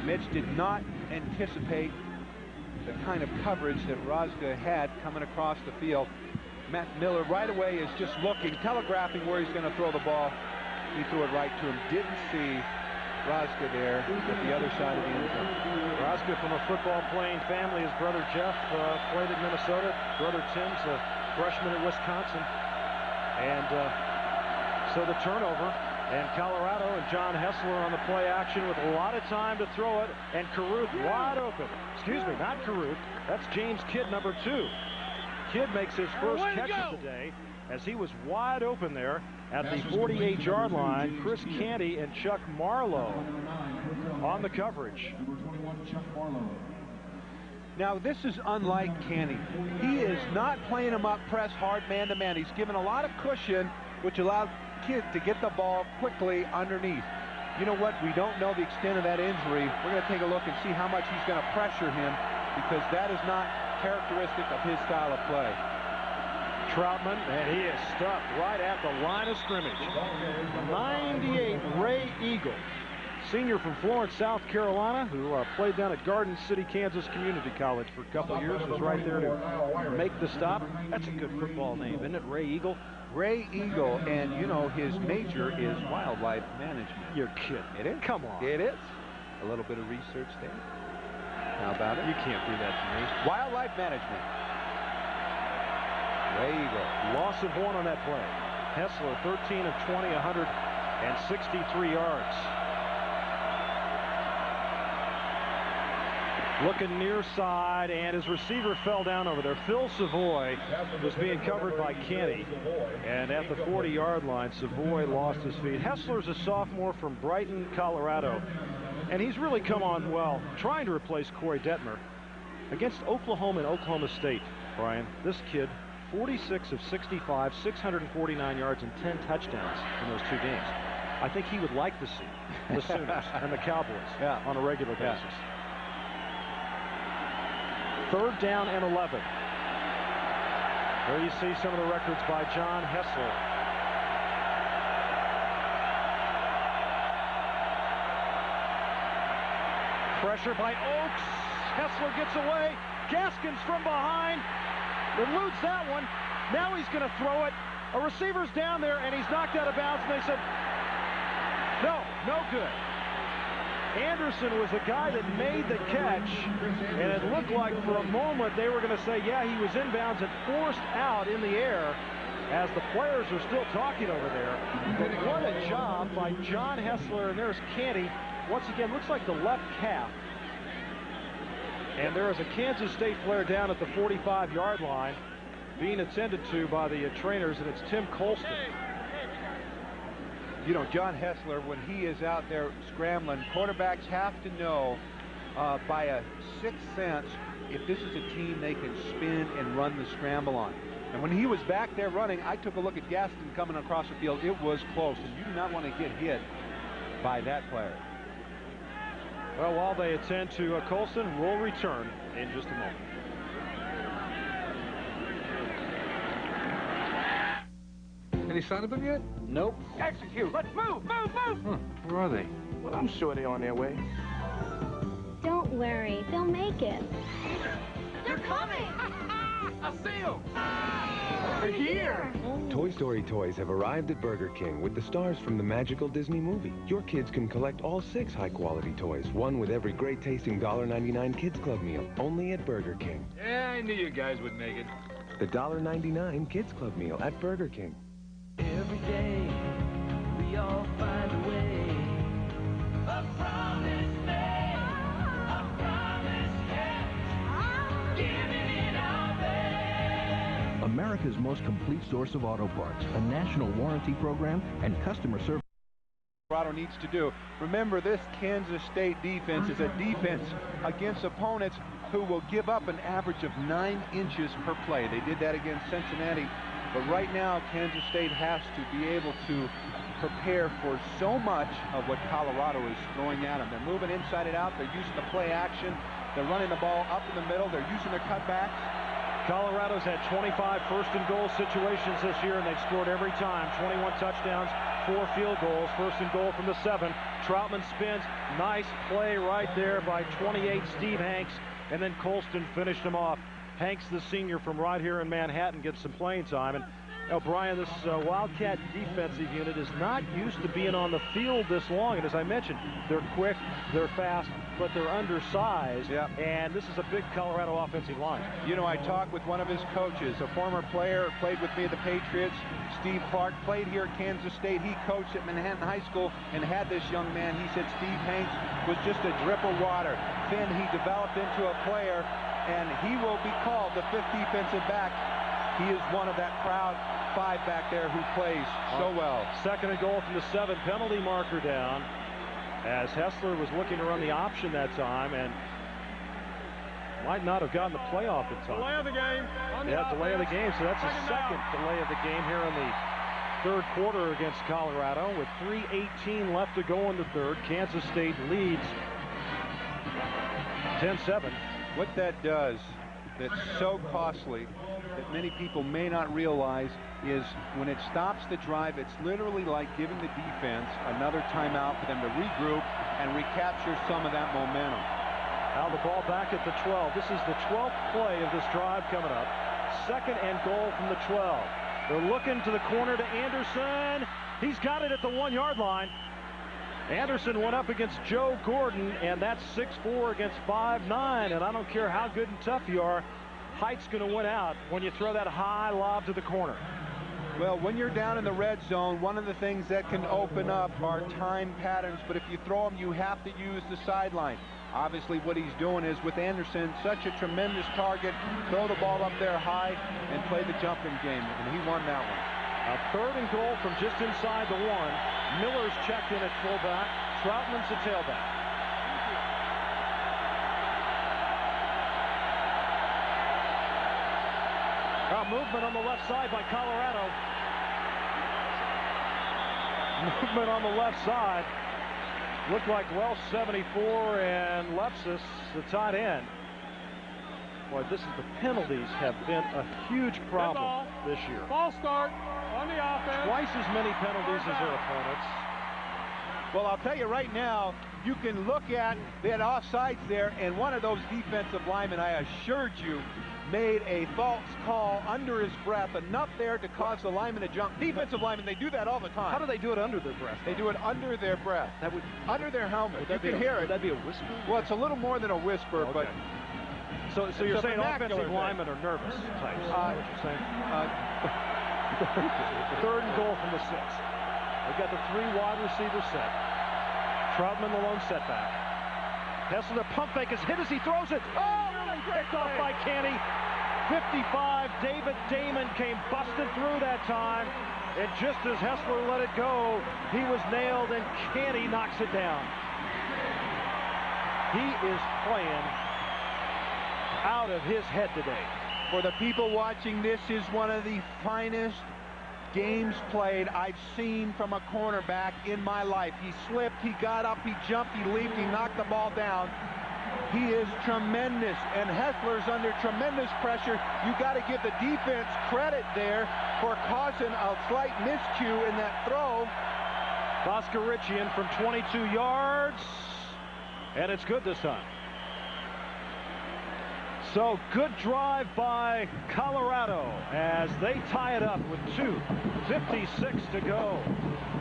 Mitch did not anticipate the kind of coverage that Rozga had coming across the field. Matt Miller right away is just looking, telegraphing where he's going to throw the ball. He threw it right to him. Didn't see Rozga there at the other side of the end zone. Rozga from a football-playing family. His brother Jeff played at Minnesota. Brother Tim's a freshman at Wisconsin. And so the turnover And Colorado and John Hessler on the play action with a lot of time to throw it. And Carruth wide open. Excuse me, not Carruth. That's James Kidd, number 2. Kidd makes his first catch of the day as he was wide open there at the 48-yard line. Chris Canty and Chuck Marlowe on the coverage. Now, this is unlike Canty. He is not playing him up press hard man-to-man. He's given a lot of cushion, which allowed Kidd to get the ball quickly underneath. You know what? We don't know the extent of that injury. We're going to take a look and see how much he's going to pressure him, because that is not characteristic of his style of play. Troutman, and he is stuck right at the line of scrimmage. 98, Ray Eagle, senior from Florence, South Carolina, who played down at Garden City, Kansas Community College for a couple of years, was right there to make the stop. That's a good football name, isn't it, Ray Eagle? Ray Eagle, and you know his major is wildlife management. You're kidding. It is. Come on. It is. A little bit of research there. How about it? You can't do that to me. Wildlife management. Ray Eagle. Loss of 1 on that play. Hessler, 13 of 20, 163 yards. Looking near side, and his receiver fell down over there. Phil Savoy was being covered by Canty, and at the 40-yard line, Savoy lost his feet. Hessler's a sophomore from Brighton, Colorado, and he's really come on well, trying to replace Koy Detmer. Against Oklahoma and Oklahoma State, Brian, this kid, 46 of 65, 649 yards, and 10 touchdowns in those 2 games. I think he would like to see the Sooners and the Cowboys on a regular basis. 3rd down and 11. There you see some of the records by John Hessler. Pressure by Oaks. Hessler gets away. Gaskins from behind. Eludes that one. Now he's going to throw it. A receiver's down there, and he's knocked out of bounds, and they said, no good. Anderson was the guy that made the catch, and it looked like for a moment they were going to say, yeah, he was inbounds and forced out in the air as the players are still talking over there. But what a job by John Hessler, and there's Canty. Once again, looks like the left calf. And there is a Kansas State flare down at the 45-yard line being attended to by the trainers, and it's Tim Colston. You know, John Hessler, when he is out there scrambling, quarterbacks have to know by a sixth sense if this is a team they can spin and run the scramble on. And when he was back there running, I took a look at Gaston coming across the field. It was close, and you do not want to get hit by that player. Well, while they attend to Colston, we'll return in just a moment. Any sign of them yet? Nope. Execute. Let's move. Where are they? Well, I'm sure they're on their way. Don't worry. They'll make it. They're coming! I see them! They're here! Toy Story toys have arrived at Burger King with the stars from the magical Disney movie. Your kids can collect all 6 high-quality toys, one with every great-tasting $1.99 Kids Club meal, only at Burger King. Yeah, I knew you guys would make it. The $1.99 Kids Club meal at Burger King. Every day, we all find a way. A promise made, a promise kept, giving it our best. America's most complete source of auto parts, a national warranty program, and customer service. Colorado needs to do. Remember, this Kansas State defense is a defense against opponents who will give up an average of 9 inches per play. They did that against Cincinnati. But right now, Kansas State has to be able to prepare for so much of what Colorado is throwing at them. They're moving inside and out. They're using the play action. They're running the ball up in the middle. They're using their cutbacks. Colorado's had 25 first-and-goal situations this year, and they've scored every time. 21 touchdowns, 4 field goals. First and goal from the 7. Troutman spins. Nice play right there by 28 Steve Hanks, and then Colston finished him off. Hanks, the senior from right here in Manhattan, gets some playing time. And Now, Brian, this Wildcat defensive unit is not used to being on the field this long. And as I mentioned, they're quick, they're fast, but they're undersized. Yep. And this is a big Colorado offensive line. You know, I talked with one of his coaches, a former player, played with me at the Patriots, Steve Clark, played here at Kansas State. He coached at Manhattan High School and had this young man. He said Steve Hanks was just a drip of water. Then he developed into a player, and he will be called the 5th defensive back. He is one of that proud 5 back there who plays so well. 2nd and goal from the 7, penalty marker down, as Hessler was looking to run the option that time and might not have gotten the playoff in time. Delay of the game. Delay of the game. So that's the second delay of the game here in the 3rd quarter against Colorado with 3:18 left to go in the 3rd. Kansas State leads 10-7. What that does that's so costly that many people may not realize is when it stops the drive, it's literally like giving the defense another timeout for them to regroup and recapture some of that momentum. Now the ball back at the 12. This is the 12th play of this drive coming up. 2nd and goal from the 12. They're looking to the corner to Anderson. He's got it at the 1-yard line. Anderson went up against Joe Gordon, and that's 6'4" against 5'9", and I don't care how good and tough you are, height's going to win out when you throw that high lob to the corner. Well, when you're down in the red zone, one of the things that can open up are time patterns, but if you throw them, you have to use the sideline. Obviously, what he's doing is, with Anderson, such a tremendous target, throw the ball up there high and play the jumping game, and he won that one. A 3rd and goal from just inside the 1. Miller's checked in at fullback. Troutman's the tailback. Now movement on the left side by Colorado. Movement on the left side. Looked like Welsh 74 and Lepsis, the tight end. Boy, the penalties have been a huge problem this year. Ball start on the offense. Twice as many penalties as their opponents. Well, I'll tell you right now, you can look at that offsides there, and one of those defensive linemen, I assured you, made a false call under his breath, enough there to cause the lineman to jump. Defensive linemen, they do that all the time. How do they do it under their breath? They do it under their breath. That would under their helmet. You can hear it. Would that be a whisper? Well, it's a little more than a whisper, but. So you're saying offensive linemen are nervous types? Is that what you're saying? 3rd and goal from the 6. They've got the 3 wide receivers set. Troutman the lone setback. Hessler, the pump fake is hit as he throws it. Oh, picked off by Canty. 55, David Damon came busted through that time. And just as Hessler let it go, he was nailed, and Canty knocks it down. He is playing out of his head today. For the people watching, this is one of the finest games played I've seen from a cornerback in my life. He slipped, he got up, he jumped, he leaped, he knocked the ball down. He is tremendous, and Hessler's under tremendous pressure. You got to give the defense credit there for causing a slight miscue in that throw. Voskerichian from 22 yards, and it's good this time. So good drive by Colorado as they tie it up with 2:56 to go.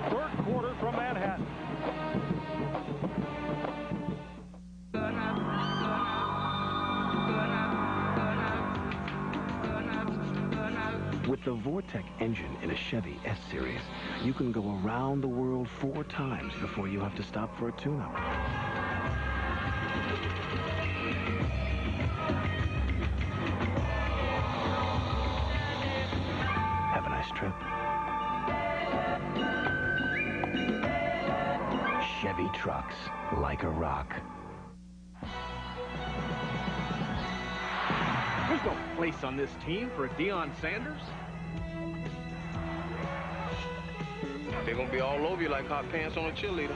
3rd quarter from Manhattan. With the Vortec engine in a Chevy S-Series, you can go around the world 4 times before you have to stop for a tune-up. Have a nice trip. Chevy trucks, like a rock. There's no place on this team for a Deion Sanders. They're gonna be all over you like hot pants on a cheerleader.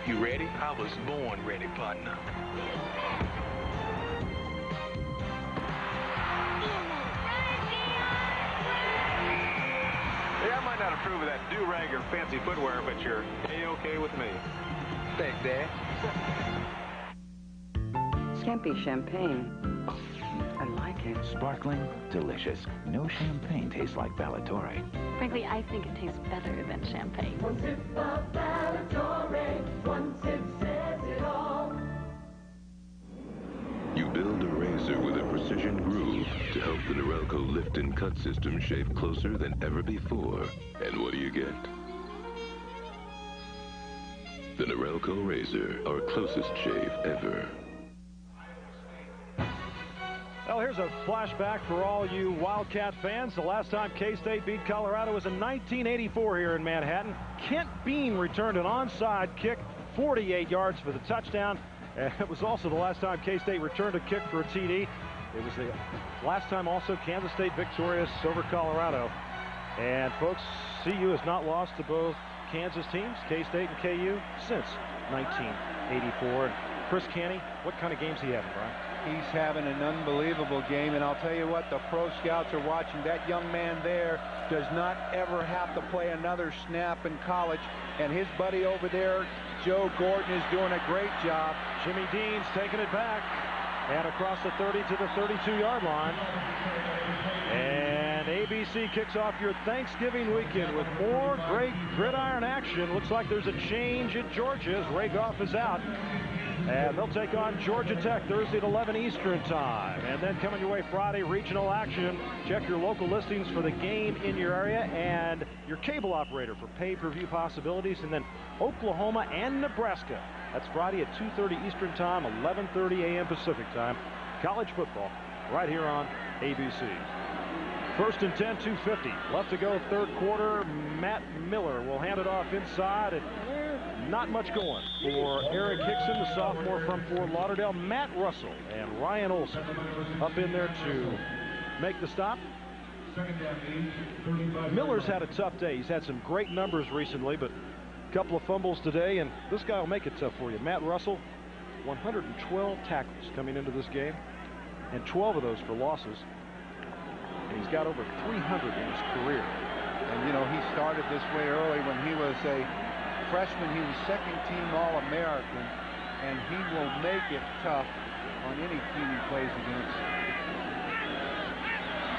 You ready? I was born ready, partner. Yeah, I might not approve of that do-rag or fancy footwear, but you're A-okay with me. Thanks, Dad. Skimpy champagne. I like it. Sparkling, delicious. No champagne tastes like Valedore. Frankly, I think it tastes better than champagne. One sip of Valedore, one sip says it all. You build a razor with a precision groove to help the Norelco lift and cut system shave closer than ever before. And what do you get? The Norelco razor, our closest shave ever. Well, here's a flashback for all you Wildcat fans. The last time K-State beat Colorado was in 1984 here in Manhattan. Kent Bean returned an onside kick, 48 yards for the touchdown. And it was also the last time K-State returned a kick for a TD. It was the last time also Kansas State victorious over Colorado. And folks, CU has not lost to both Kansas teams, K-State and KU, since 1984. And Chris Canty, what kind of games he having, Brian? He's having an unbelievable game, and I'll tell you what, the pro scouts are watching. That young man there does not ever have to play another snap in college, and his buddy over there, Joe Gordon, is doing a great job. Jimmy Dean's taking it back and across the 30 to the 32-yard line. And ABC kicks off your Thanksgiving weekend with more great gridiron action. Looks like there's a change at Georgia as Ray Goff is out. And they'll take on Georgia Tech Thursday at 11 Eastern time. And then coming your way Friday, regional action. Check your local listings for the game in your area and your cable operator for pay-per-view possibilities. And then Oklahoma and Nebraska. That's Friday at 2:30 Eastern time, 11:30 a.m. Pacific time. College football right here on ABC. First and 10, 2:50. Left to go, third quarter. Matt Miller will hand it off inside, and not much going for Eric Hickson, the sophomore from Fort Lauderdale. Matt Russell and Ryan Olson up in there to make the stop. Miller's had a tough day. He's had some great numbers recently, but a couple of fumbles today, and this guy will make it tough for you. Matt Russell, 112 tackles coming into this game, and 12 of those for losses. And he's got over 300 in his career. And, you know, he started this way early when he was a freshman. He was second-team All-American, and he will make it tough on any team he plays against.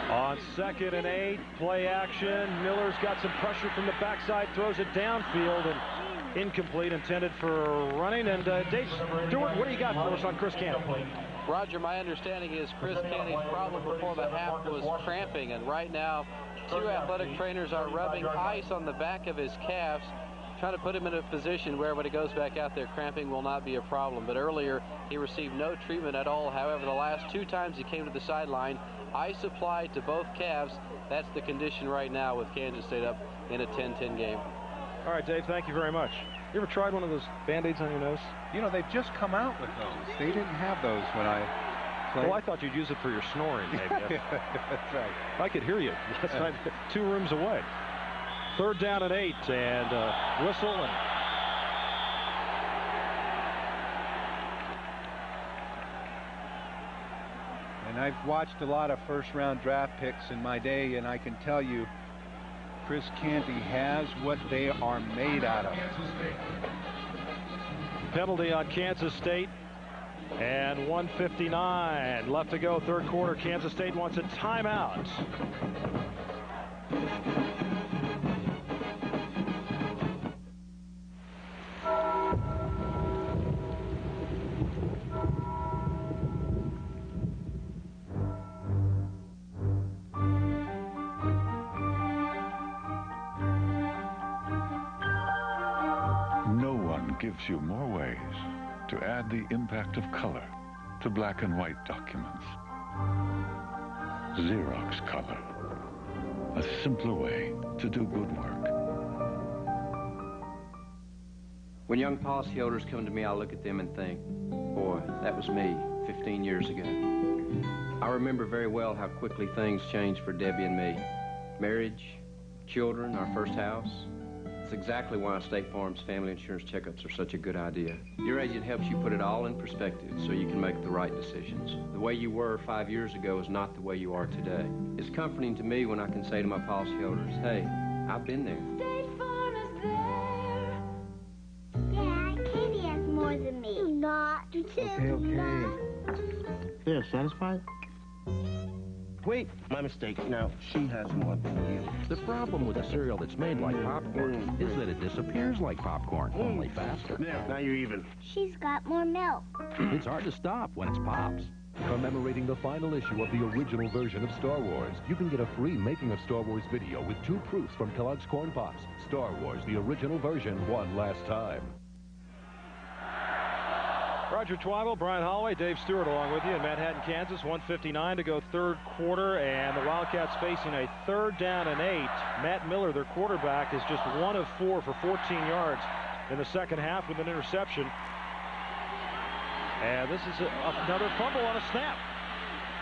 On 2nd and 8, play action. Miller's got some pressure from the backside, throws it downfield, and incomplete, intended for running. And Dave Stewart, what do you got for us on Chris Canty? Roger, my understanding is Chris Canty's problem before the half was cramping, and right now 2 athletic trainers are rubbing ice on the back of his calves, trying to put him in a position where when he goes back out there, cramping will not be a problem. But earlier, he received no treatment at all. However, the last 2 times he came to the sideline, ice applied to both calves. That's the condition right now with Kansas State up in a 10-10 game. All right, Dave, thank you very much. You ever tried one of those Band-Aids on your nose? You know, they've just come out with those. They didn't have those when I played. Well, I thought you'd use it for your snoring, maybe. That's right. I could hear you last night, 2 rooms away. 3rd down and 8, and whistle. And I've watched a lot of first-round draft picks in my day, and I can tell you, Chris Canty has what they are made out of. Penalty on Kansas State, and 1:59 left to go, 3rd quarter. Kansas State wants a timeout. Gives you more ways to add the impact of color to black and white documents. Xerox Color. A simpler way to do good work. When young policyholders come to me, I look at them and think, boy, that was me 15 years ago. I remember very well how quickly things changed for Debbie and me. Marriage, children, our first house. That's exactly why State Farm's family insurance checkups are such a good idea. Your agent helps you put it all in perspective so you can make the right decisions. The way you were 5 years ago is not the way you are today. It's comforting to me when I can say to my policyholders, hey, I've been there. State Farm is there. Dad, Katie has more than me. Do not. Okay. There, satisfied? Wait, my mistake. Now, she has more than you. The problem with a cereal that's made like popcorn is that it disappears like popcorn, only faster. There, now you're even. She's got more milk. It's hard to stop when it's Pops. Commemorating the final issue of the original version of Star Wars, you can get a free Making of Star Wars video with 2 proofs from Kellogg's Corn Pops. Star Wars, the original version, one last time. Roger Twyville, Brian Holloway, Dave Stewart along with you in Manhattan, Kansas. 1:59 to go third quarter, and the Wildcats facing a 3rd down and 8. Matt Miller, their quarterback, is just 1 of 4 for 14 yards in the second half with an interception. And this is another fumble on a snap.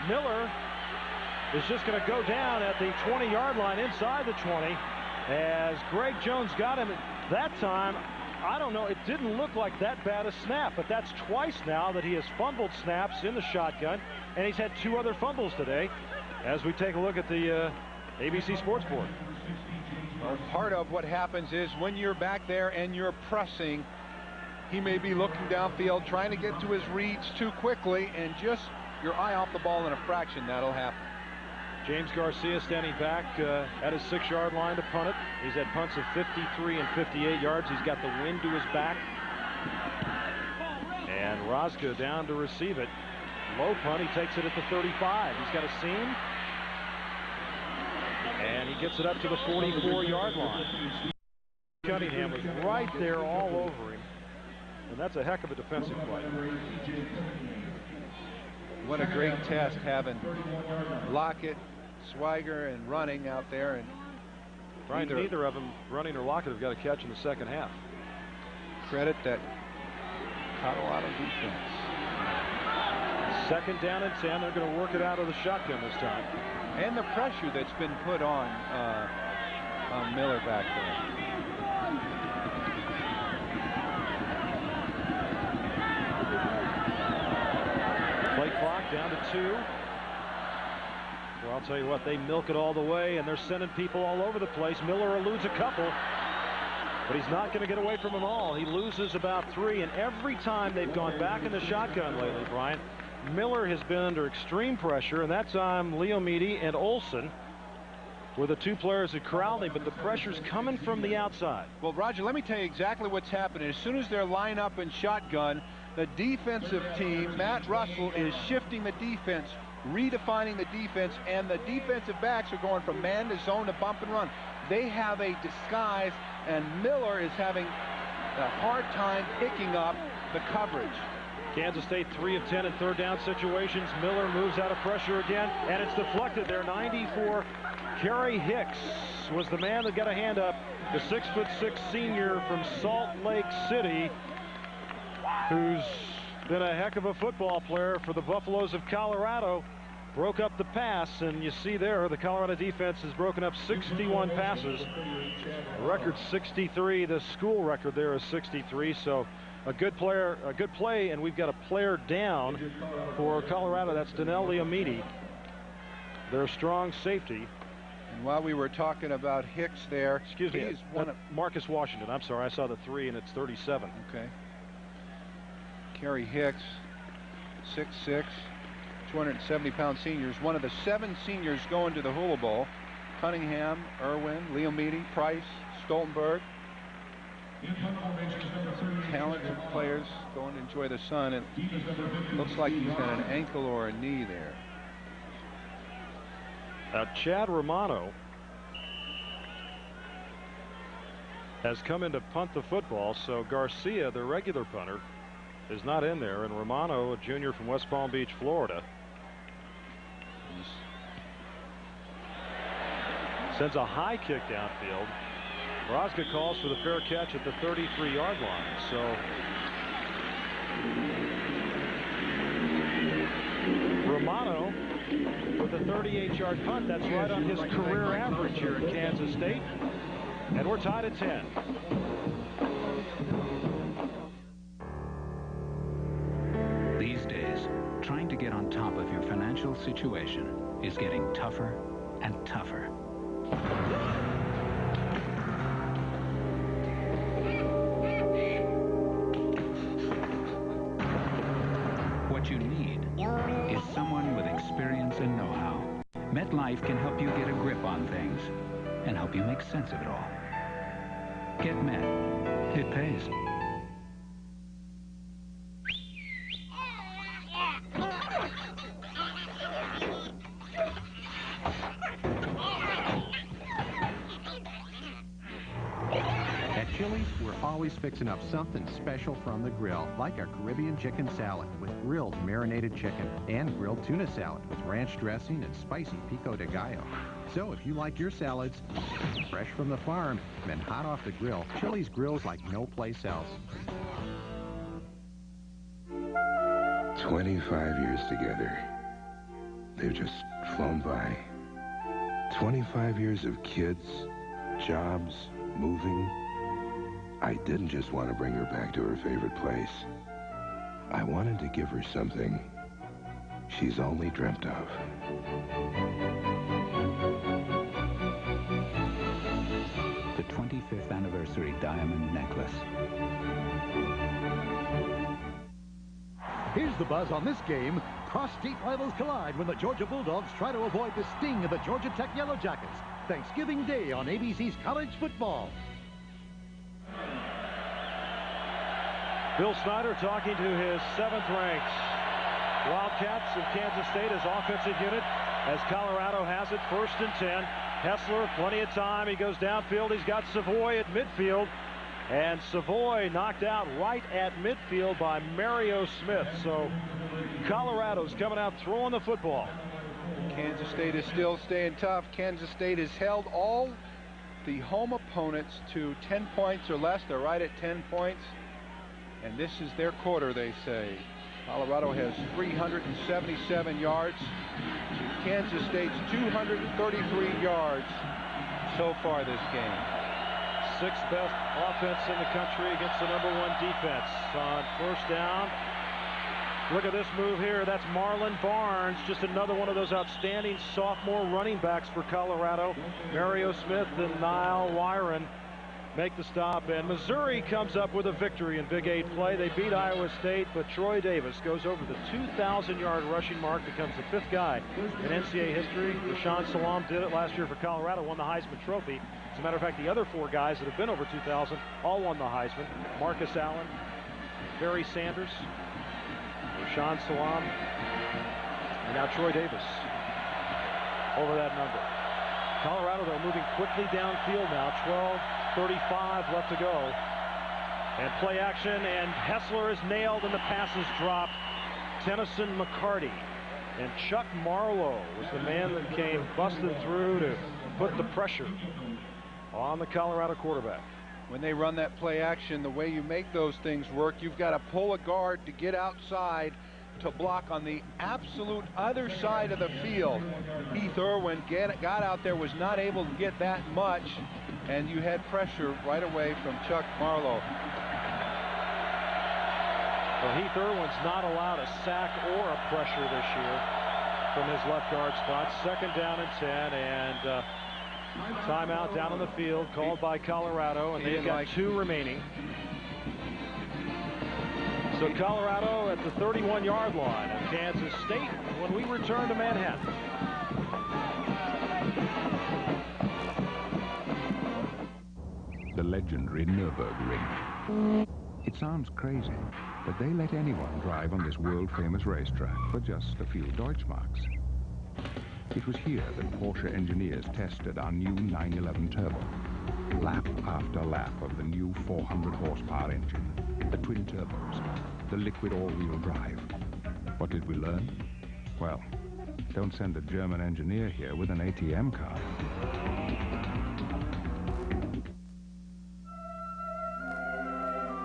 Miller is just going to go down at the 20-yard line inside the 20 as Greg Jones got him that time. I don't know, it didn't look like that bad a snap, but that's twice now that he has fumbled snaps in the shotgun, and he's had 2 other fumbles today as we take a look at the ABC Sports Board. Well, part of what happens is when you're back there and you're pressing, he may be looking downfield, trying to get to his reads too quickly, and just your eye off the ball in a fraction, that'll happen. James Garcia standing back at his 6-yard line to punt it. He's had punts of 53 and 58 yards. He's got the wind to his back. And Rosga down to receive it. Low punt, he takes it at the 35. He's got a seam. And he gets it up to the 44-yard line. Cunningham was right there all over him. And that's a heck of a defensive play. What a great test having Lockett, Swiger, and running out there. And neither of them, running or Lockett, have got a catch in the second half. Credit that Colorado defense. 2nd down and 10. They're going to work it out of the shotgun this time. And the pressure that's been put on Miller back there. Play clock down to 2. Well, I'll tell you what, they milk it all the way, and they're sending people all over the place. Miller eludes a couple, but he's not going to get away from them all. He loses about 3, and every time they've gone back in the shotgun lately, Brian, Miller has been under extreme pressure, and that's on Leo Meady and Olsen were the 2 players that corralled him, but the pressure's coming from the outside. Well, Roger, let me tell you exactly what's happening. As soon as they're lined up in shotgun, the defensive team, Matt Russell, is shifting the defense, redefining the defense, and the defensive backs are going from man to zone to bump and run. They have a disguise, and Miller is having a hard time picking up the coverage. Kansas State 3 of 10 in 3rd down situations. Miller moves out of pressure again, and it's deflected there. 94. Kerry Hicks was the man that got a hand up. The 6'6" senior from Salt Lake City, who's been a heck of a football player for the Buffaloes of Colorado, broke up the pass, and you see there the Colorado defense has broken up 61 passes. The record 63. The school record there is 63. So a good player, a good play, and we've got a player down for Colorado. That's Donnell Leomidi, their strong safety. And while we were talking about Hicks there, excuse me, Marcus Washington. I'm sorry, I saw the 3, and it's 37. Okay. Kerry Hicks, 6'6", 270-pound seniors. One of the 7 seniors going to the Hula Bowl. Cunningham, Irwin, Leomidi, Price, Stoltenberg. Talented players going to enjoy the sun. And looks like he's got an ankle or a knee there. Now, Chad Romano has come in to punt the football, so Garcia, the regular punter, is not in there, and Romano, a junior from West Palm Beach, Florida, sends a high kick downfield. Rosga calls for the fair catch at the 33-yard line. So Romano with a 38-yard punt. That's right on his career average here at Kansas State. And we're tied at 10. These days, trying to get on top of your financial situation is getting tougher and tougher. What you need is someone with experience and know-how. MetLife can help you get a grip on things and help you make sense of it all. Get Met. It pays. At Chili's, we're always fixing up something special from the grill, like our Caribbean chicken salad with grilled marinated chicken and grilled tuna salad with ranch dressing and spicy pico de gallo. So if you like your salads fresh from the farm and hot off the grill, Chili's grills like no place else. 25 years together. They've just flown by. 25 years of kids, jobs, moving. I didn't just want to bring her back to her favorite place. I wanted to give her something she's only dreamt of. The 25th anniversary diamond necklace. Here's the buzz on this game. Cross-state rivals collide when the Georgia Bulldogs try to avoid the sting of the Georgia Tech Yellow Jackets. Thanksgiving Day on ABC's College Football. Bill Snyder talking to his 7th-ranked Wildcats of Kansas State as offensive unit as Colorado has it 1st and 10. Hessler, plenty of time. He goes downfield. He's got Savoy at midfield. And Savoy knocked out right at midfield by Mario Smith. So Colorado's coming out throwing the football. Kansas State is still staying tough. Kansas State has held all the home opponents to 10 points or less. They're right at 10 points. And this is their quarter, they say. Colorado has 377 yards to Kansas State's 233 yards so far this game. 6th best offense in the country against the #1 defense. On 1st down, look at this move here. That's Marlon Barnes, just another one of those outstanding sophomore running backs for Colorado. Mario Smith and Niall Wyron make the stop, and Missouri comes up with a victory in Big 8 play. They beat Iowa State, but Troy Davis goes over the 2,000-yard rushing mark, becomes the 5th guy in NCAA history. Rashawn Salam did it last year for Colorado, won the Heisman Trophy. As a matter of fact, the other 4 guys that have been over 2,000 all won the Heisman. Marcus Allen, Barry Sanders, Rashawn Salam, and now Troy Davis over that number. Colorado, though, moving quickly downfield now. 12:35 left to go. And play action, and Hessler is nailed, and the pass is dropped. Tennyson McCarty. And Chuck Marlowe was the man that came busting through to put the pressure on the Colorado quarterback. When they run that play action, the way you make those things work, you've got to pull a guard to get outside to block on the absolute other side of the field. Heath Irwin got out there, was not able to get that much, and you had pressure right away from Chuck Marlowe. Well, Heath Irwin's not allowed a sack or a pressure this year from his left guard spot. 2nd down and 10, and timeout down on the field called by Colorado, and they've got 2 remaining. So Colorado at the 31-yard line of Kansas State when we return to Manhattan. The legendary Nürburgring. It sounds crazy, but they let anyone drive on this world-famous racetrack for just a few Deutschmarks. It was here that Porsche engineers tested our new 911 Turbo. Lap after lap of the new 400-horsepower engine, the twin turbos, the liquid all-wheel drive. What did we learn? Well, don't send a German engineer here with an ATM card.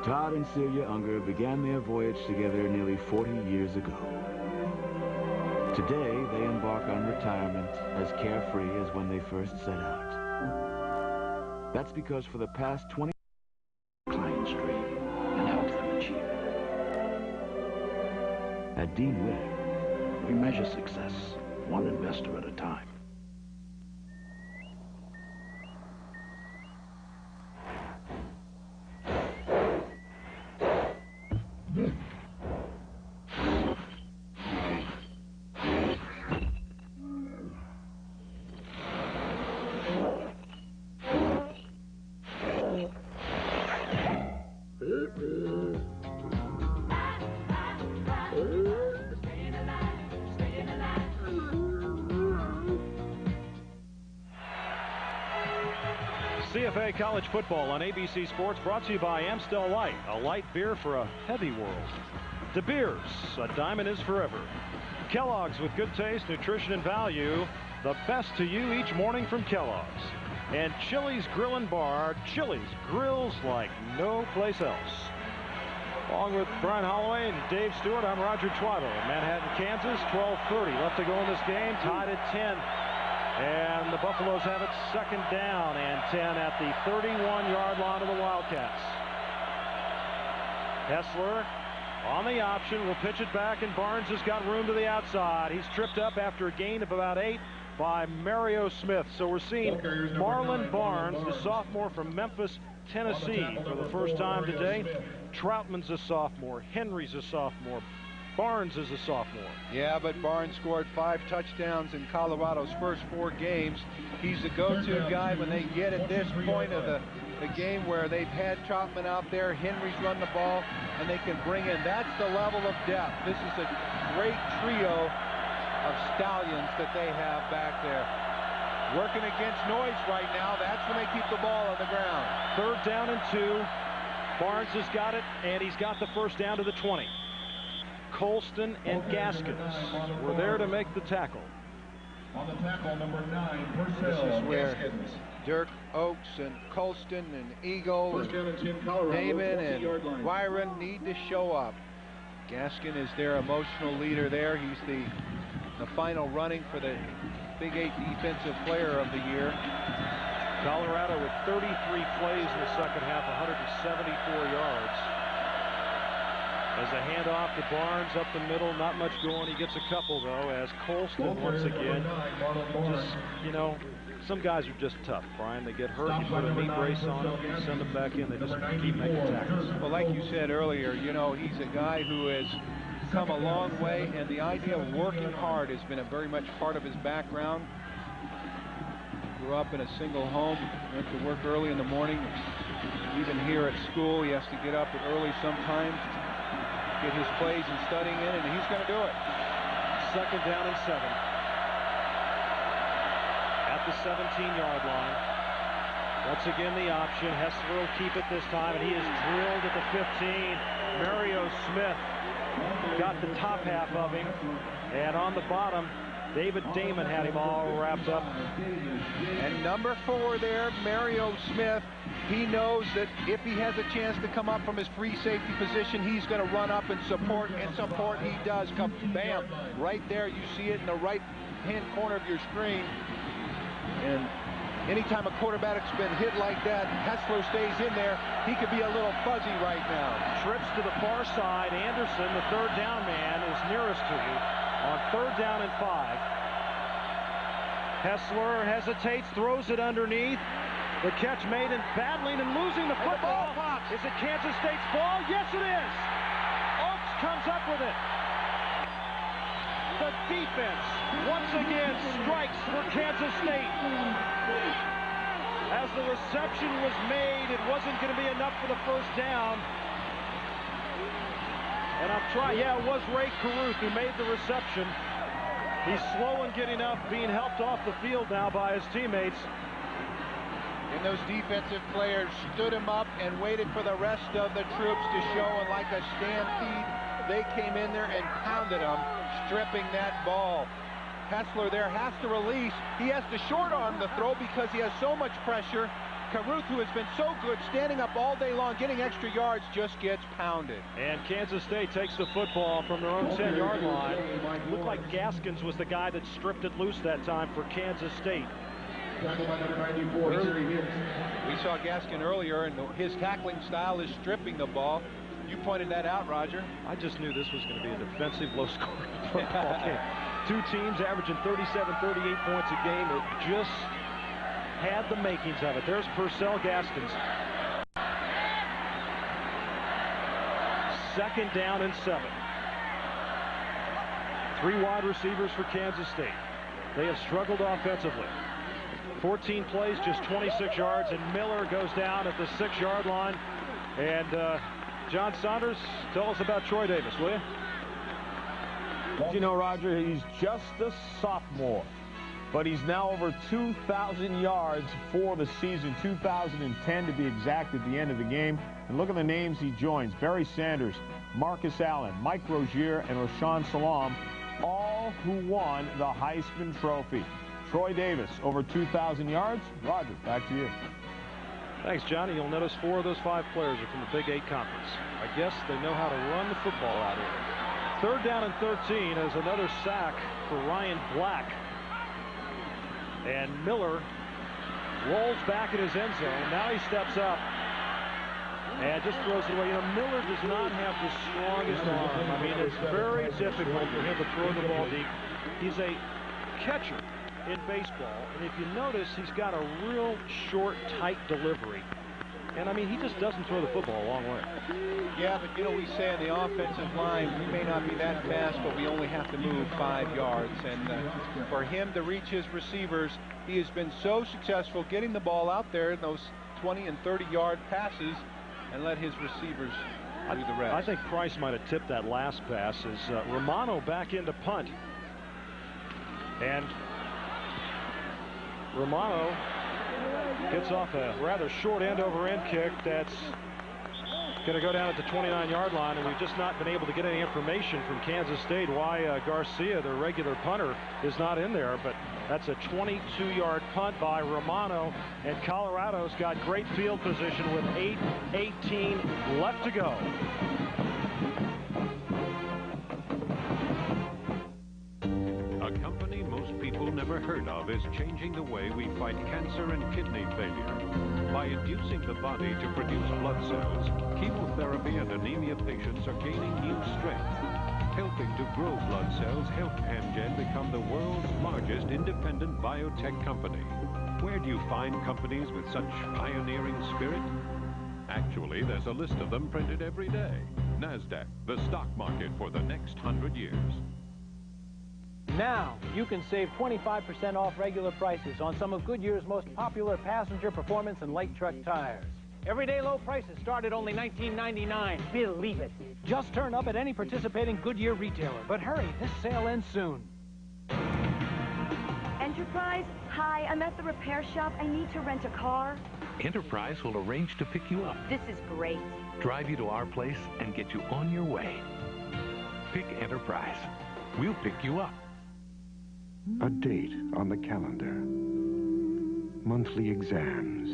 Todd and Celia Unger began their voyage together nearly 40 years ago. Today, they embark on retirement as carefree as when they first set out. That's because for the past 20 client's dream and help them achieve it. At Dean Witter, we measure success one investor at a time. Today, college football on ABC Sports, brought to you by Amstel Light, a light beer for a heavy world. De Beers, a diamond is forever. Kellogg's, with good taste, nutrition, and value. The best to you each morning from Kellogg's. And Chili's Grill and Bar. Chili's grills like no place else. Along with Brian Holloway and Dave Stewart, I'm Roger Twyla in Manhattan, Kansas. 12:30 left to go in this game, tied at 10. And the Buffaloes have it second down and 10 at the 31-yard line of the Wildcats. Hessler on the option, will pitch it back, and Barnes has got room to the outside. He's tripped up after a gain of about 8 by Mario Smith. So we're seeing Marlon Barnes, the sophomore from Memphis, Tennessee, for the first time today. Troutman's a sophomore. Henry's a sophomore. Barnes is a sophomore. Yeah, but Barnes scored 5 touchdowns in Colorado's first 4 games. He's the go-to guy when they get at this point of the game where they've had Troutman out there, Henry's run the ball, and they can bring in. That's the level of depth. This is a great trio of stallions that they have back there. Working against noise right now. That's when they keep the ball on the ground. 3rd down and 2. Barnes has got it, and he's got the first down to the 20. Colston and Gaskins were there to make the tackle. On the tackle, number 9, This is where Dirk Oaks and Colston and Eagle and Damon and Byron need to show up. Gaskin is their emotional leader there. He's the final running for the Big 8 Defensive Player of the Year. Colorado with 33 plays in the second half, 174 yards. As a handoff to Barnes up the middle, not much going. He gets a couple, though, as Colston once again. Just, you know, some guys are just tough, Brian. They get hurt, you put a knee brace on them, you send them back in, they just keep making tackles. Well, like you said earlier, you know, he's a guy who has come a long way, and the idea of working hard has been a very much part of his background. Grew up in a single home, went to work early in the morning. Even here at school, he has to get up early sometimes, get his plays and studying in, and he's going to do it. 2nd down and 7. At the 17-yard line. Once again, the option. Hessler will keep it this time, and he is drilled at the 15. Mario Smith got the top half of him, and on the bottom, David Damon had him all wrapped up. And number 4 there, Mario Smith, he knows that if he has a chance to come up from his free safety position, he's going to run up and support he does. Come, bam, right there. You see it in the right-hand corner of your screen. And anytime a quarterback's been hit like that, Hessler stays in there. He could be a little fuzzy right now. Trips to the far side. Anderson, the 3rd down man, is nearest to you on 3rd down and 5. Hessler hesitates, throws it underneath. The catch made, and battling and losing the football. Is it Kansas State's ball? Yes, it is. Oaks comes up with it. The defense once again strikes for Kansas State. As the reception was made, it wasn't going to be enough for the first down. And I'm trying, yeah, it was Ray Caruth who made the reception. He's slow in getting up, being helped off the field now by his teammates. And those defensive players stood him up and waited for the rest of the troops to show, and like a stampede, they came in there and pounded him, stripping that ball. Hessler there has to release. He has to short arm the throw because he has so much pressure. Caruth, who has been so good, standing up all day long, getting extra yards, just gets pounded. And Kansas State takes the football from their own 10-yard line. It looked like Gaskins was the guy that stripped it loose that time for Kansas State. We saw Gaskin earlier, and his tackling style is stripping the ball. You pointed that out, Roger. I just knew this was going to be a defensive, low-scoring football game. 2 teams averaging 37, 38 points a game. It just had the makings of it. There's Purcell Gaskins. 2nd down and 7. 3 wide receivers for Kansas State. They have struggled offensively. 14 plays, just 26 yards, and Miller goes down at the 6-yard line. And John Saunders, tell us about Troy Davis, will you? You know, Roger, he's just a sophomore. but he's now over 2,000 yards for the season, 2,010 to be exact at the end of the game. And look at the names he joins: Barry Sanders, Marcus Allen, Mike Rozier, and Rashawn Salam, all who won the Heisman Trophy. Troy Davis, over 2,000 yards. Roger, back to you. Thanks, Johnny. You'll notice 4 of those 5 players are from the Big 8 Conference. I guess they know how to run the football out here. 3rd down and 13 as another sack for Ryan Black. And Miller rolls back in his end zone. Now he steps up and just throws it away. You know, Miller does not have the strongest arm. I mean, it's very difficult for him to throw the ball deep. He's a catcher in baseball, and if you notice, he's got a real short, tight delivery. And I mean, he just doesn't throw the football a long way. Yeah, but you know, we say on the offensive line, we may not be that fast, but we only have to move 5 yards. And for him to reach his receivers, he has been so successful getting the ball out there in those 20 and 30-yard passes and let his receivers do the rest. I think Price might have tipped that last pass as Romano back into punt. And Romano gets off a rather short end-over-end kick that's going to go down at the 29-yard line, and we've just not been able to get any information from Kansas State why Garcia, their regular punter, is not in there. But that's a 22-yard punt by Romano, and Colorado's got great field position with 8:18 left to go. A company most people never heard of is changing the way we fight cancer and kidney failure. By inducing the body to produce blood cells, chemotherapy and anemia patients are gaining new strength. Helping to grow blood cells helped Amgen become the world's largest independent biotech company. Where do you find companies with such pioneering spirit? Actually, there's a list of them printed every day. NASDAQ, the stock market for the next 100 years. Now, you can save 25% off regular prices on some of Goodyear's most popular passenger performance and light truck tires. Everyday low prices start at only $19.99. Believe it. Just turn up at any participating Goodyear retailer. But hurry, this sale ends soon. Enterprise? Hi, I'm at the repair shop. I need to rent a car. Enterprise will arrange to pick you up. This is great. Drive you to our place and get you on your way. Pick Enterprise. We'll pick you up. A date on the calendar. Monthly exams.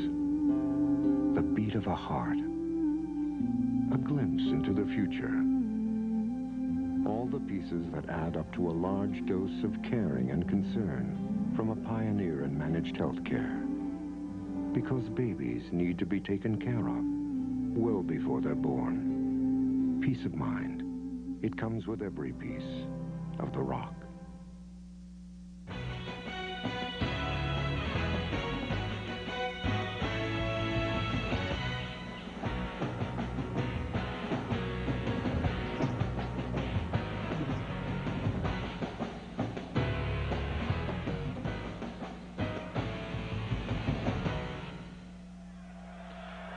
The beat of a heart. A glimpse into the future. All the pieces that add up to a large dose of caring and concern from a pioneer in managed health care. Because babies need to be taken care of well before they're born. Peace of mind. It comes with every piece of the rock.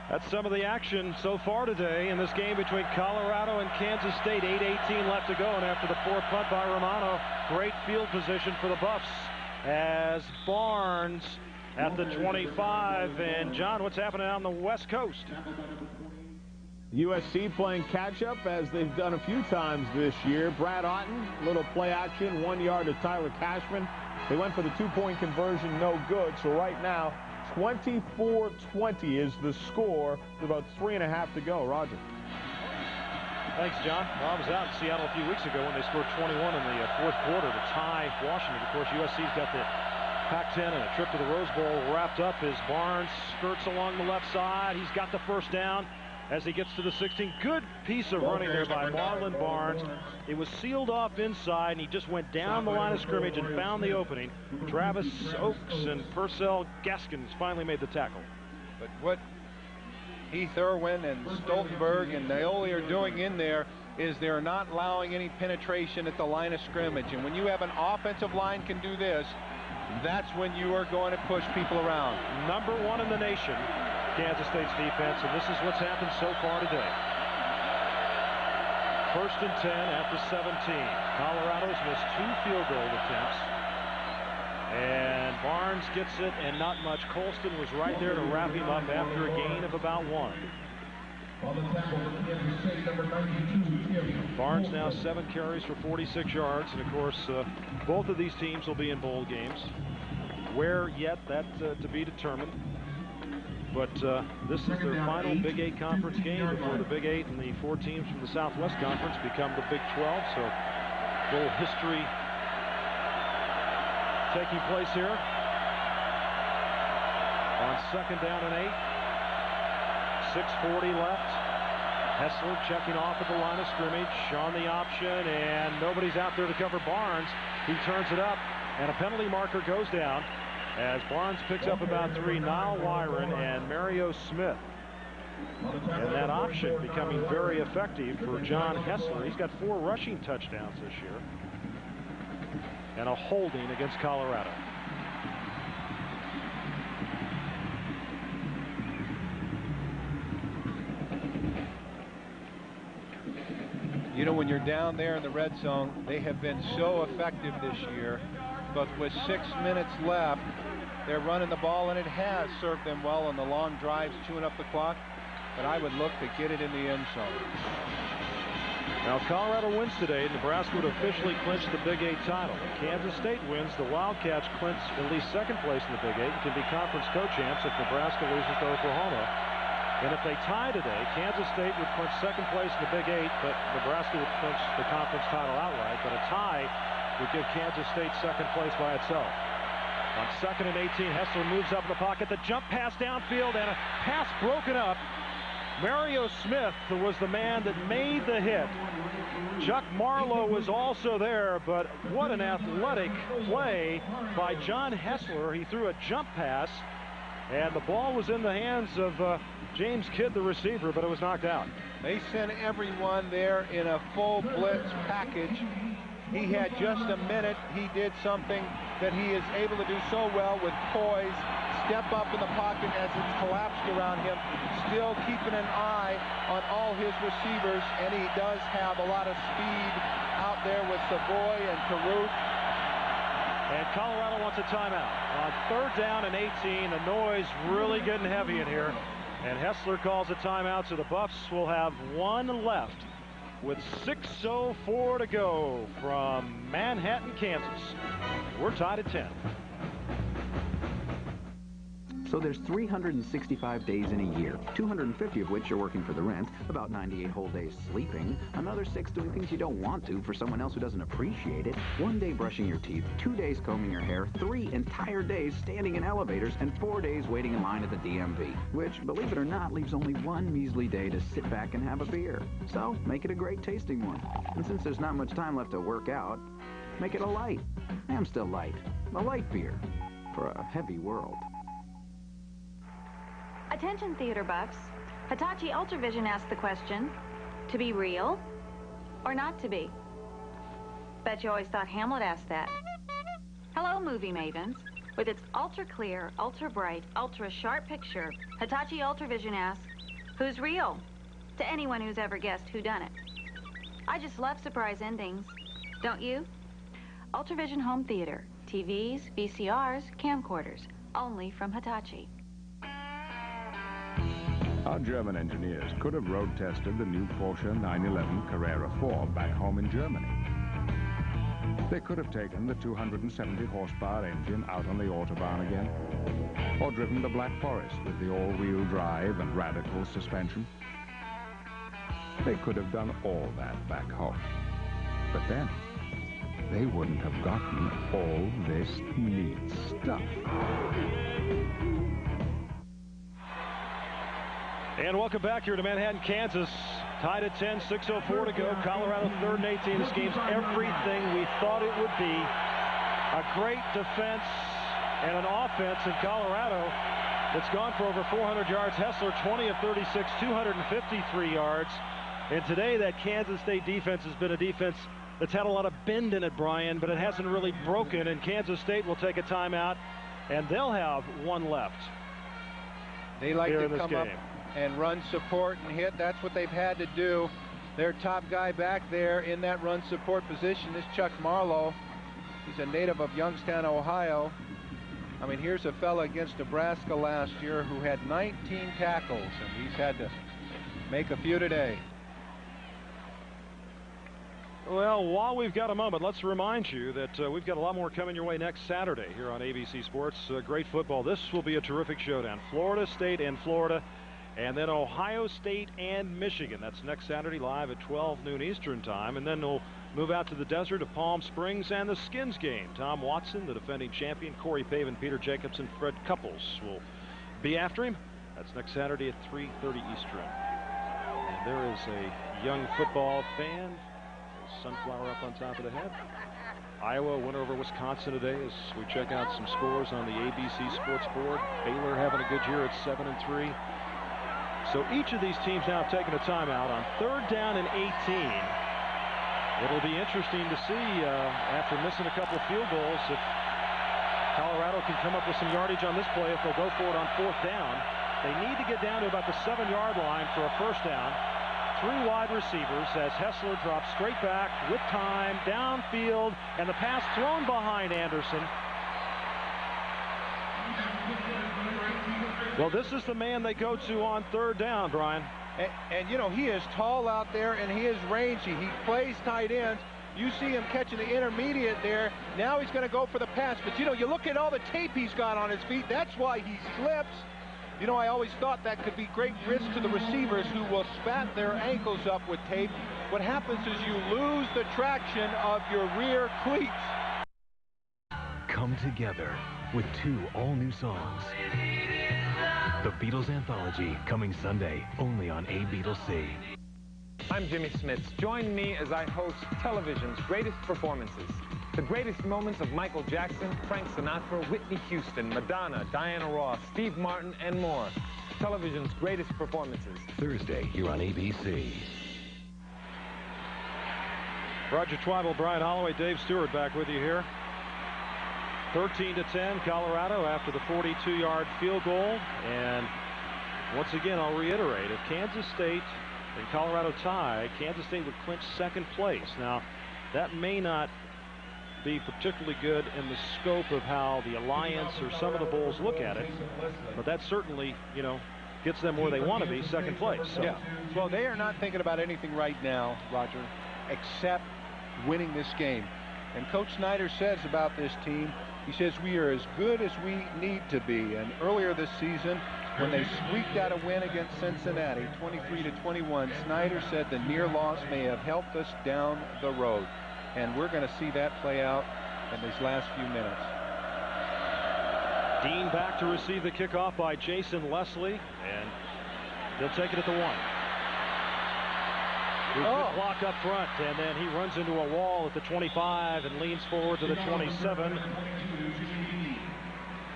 That's some of the action so far today in this game between Colorado and Kansas State. 8:18 left to go, and after the 4th punt by Romano, great field position for the Buffs as Barnes at the 25. And John, what's happening on the West Coast? USC playing catch-up as they've done a few times this year. Brad Otten, little play action, 1 yard to Tyler Cashman. They went for the 2-point conversion, no good. So right now, 24-20 is the score with about 3.5 to go. Roger. Thanks, John. Well, I was out in Seattle a few weeks ago when they scored 21 in the 4th quarter to tie Washington. Of course, USC's got the Pac-10 and a trip to the Rose Bowl wrapped up as Barnes skirts along the left side. He's got the first down as he gets to the 16. Good piece of running there by Marlon Barnes. It was sealed off inside, and he just went down the line of scrimmage and found the opening. Travis Oaks and Purcell Gaskins finally made the tackle. But what Heath Irwin and Stoltenberg and Naoli are doing in there is they're not allowing any penetration at the line of scrimmage. And when you have an offensive line can do this, that's when you are going to push people around. Number 1 in the nation, Kansas State's defense, and this is what's happened so far today. 1st and 10 at the 17. Colorado's missed 2 field goal attempts. And Barnes gets it, and not much. Colston was right there to wrap him up after a gain of about 1. Barnes now 7 carries for 46 yards, and of course both of these teams will be in bowl games. Where yet, that to be determined. But this is their final Big 8 conference game before the Big 8 and the 4 teams from the Southwest Conference become the Big 12. So a little history taking place here on 2nd down and 8. 6:40 left. Hessler checking off at the line of scrimmage on the option, and nobody's out there to cover Barnes. He turns it up, and a penalty marker goes down as Barnes picks up about 3. Niall Wyron and Mario Smith. And that option becoming very effective for John Hessler. He's got 4 rushing touchdowns this year. And a holding against Colorado. You know, when you're down there in the red zone, they have been so effective this year. But with 6 minutes left, they're running the ball, and it has served them well on the long drives, chewing up the clock. But I would look to get it in the end zone. Now, if Colorado wins today, Nebraska would officially clinch the Big 8 title. If Kansas State wins, the Wildcats clinch at least 2nd place in the Big 8 and can be conference co-champs if Nebraska loses to Oklahoma. And if they tie today, Kansas State would clinch 2nd place in the Big 8, but Nebraska would clinch the conference title outright. But a tie would give Kansas State 2nd place by itself. On 2nd and 18, Hessler moves up in the pocket. The jump pass downfield and a pass broken up. Mario Smith was the man that made the hit. Chuck Marlowe was also there, but what an athletic play by John Hessler. He threw a jump pass, and the ball was in the hands of James Kidd, the receiver, but it was knocked out. They sent everyone there in a full blitz package. He had just a minute. He did something that he is able to do so well with poise. Step up in the pocket as it's collapsed around him, still keeping an eye on all his receivers, and he does have a lot of speed out there with Savoy and Caruth. And Colorado wants a timeout. On 3rd down and 18, the noise really getting heavy in here, and Hessler calls a timeout, so the Buffs will have 1 left with 6:04 to go from Manhattan, Kansas. We're tied at 10. So there's 365 days in a year, 250 of which you're working for the rent, about 98 whole days sleeping, another 6 doing things you don't want to for someone else who doesn't appreciate it, 1 day brushing your teeth, 2 days combing your hair, 3 entire days standing in elevators, and 4 days waiting in line at the DMV, which, believe it or not, leaves only 1 measly day to sit back and have a beer. So make it a great tasting one. And since there's not much time left to work out, make it a light. Amstel Light, a light beer for a heavy world. Attention theater buffs. Hitachi Ultravision asked the question, to be real or not to be? Bet you always thought Hamlet asked that. Hello, movie mavens. With its ultra-clear, ultra-bright, ultra-sharp picture, Hitachi Ultravision asks, who's real? To anyone who's ever guessed whodunit. I just love surprise endings. Don't you? Ultravision Home Theater. TVs, VCRs, camcorders. Only from Hitachi. Our German engineers could have road tested the new Porsche 911 Carrera 4 back home in Germany. They could have taken the 270 horsepower engine out on the Autobahn again, or driven the Black Forest with the all-wheel drive and radical suspension. They could have done all that back home. But then, they wouldn't have gotten all this neat stuff. And welcome back here to Manhattan, Kansas. Tied at 10, 6:04 to go. Colorado 3rd and 18. This game's everything we thought it would be. A great defense and an offense in Colorado that's gone for over 400 yards. Hessler 20 of 36, 253 yards. And today that Kansas State defense has been a defense that's had a lot of bend in it, Brian, but it hasn't really broken. And Kansas State will take a timeout, and they'll have 1 left. They like to come up and run support and hit. That's what they've had to do. Their top guy back there in that run support position is Chuck Marlowe. He's a native of Youngstown, Ohio. I mean, here's a fella against Nebraska last year who had 19 tackles, and he's had to make a few today. Well, while we've got a moment, let's remind you that we've got a lot more coming your way next Saturday here on ABC Sports. Great football. This will be a terrific showdown. Florida State and Florida, and then Ohio State and Michigan. That's next Saturday live at 12 noon Eastern time. And then we'll move out to the desert of Palm Springs and the Skins game. Tom Watson, the defending champion, Corey Pavin, Peter Jacobson, Fred Couples will be after him. That's next Saturday at 3:30 Eastern. And there is a young football fan. Sunflower up on top of the head. Iowa went over Wisconsin today as we check out some scores on the ABC Sports Board. Baylor having a good year at 7-3. So each of these teams now have taken a timeout on 3rd down and 18. It'll be interesting to see after missing a couple of field goals if Colorado can come up with some yardage on this play if they'll go for it on 4th down. They need to get down to about the 7-yard line for a 1st down. 3 wide receivers as Hessler drops straight back with time, downfield, and the pass thrown behind Anderson. Well, this is the man they go to on 3rd down, Brian. And you know, he is tall out there and he is rangy. He plays tight ends. You see him catching the intermediate there. Now he's going to go for the pass. But, you know, you look at all the tape he's got on his feet. That's why he slips. You know, I always thought that could be great risk to the receivers who will spat their ankles up with tape. What happens is you lose the traction of your rear cleats. Come together with 2 all-new songs. The Beatles Anthology, coming Sunday, only on A-Beatles-C. I'm Jimmy Smits. Join me as I host television's greatest performances. The greatest moments of Michael Jackson, Frank Sinatra, Whitney Houston, Madonna, Diana Ross, Steve Martin, and more. Television's greatest performances. Thursday, here on ABC. Roger Twyble, Brian Holloway, Dave Stewart back with you here. 13-10, Colorado after the 42-yard field goal. And once again, I'll reiterate, if Kansas State and Colorado tie, Kansas State would clinch 2nd place. Now, that may not be particularly good in the scope of how the Alliance or some of the bowls look at it, but that certainly, you know, gets them where they want to be, 2nd place. So. Yeah. Well, they are not thinking about anything right now, Roger, except winning this game. And Coach Snyder says about this team, he says we are as good as we need to be. And earlier this season, when they squeaked out a win against Cincinnati, 23-21, Snyder said the near loss may have helped us down the road. And we're going to see that play out in these last few minutes. Dean back to receive the kickoff by Jason Leslie, and they'll take it at the 1. Good block up front, and then he runs into a wall at the 25 and leans forward to the 27.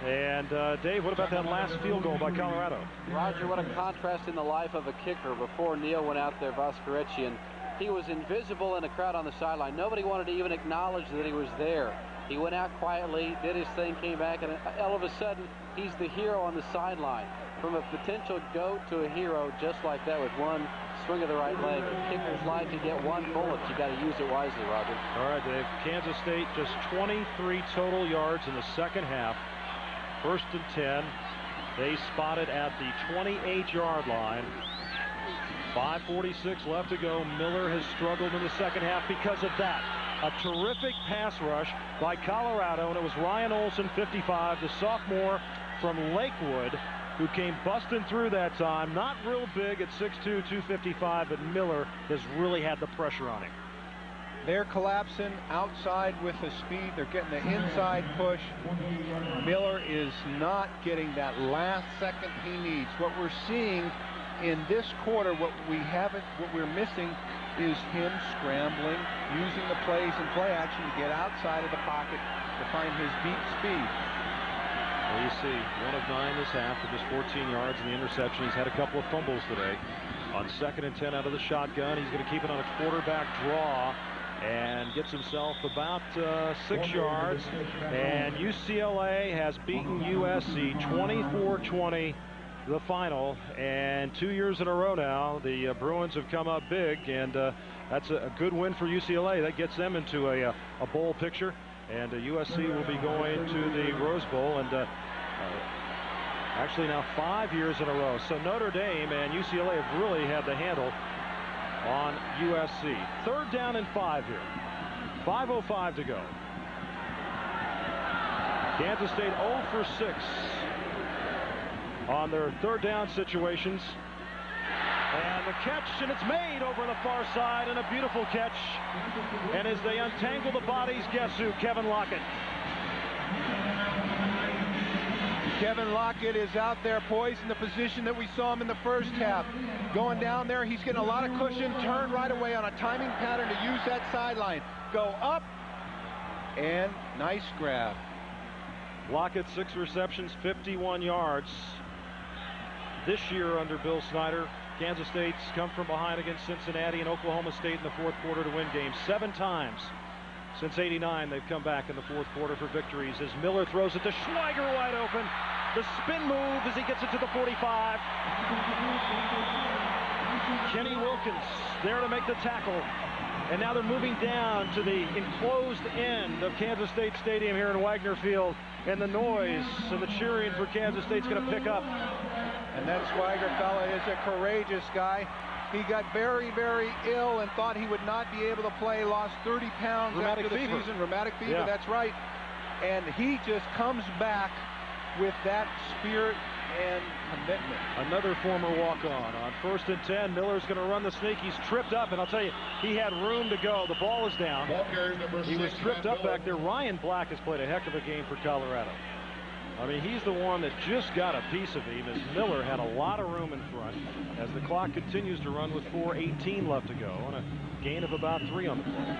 And Dave, what about that last field goal by Colorado? Roger, what a contrast in the life of a kicker. Before Neal went out there, Voskarechian, he was invisible in the crowd on the sideline. Nobody wanted to even acknowledge that he was there. He went out quietly, did his thing, came back, and all of a sudden, he's the hero on the sideline. From a potential goat to a hero just like that with one swing of the right leg. A kicker's life, you get 1 bullet. You got to use it wisely, Roger. All right, Dave. Kansas State just 23 total yards in the 2nd half. 1st and 10. They spotted at the 28-yard line. 5:46 left to go. Miller has struggled in the 2nd half because of that. A terrific pass rush by Colorado, and it was Ryan Olsen, 55, the sophomore from Lakewood, who came busting through that time. Not real big at 6'2", 255, but Miller has really had the pressure on him. They're collapsing outside with the speed. They're getting the inside push. Miller is not getting that last second he needs. What we're seeing in this quarter, what we're missing is him scrambling, using the plays and play action to get outside of the pocket to find his deep speed. Well, you see, 1 of 9 this half for just 14 yards and the interception. He's had a couple of fumbles today. On 2nd and 10 out of the shotgun, he's going to keep it on a quarterback draw and gets himself about 6 yards. And UCLA has beaten USC 24-20. The final, and 2 years in a row now the Bruins have come up big, and that's a good win for UCLA. That gets them into a bowl picture. And USC will be going to the Rose Bowl, and actually now 5 years in a row. So Notre Dame and UCLA have really had the handle on USC. 3rd down and 5 here. 5:05 to go. Kansas State 0 for 6 on their 3rd down situations. And the catch, and it's made over the far side, and a beautiful catch. And as they untangle the bodies, guess who? Kevin Lockett. Kevin Lockett is out there poised in the position that we saw him in the first half. Going down there, he's getting a lot of cushion, turn right away on a timing pattern to use that sideline. Go up, and nice grab. Lockett, 6 receptions, 51 yards. This year under Bill Snyder, Kansas State's come from behind against Cincinnati and Oklahoma State in the 4th quarter to win games. 7 times since '89 they've come back in the 4th quarter for victories. As Miller throws it to Schweiger wide open. The spin move as he gets it to the 45. Kenny Wilkins there to make the tackle. And now they're moving down to the enclosed end of Kansas State Stadium here in Wagner Field. And the noise and the cheering for Kansas State's going to pick up. And that Schweiger fella is a courageous guy. He got very, very ill and thought he would not be able to play. Lost 30 pounds after the season. Rheumatic fever, yeah. That's right. And he just comes back with that spirit and commitment. Another former walk-on. On 1st and 10, Miller's going to run the sneak. He's tripped up, and I'll tell you, he had room to go. The ball is down. He was tripped up back there. Ryan Black has played a heck of a game for Colorado. I mean, he's the one that just got a piece of him, as Miller had a lot of room in front as the clock continues to run with 4:18 left to go on a gain of about 3 on the play.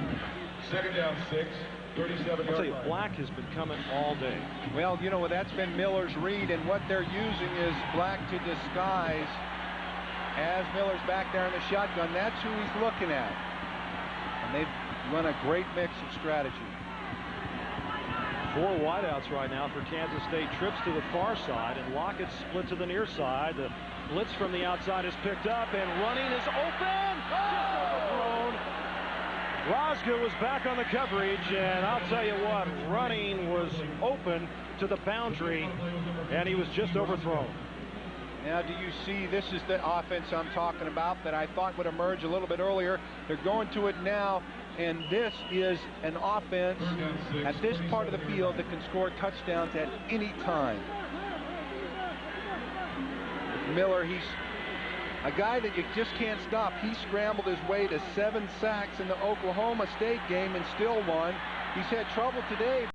2nd down 6, 37 I'll tell you, Black has been coming all day. Well, you know, that's been Miller's read, and what they're using is Black to disguise as Miller's back there in the shotgun. That's who he's looking at. And they've run a great mix of strategy. 4 wideouts right now for Kansas State. Trips to the far side, and Lockett split to the near side. The blitz from the outside is picked up, and running is open. Just overthrown. Rosga was back on the coverage, and I'll tell you what, running was open to the boundary, and he was just overthrown. Now, do you see, this is the offense I'm talking about that I thought would emerge a little bit earlier. They're going to it now, and this is an offense at this part of the field that can score touchdowns at any time. Miller, he's a guy that you just can't stop. He scrambled his way to 7 sacks in the Oklahoma State game and still won. He's had trouble today.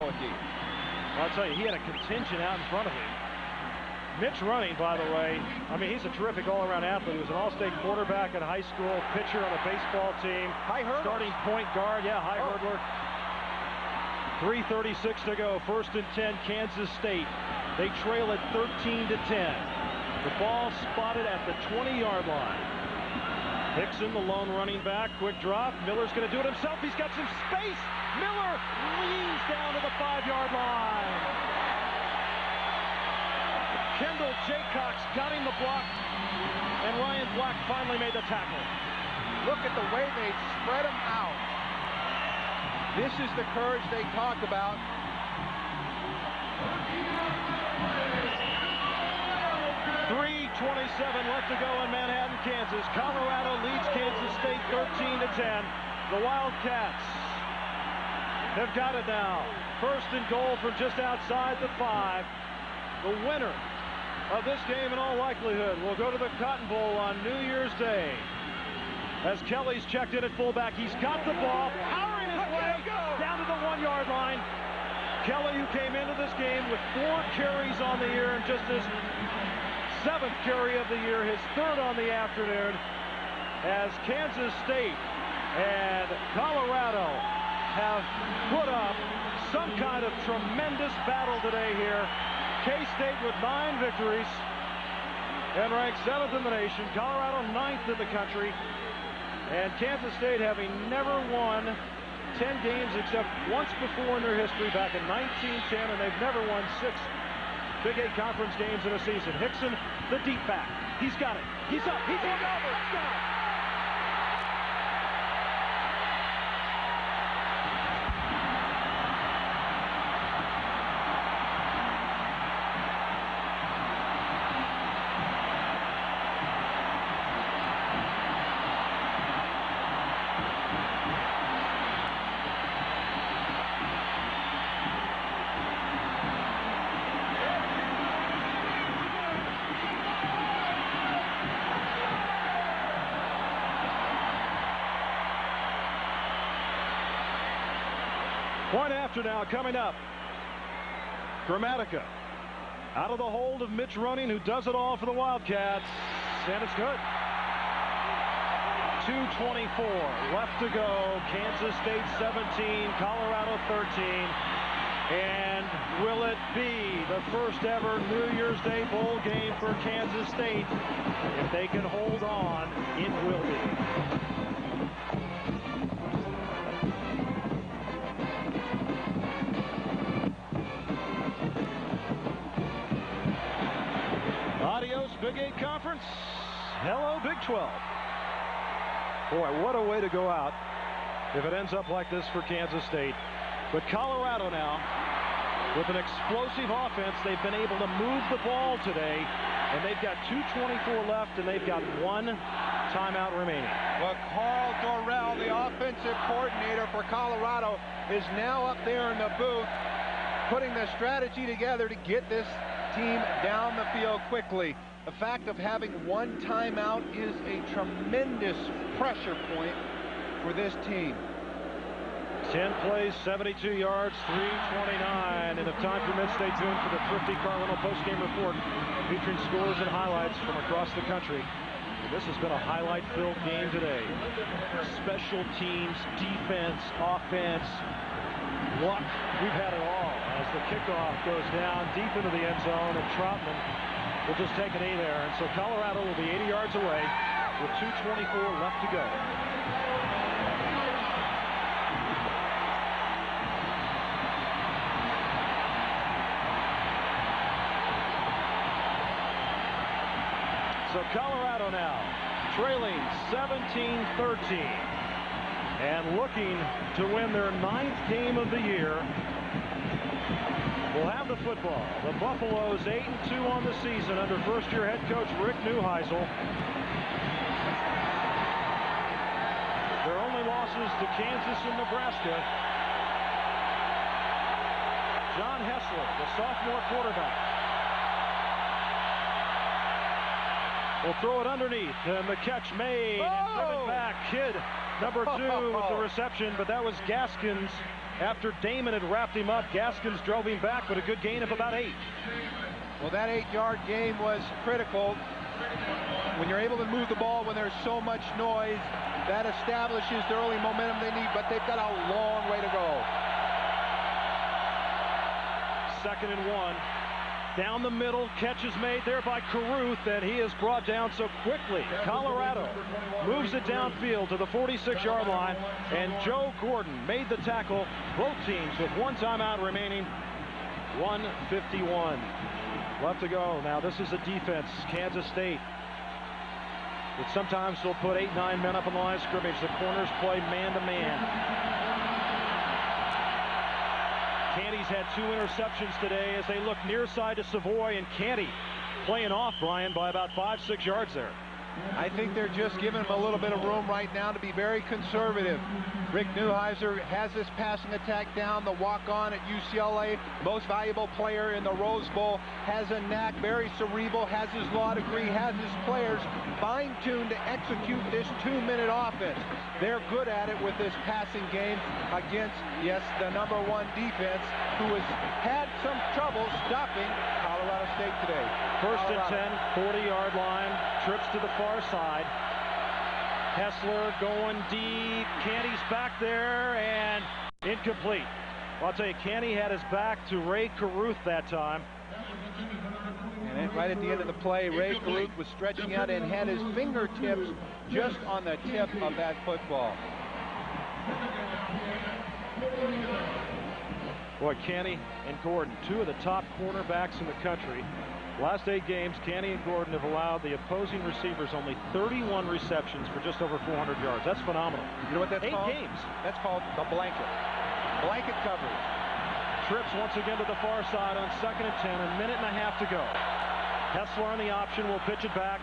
I'll tell you, he had a contingent out in front of him. Mitch running, by the way, I mean, he's a terrific all-around athlete. He was an all-state quarterback in high school, pitcher on a baseball team. High hurdler. Starting point guard, yeah, high hurdler. 3:36 to go, 1st and 10, Kansas State. They trail at 13-10. The ball spotted at the 20-yard line. Hickson, the lone running back, quick drop. Miller's going to do it himself. He's got some space. Miller leans down to the 5-yard line. Kendall Jaycox got him the block, and Ryan Black finally made the tackle. Look at the way they spread him out. This is the courage they talk about. .3:27 left to go in Manhattan, Kansas. Colorado leads Kansas State 13-10. The Wildcats have got it now. 1st and goal from just outside the 5. The winner of this game, in all likelihood, will go to the Cotton Bowl on New Year's Day. As Kelly's checked in at fullback, he's got the ball, powering his way down to the 1-yard line. Kelly, who came into this game with 4 carries on the year, and just his 7th carry of the year, his 3rd on the afternoon, as Kansas State and Colorado have put up some kind of tremendous battle today here. K-State with 9 victories and ranked 7th in the nation. Colorado 9th in the country. And Kansas State having never won 10 games except once before in their history back in 1910, and they've never won 6 Big 8 conference games in a season. Hickson, the deep back. He's got it. He's up. He's over. Touchdown. Point after now coming up. Gramatica out of the hold of Mitch Running, who does it all for the Wildcats. And it's good. 2:24 left to go. Kansas State 17, Colorado 13. And will it be the first ever New Year's Day bowl game for Kansas State? If they can hold on, it will be. Adios, Big 8 Conference. Hello, Big 12. Boy, what a way to go out if it ends up like this for Kansas State. But Colorado now, with an explosive offense, they've been able to move the ball today, and they've got 2:24 left, and they've got one timeout remaining. Well, Carl Dorrell, the offensive coordinator for Colorado, is now up there in the booth, putting the strategy together to get this team down the field quickly. The fact of having one timeout is a tremendous pressure point for this team. 10 plays, 72 yards, 329. And if time permits, stay tuned for the Thrifty Car Rental postgame report featuring scores and highlights from across the country. And this has been a highlight-filled game today. Special teams, defense, offense, luck. We've had it all as the kickoff goes down deep into the end zone, and Troutman will just take an A there. And so Colorado will be 80 yards away with 2:24 left to go. So Colorado now trailing 17-13 and looking to win their 9th game of the year. Will have the football. The Buffaloes 8-2 on the season under first-year head coach Rick Neuheisel. Their only losses to Kansas and Nebraska. John Hessler, the sophomore quarterback, will throw it underneath, and the catch made and driven back. Kid number 2 with the reception, but that was Gaskins. After Damon had wrapped him up, Gaskins drove him back, but a good gain of about 8. Well, that 8-yard gain was critical. When you're able to move the ball when there's so much noise, that establishes the early momentum they need, but they've got a long way to go. 2nd and 1. Down the middle, catch is made there by Carruth, and he is brought down so quickly. Colorado moves it downfield to the 46-yard line, and Joe Gordon made the tackle. Both teams with one timeout remaining. 1:51 left to go. Now this is a defense, Kansas State, that sometimes will put 8-9 men up on the line of scrimmage. The corners play man-to-man. Canty's had 2 interceptions today as they look near side to Savoy, and Canty playing off Brian by about 5-6 yards there. I think they're just giving him a little bit of room right now to be very conservative. Rick Neuheisel has this passing attack down. The walk-on at UCLA, most valuable player in the Rose Bowl, has a knack, very cerebral, has his law degree, has his players fine-tuned to execute this 2-minute offense. They're good at it with this passing game against, yes, the number 1 defense, who has had some trouble stopping Colorado State today. 1st and 10, 40-yard line, trips to the far side. Hessler going deep. Canty's back there, and incomplete. Well, I'll tell you, Canty had his back to Ray Carruth that time. And right at the end of the play, Ray Carruth was stretching out and had his fingertips just on the tip of that football. Boy, Canty and Gordon, 2 of the top cornerbacks in the country. Last 8 games, Canty and Gordon have allowed the opposing receivers only 31 receptions for just over 400 yards. That's phenomenal. You know what that's 8 called? games. That's called the blanket. Blanket coverage. Trips once again to the far side on 2nd and 10, a minute and a half to go. Hessler on the option, will pitch it back.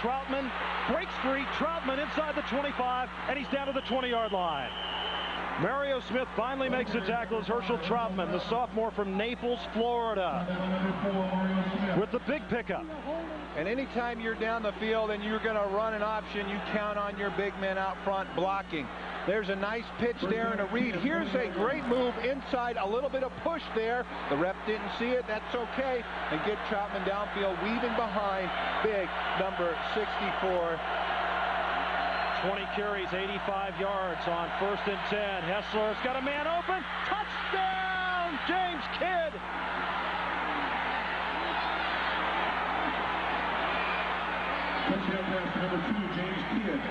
Troutman breaks free. Troutman inside the 25, and he's down to the 20-yard line. Mario Smith finally makes a tackle as Herschel Troutman, the sophomore from Naples, Florida, with the big pickup. And anytime you're down the field and you're going to run an option, you count on your big men out front blocking. There's a nice pitch there and a read. Here's a great move inside, a little bit of push there. The ref didn't see it. That's okay. And get Troutman downfield, weaving behind big number 64. 20 carries, 85 yards on 1st and 10. Hessler's got a man open. Touchdown, James Kidd. Touchdown pass to number 2, James Kidd.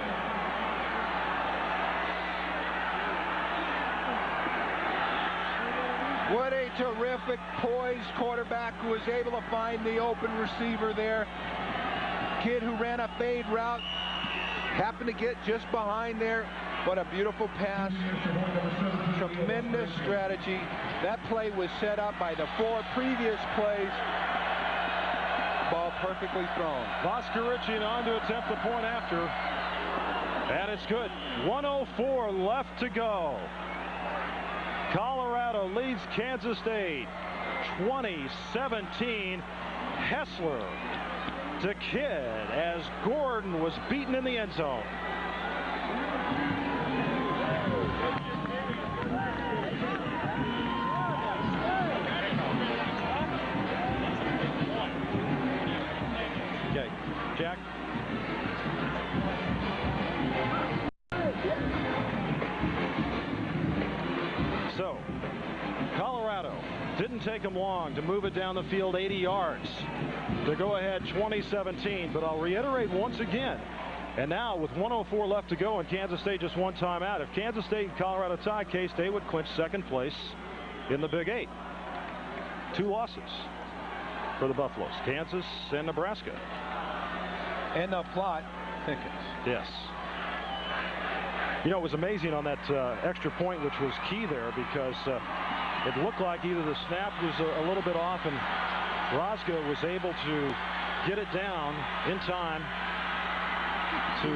What a terrific poised quarterback who was able to find the open receiver there. Kid who ran a fade route happened to get just behind there. What a beautiful pass. Tremendous strategy. That play was set up by the 4 previous plays. Ball perfectly thrown. Voskerichian on to attempt the point after. And it's good. 1:04 left to go. Colorado leads Kansas State 20-17. Hessler to Kidd as Gordon was beaten in the end zone. Okay, Jack. So, Colorado didn't take them long to move it down the field 80 yards to go ahead 20-17, but I'll reiterate once again, and now with 1:04 left to go and Kansas State just one timeout, if Kansas State and Colorado tie, K-State would clinch 2nd place in the Big 8. 2 losses for the Buffaloes, Kansas and Nebraska. And the plot thickens. Yes. You know, it was amazing on that extra point, which was key there, because it looked like either the snap was a little bit off and Rosga was able to get it down in time to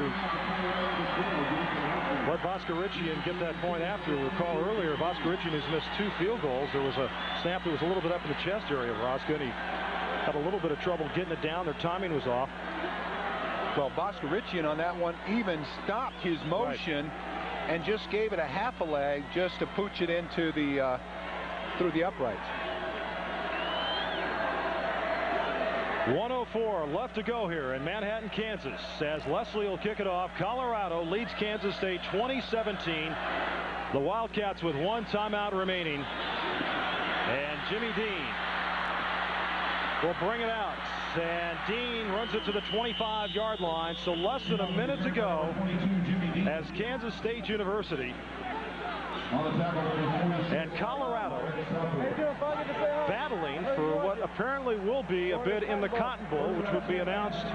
let Voskerichian get that point after. Recall earlier, Voskerichian has missed 2 field goals. There was a snap that was a little bit up in the chest area of Rosga, and he had a little bit of trouble getting it down. Their timing was off. Well, Voskerichian on that one even stopped his motion and just gave it a half a leg just to pooch it into the through the uprights. 1:04 left to go here in Manhattan, Kansas, as Leslie will kick it off. Colorado leads Kansas State 20-17. The Wildcats with 1 timeout remaining. And Jimmy Dean will bring it out. And Dean runs it to the 25-yard line. So less than a minute to go as Kansas State University and Colorado battling for what apparently will be a bid in the Cotton Bowl, which would be announced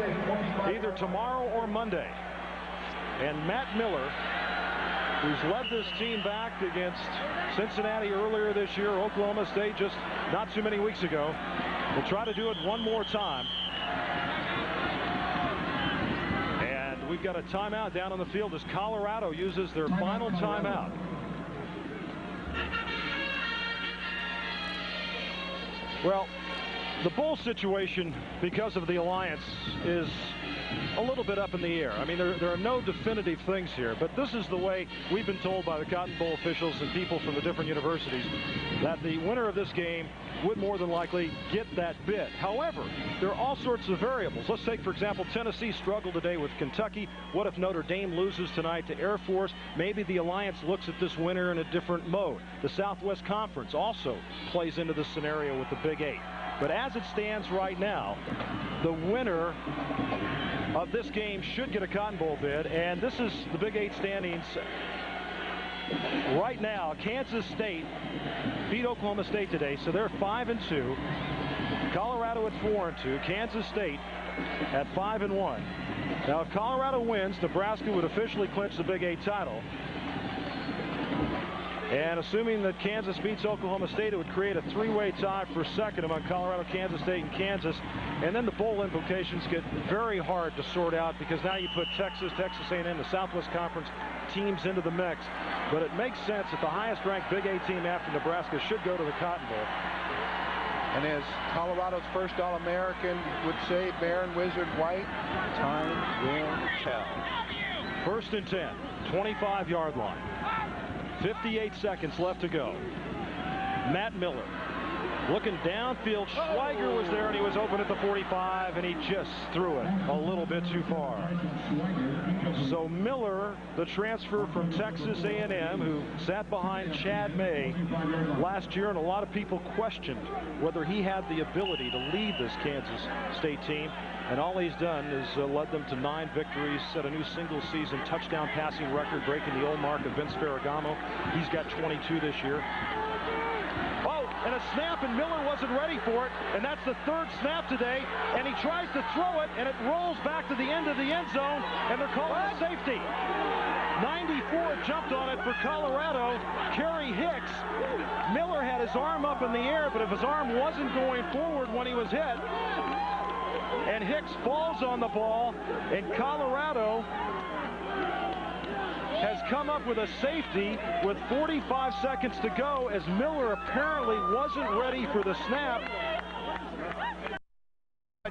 either tomorrow or Monday. And Matt Miller, who's led this team back against Cincinnati earlier this year, Oklahoma State just not too many weeks ago, will try to do it one more time. And we've got a timeout down on the field as Colorado uses their final timeout. Well, the bowl situation, because of the alliance, is a little bit up in the air. I mean, there are no definitive things here, but this is the way we've been told by the Cotton Bowl officials and people from the different universities, that the winner of this game would more than likely get that bid. However, there are all sorts of variables. Let's take, for example, Tennessee struggled today with Kentucky. What if Notre Dame loses tonight to Air Force? Maybe the alliance looks at this winner in a different mode. The Southwest Conference also plays into this scenario with the Big 8. But as it stands right now, the winner of this game should get a Cotton Bowl bid, and this is the Big 8 standings. Right now, Kansas State beat Oklahoma State today, so they're 5-2. Colorado at 4-2. Kansas State at 5-1. Now, if Colorado wins, Nebraska would officially clinch the Big 8 title. And assuming that Kansas beats Oklahoma State, it would create a 3-way tie for second among Colorado, Kansas State, and Kansas. And then the bowl implications get very hard to sort out, because now you put Texas, Texas A&M, the Southwest Conference teams into the mix. But it makes sense that the highest-ranked Big 8 team after Nebraska should go to the Cotton Bowl. And as Colorado's first All-American would say, Baron Wizard White, time will tell. First and 10, 25-yard line. 58 seconds left to go. Matt Miller looking downfield. Schweiger was there, and he was open at the 45, and he just threw it a little bit too far. So Miller, the transfer from Texas A&M, who sat behind Chad May last year, and a lot of people questioned whether he had the ability to lead this Kansas State team. And all he's done is led them to 9 victories, set a new single-season touchdown passing record, breaking the old mark of Vince Ferragamo. He's got 22 this year. Oh, and a snap, and Miller wasn't ready for it, and that's the 3rd snap today, and he tries to throw it, and it rolls back to the end of the end zone, and they're calling a safety. 94 jumped on it for Colorado. Kerry Hicks. Miller had his arm up in the air, but if his arm wasn't going forward when he was hit, and Hicks falls on the ball, and Colorado has come up with a safety with 45 seconds to go, as Miller apparently wasn't ready for the snap.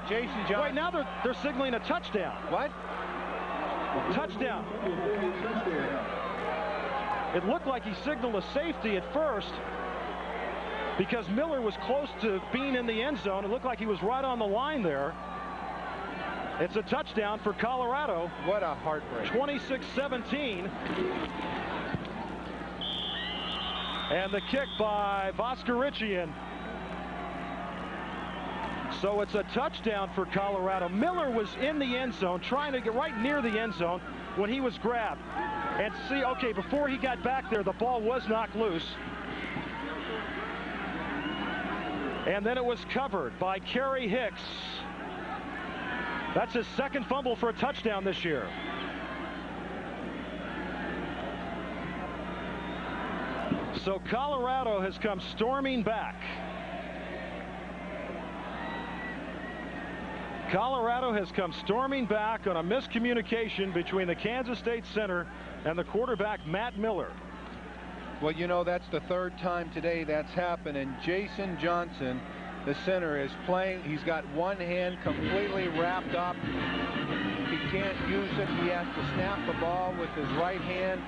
Jason Johnson. Wait, now they're signaling a touchdown. What? Touchdown. It looked like he signaled a safety at first because Miller was close to being in the end zone. It looked like he was right on the line there. It's a touchdown for Colorado. What a heartbreak. 26-17. And the kick by Voskerichian. So it's a touchdown for Colorado. Miller was in the end zone, trying to get right near the end zone when he was grabbed. And see, okay, before he got back there, the ball was knocked loose. And then it was covered by Kerry Hicks. That's his 2nd fumble for a touchdown this year. So Colorado has come storming back. Colorado has come storming back on a miscommunication between the Kansas State center and the quarterback, Matt Miller. Well, you know, that's the 3rd time today that's happened, and Jason Johnson, the center, is playing. He's got one hand completely wrapped up. He can't use it. He has to snap the ball with his right hand.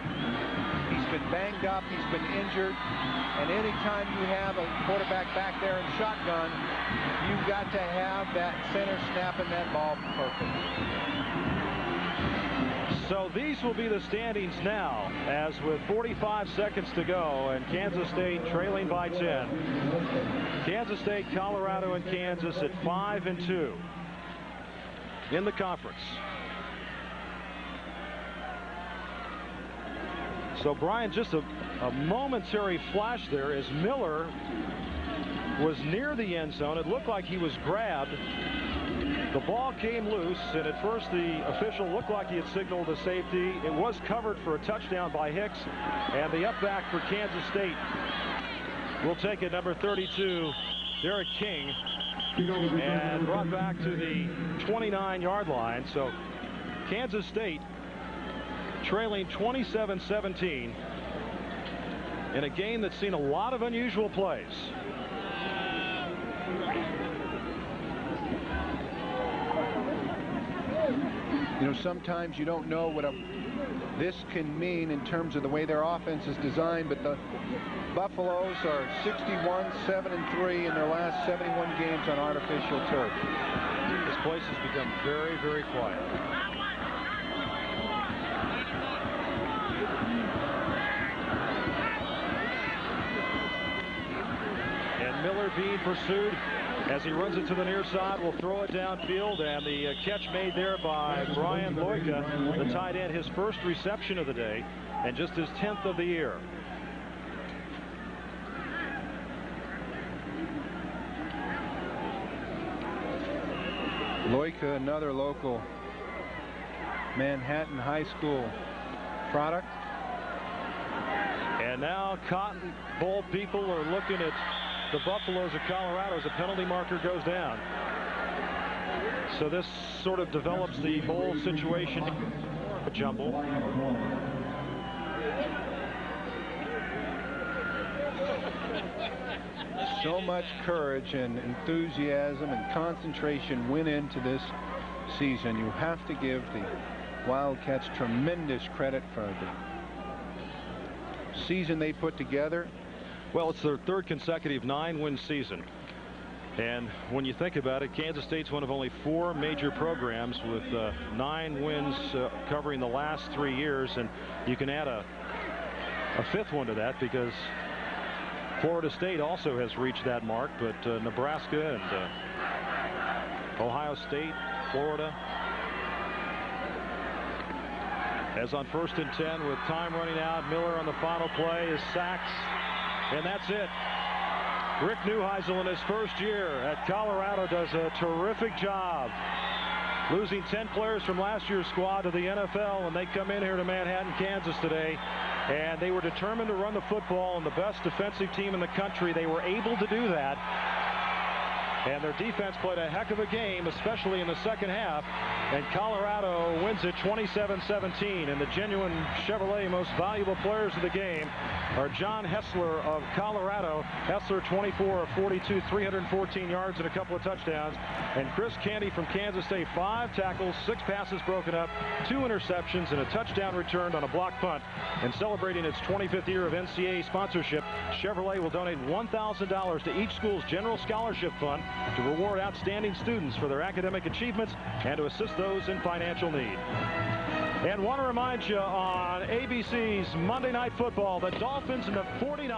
He's been banged up. He's been injured. And anytime you have a quarterback back there in shotgun, you've got to have that center snapping that ball perfect. So these will be the standings now, as with 45 seconds to go, and Kansas State trailing by 10. Kansas State, Colorado, and Kansas at 5-2 in the conference. So, Brian, just a momentary flash there as Miller was near the end zone. It looked like he was grabbed. The ball came loose, and at first the official looked like he had signaled a safety. It was covered for a touchdown by Hicks, and the up back for Kansas State will take it, number 32, Derek King, and brought back to the 29-yard line. So Kansas State trailing 27-17 in a game that's seen a lot of unusual plays. You know, sometimes you don't know what this can mean in terms of the way their offense is designed, but the Buffaloes are 61-7-3 in their last 71 games on artificial turf. This place has become very, very quiet. And Miller being pursued as he runs it to the near side, will throw it downfield, and the catch made there by Brian Loika, the tight end, his first reception of the day and just his 10th of the year. Loika, another local Manhattan High School product. And now Cotton Bowl people are looking at the Buffaloes of Colorado as a penalty marker goes down. So this sort of develops the bowl situation. Jumble. So much courage and enthusiasm and concentration went into this season. You have to give the Wildcats tremendous credit for the season they put together. Well, it's their third consecutive 9-win season. And when you think about it, Kansas State's one of only 4 major programs with 9 wins covering the last 3 years. And you can add a 5th one to that because Florida State also has reached that mark. But Nebraska and Ohio State, Florida. As on 1st and 10 with time running out, Miller on the final play is sacked. And that's it. Rick Neuheisel in his first year at Colorado does a terrific job. Losing 10 players from last year's squad to the NFL, and they come in here to Manhattan, Kansas today. And they were determined to run the football, and the best defensive team in the country. They were able to do that. And their defense played a heck of a game, especially in the second half. And Colorado wins it 27-17. And the genuine Chevrolet most valuable players of the game are John Hessler of Colorado. Hessler 24 of 42, 314 yards and a couple of touchdowns. And Chris Canty from Kansas State, 5 tackles, 6 passes broken up, 2 interceptions, and a touchdown returned on a block punt. And celebrating its 25th year of NCAA sponsorship, Chevrolet will donate $1,000 to each school's general scholarship fund to reward outstanding students for their academic achievements and to assist those in financial need. And want to remind you on ABC's Monday Night Football, the Dolphins and the 49ers